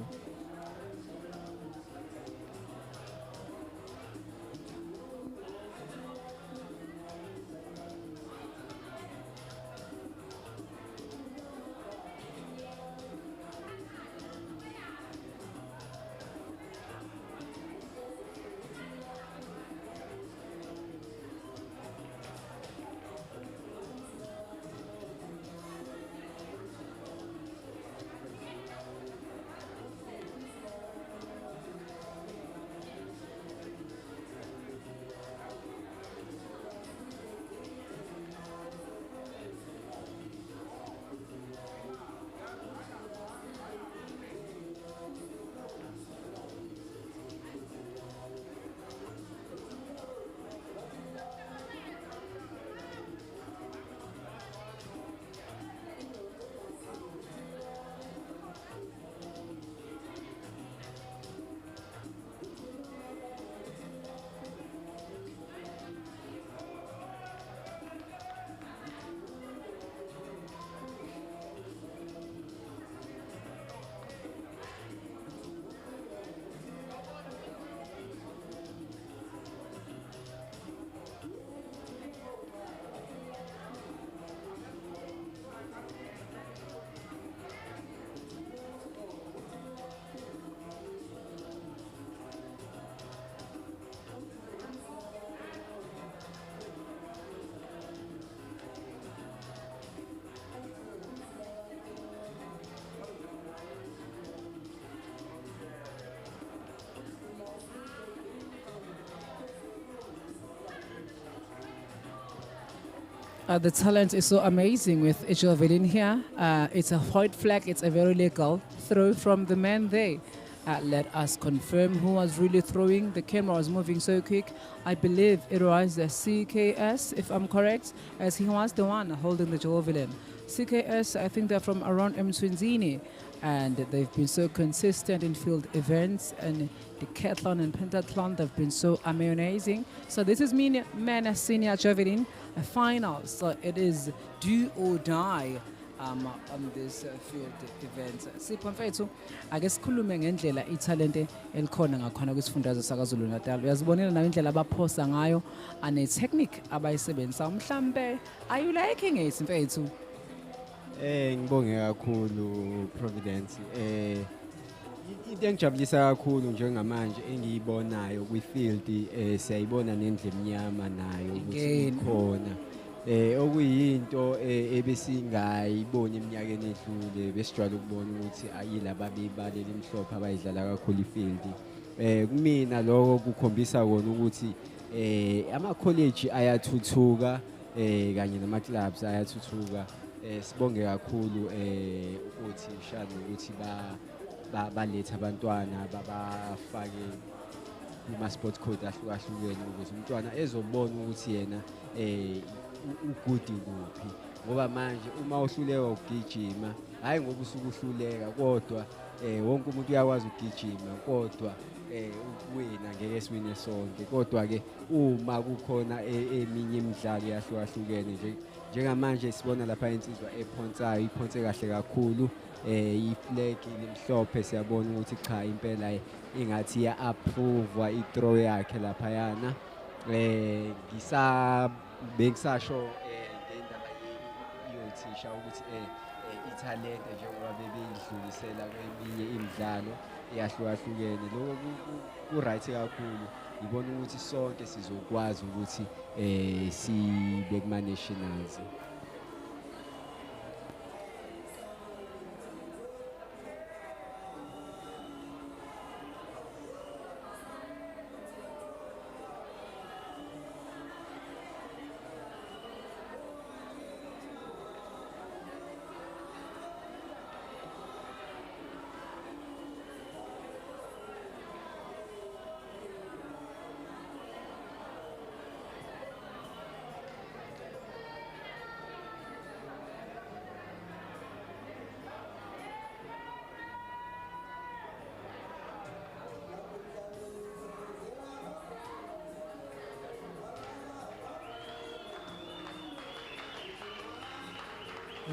The talent is so amazing with javelin here. It's a white flag. It's a very legal throw from the man there. Let us confirm who was really throwing. The camera was moving so quick. I believe it was the CKS, if I'm correct, as he was the one holding the javelin. CKS, I think they're from around Mswenzini, and they've been so consistent in field events and decathlon and pentathlon. They've been so amazing. So this is men senior javelin final. So it is do or die on this field event. Sipho mfethu ake sikhulume ngendlela ithalente elikhona ngakhona kwisifundazwe sakaZulu Natal. Uyazibonela nawe indlela abaphosa ngayo ane technique abayisebenzisa. Mhlambe are you liking it mfethu? Ngibonge kakhulu Providence. Into engijabulisa kakhulu njengamanje engiyibonayo kwifield siyayibona nendle emnyama nayo ukuthi ikhona. Okuyinto ebesingayibona eminyakeni edlule besijwayele ukubona ukuthi ayilaba bebalela imhlophe abayidlala kakhulu ifield. Kumina lokho kukhombisa kona ukuthi ama college ayathuthuka kanye nama clubs ayathuthuka. Sibonge kakhulu ukuthi shado ukuthi baletha abantwana babafake kuma sport code ahlukahlukene ukuze umntwana ezobona ukuthi yena ugood kuphi, ngoba manje uma uhluleka ukugijima hayi ngoba usuke uhluleka kodwa wonke umuntu uyakwazi ukugijima kodwa wena ngeke siwine sonke, kodwa ke uma kukhona eminye imidlalo yahlukahlukene njengamanje sibona lapha insizwa ephonsayo iphonse kahle kakhulu, iflag limhlophe siyabona ukuthi cha impela ingathi ya approve i-throw yakhe lapha yana. Bengisasho ngendaba yothisha ukuthi ithalente njengoba bebeyidlulisela kweminye imidlalo eyahlukahlukene. Lokho ku-right kakhulu. Ngibona ukuthi sonke sizokwazi ukuthi sibe kuma-nationals.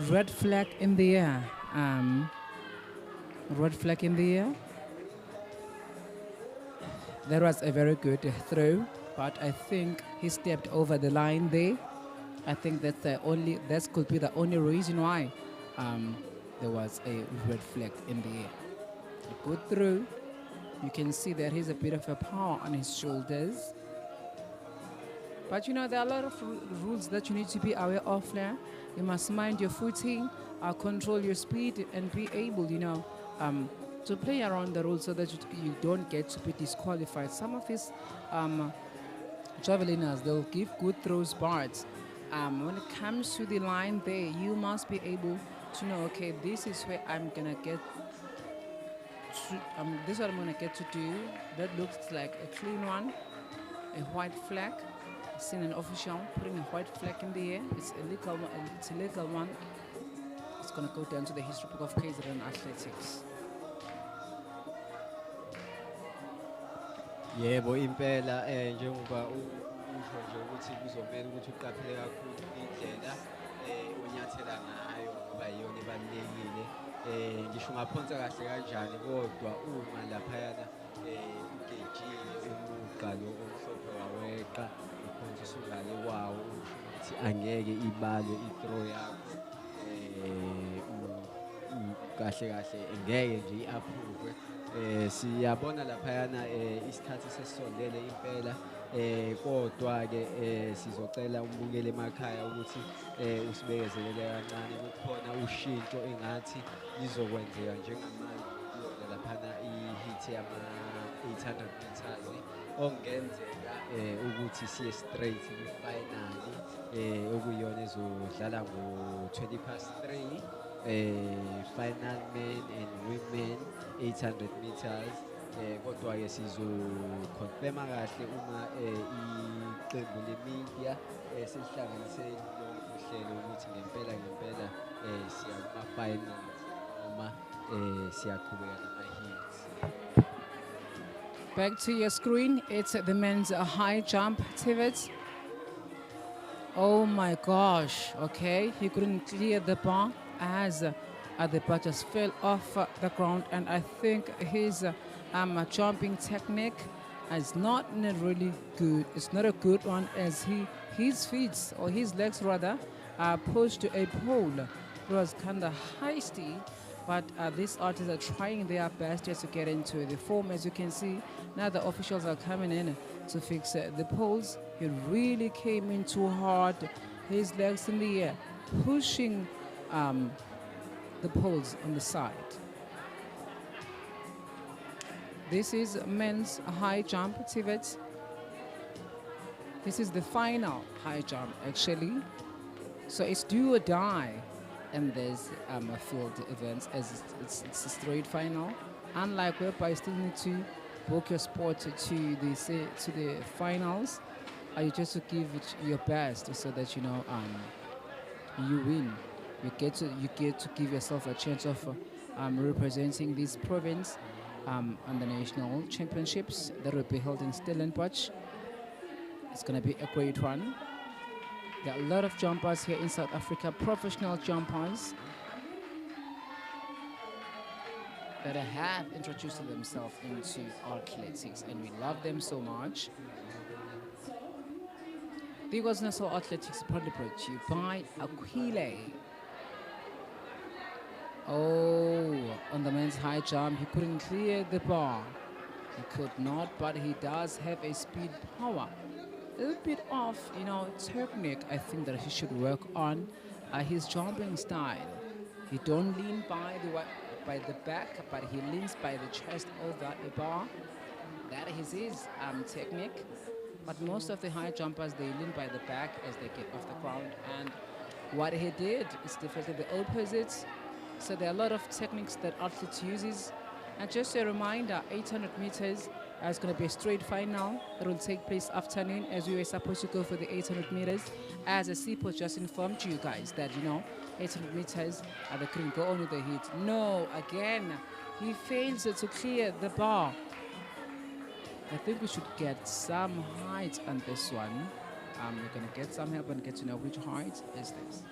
Red flag in the air. Red flag in the air. That was a very good throw, but I think he stepped over the line there. I think that could be the only reason why there was a red flag in the air. A good throw. You can see that he's a bit of a power on his shoulders. But you know, there are a lot of rules that you need to be aware of there. You must mind your footing, control your speed, and be able, to play around the rules so that you don't get to be disqualified. Some of these javeliners, they'll give good throws, but when it comes to the line there, you must be able to know, okay, this is where I'm gonna get to, this is what I'm gonna get to do. That looks like a clean one, a white flag. Seen an official putting a white flag in the air. It's a legal one. It's gonna go down to the history book of KZNA Athletics. Yebo impela njengoba usho nje ukuthi kuzomela ukuthi uqaphele kakhulu indlela onyathela ngayo ngoba iyona ebalekile. Ngisho ungaphonsa kahle kanjani kodwa uma lapha yana ugejile umugqa lo omhlophe waweqa uphonsa usungale kwawo ukuthi angeke ibale i-throw yakho kahle ngeke nje i-approve. Siyabona laphayana isikhathi sesisondele impela kodwa ke sizocela umbukeli emakhaya ukuthi usibekezelele kancane kukhona ushintsho engathi lizokwenzeka njengamanje laphana ihit yama 800 meters ongenzeka ukuthi ukuthi siye straight kwi-final okuyiyona ezodlala ngo-3:20 final men and women 800 meters kodwa-ke sizokhonfirma kahle uma iqembu le-media selihlanganise lonke uhlelo ukuthi ngempela siya kuma-finals noma siyaqhubeka nama-heats. Back to your screen, it's the men's high jump, TVET. Oh my gosh, okay, he couldn't clear the bar as the bar just fell off the ground, and I think his jumping technique is not really good. It's not a good one as his feet, or his legs rather, are pushed to a pole. It was kind of hasty, but these artists are trying their best just to get into the form. As you can see, now the officials are coming in to fix the poles. He really came in too hard, his legs in the air, pushing the poles on the side. This is men's high jump, TVET. This is the final high jump, actually. So it's do or die in this field events, as it's a straight final. Unlike whereby you still need to book your spot to the finals, you just to give it your best so that you know you win. You get to give yourself a chance of representing this province on the national championships that will be held in Stellenbosch. It's going to be a great one. There are a lot of jumpers here in South Africa, professional jumpers that have introduced themselves into athletics, and we love them so much. The KZNA Athletics proudly brought to you by Aquile. Oh, on the men's high jump, he couldn't clear the bar. He could not, but he does have a speed power. A little bit of, technique, I think that he should work on his jumping style. He don't lean by the back, but he leans by the chest over a bar. That is his technique. But most of the high jumpers, they lean by the back as they get off the ground. And what he did is definitely the opposite. So there are a lot of techniques that athletes uses. And just a reminder, 800 meters is going to be a straight final. It will take place afternoon, as we were supposed to go for the 800 meters. As a CPO just informed you guys that, 800 meters, they couldn't go on with the heat. No, again, he fails to clear the bar. I think we should get some height on this one. We're going to get some help and get to know which height is this.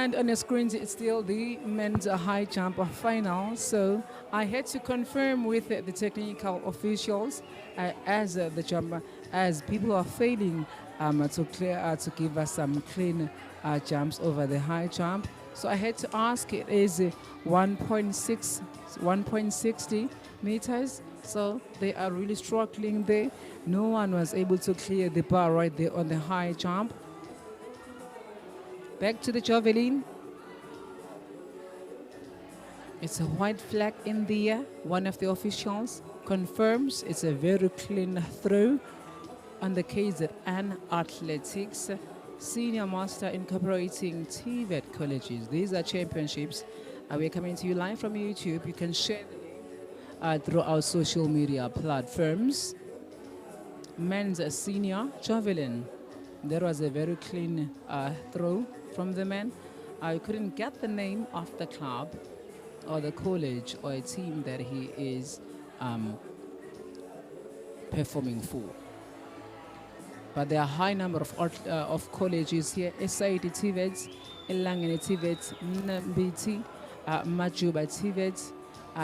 And on the screens, it's still the men's high jump final. So I had to confirm with the technical officials the jumper, as people are failing to give us some clean jumps over the high jump. So I had to ask, it is 1.60 meters. So they are really struggling there. No one was able to clear the bar right there on the high jump. Back to the javelin. It's a white flag in the air. One of the officials confirms it's a very clean throw on the KZN Athletics Senior Master incorporating TVET Colleges. These are championships. We're coming to you live from YouTube. You can share the link through our social media platforms. Men's senior javelin. There was a very clean throw from the men. I couldn't get the name of the club or the college or a team that he is performing for. But there are a high number of colleges here. SID TVET, Elangeni TVET, Mbiti, Majuba TVET.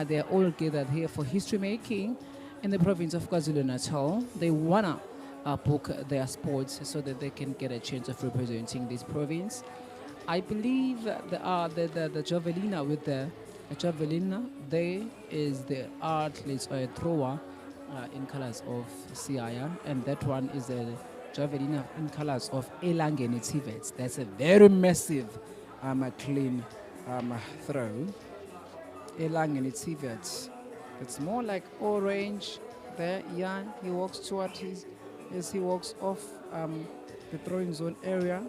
They are all gathered here for history making in the province of KwaZulu-Natal. They want to book their sports so that they can get a chance of representing this province. I believe the javelina with the javelina, there is the athlete or a thrower in colors of CIR, and that one is a javelina in colors of Elangeni TVET. That's a very massive clean throw. Elangeni TVET. It's more like orange there. Yeah, he walks toward as he walks off the throwing zone area.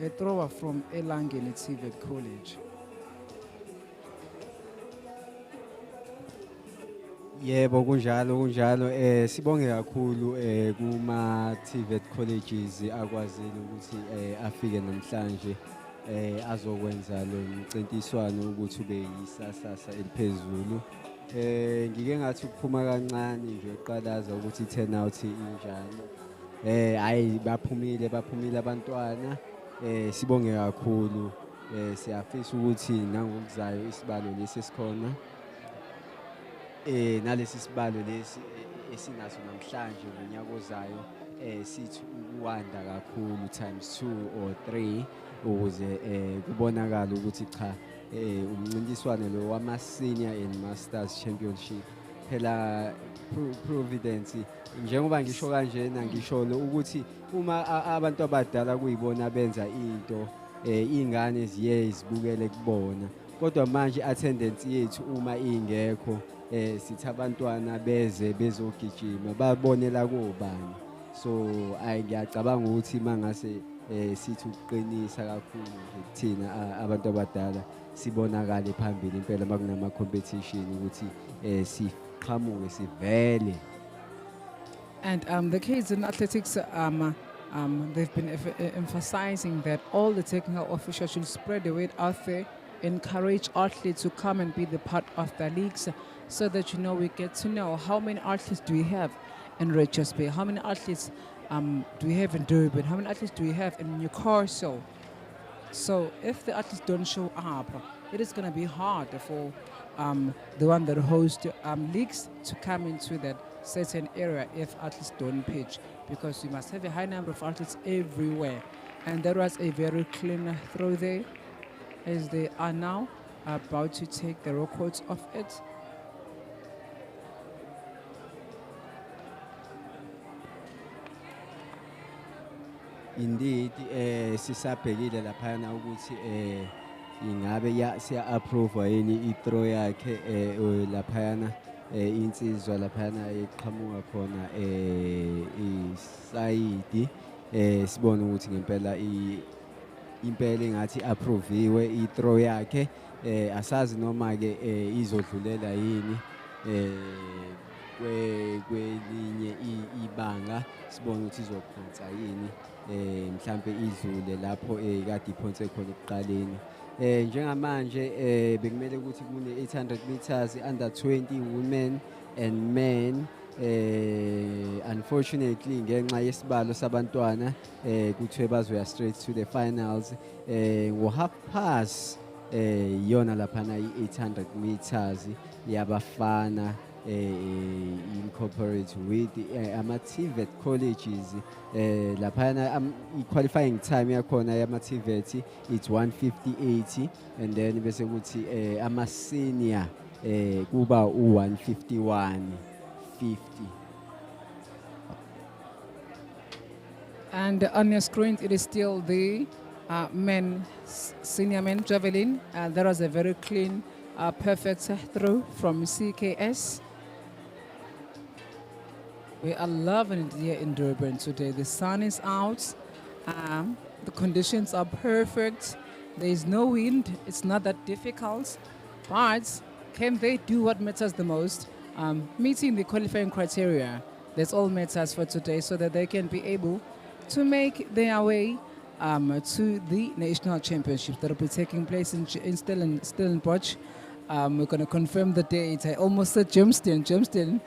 A thrower from Elangeni TVET College. Yebo kunjalo sibonge kakhulu kuma TVET Colleges akwazile ukuthi afike namhlanje azokwenza lo mcintiswano ukuthi ube yisasasa eliphezulu. Ngike ngathi ukuphuma kancane nje eqalaza ukuthi turnout injani. Hayi baphumile abantwana. Sibonge kakhulu. Siyafisa ukuthi nangokuzayo isibalo lesi esikhona. Nalesi sibalo lesi esinaso namhlanje ngonyaka ozayo sithi ukwanda kakhulu times 2 or 3 ukuze kubonakala ukuthi cha umncintiswano lo wama Senior Masters Championship phela Providence njengoba ngisho kanjena ngisho ukuthi uma abantu abadala kuyibona benza into ingane ziye zibukele kubona, kodwa manje attendance yethu uma ingekho sithi abantwana beze bezogijima babonela kobani. So ngiyacabanga ukuthi mangase sithi ukuqinisa kakhulu kuthina abantu abadala sibonakale phambili impela makunama competition ukuthi siqhamuke sivele. And the kids in athletics, they've been emphasizing that all the technical officials should spread the word out there, encourage athletes to come and be the part of the leagues, so that we get to know how many athletes do we have in Richards Bay, how many athletes do we have in Durban, how many athletes do we have in Newcastle. So if the athletes don't show up, it is going to be hard for the one that hosts leagues to come into that certain area if athletes don't pitch, because you must have a high number of athletes everywhere. And there was a very clean throw there, as they are now about to take the records of it. Indeed sisabhekile laphana ukuthi ingabe siya approve yini i-throw yakhe laphana insizwa laphana eqhamuka khona isayidi sibone ukuthi ngempela impela engathi approviwe i-throw yakhe asazi noma ke izodlulela yini kwelinye ibanga, sibone ukuthi izophonsa yini mhlambe idlule lapho kade iphonse khona ekuqaleni. Njengamanje bekumele ukuthi kune 800 meters under 20 women and men Unfortunately ngenxa yesibalo sabantwana kuthiwe bazoya straight to the finals ngo-half past yona laphana i-800 meters yabafana incorporate with ama-TVET Colleges laphana i-qualifying time yakhona yama-TVET it's 1:58 and then bese kuthi ama-senior kuba u-1:51:50. And on your screen, it is still the senior men javelin. That was a very clean, perfect throw from CKS. We are loving it here in Durban today. The sun is out. The conditions are perfect. There is no wind. It's not that difficult. But can they do what matters the most? Meeting the qualifying criteria. That's all matters for today so that they can be able to make their way to the national championships that will be taking place in Stellenbosch. We're going to confirm the date. I almost said Germiston.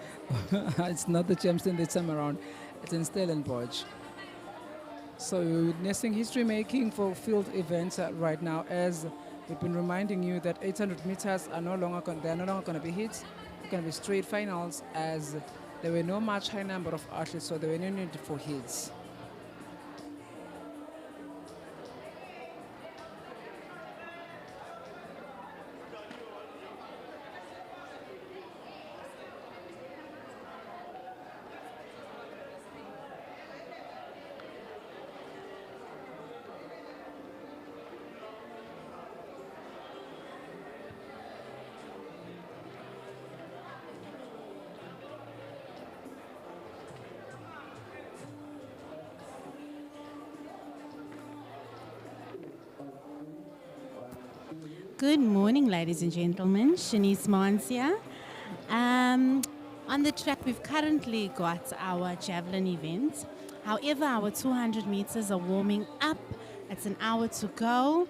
It's not the Germiston this time around. It's in Stellenbosch. So we're witnessing history making for field events right now, as we've been reminding you that 800 meters are no longer going to be hits. It's going to be straight finals, as there were no much high number of athletes, so there were no need for hits. Good morning, ladies and gentlemen. Shanice Mons here. On the track, we've currently got our javelin event. However, our 200 meters are warming up. It's an hour to go.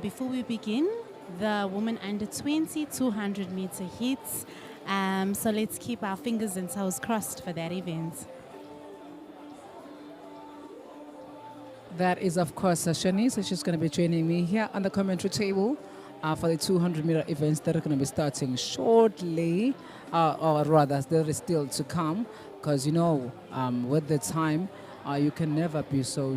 Before we begin, the women under 20 200 meter hits. So let's keep our fingers and toes crossed for that event. That is, of course, Shanice. She's going to be joining me here on the commentary table for the 200 meter events that are going to be starting shortly, or rather, there is still to come, because, with the time, you can never be so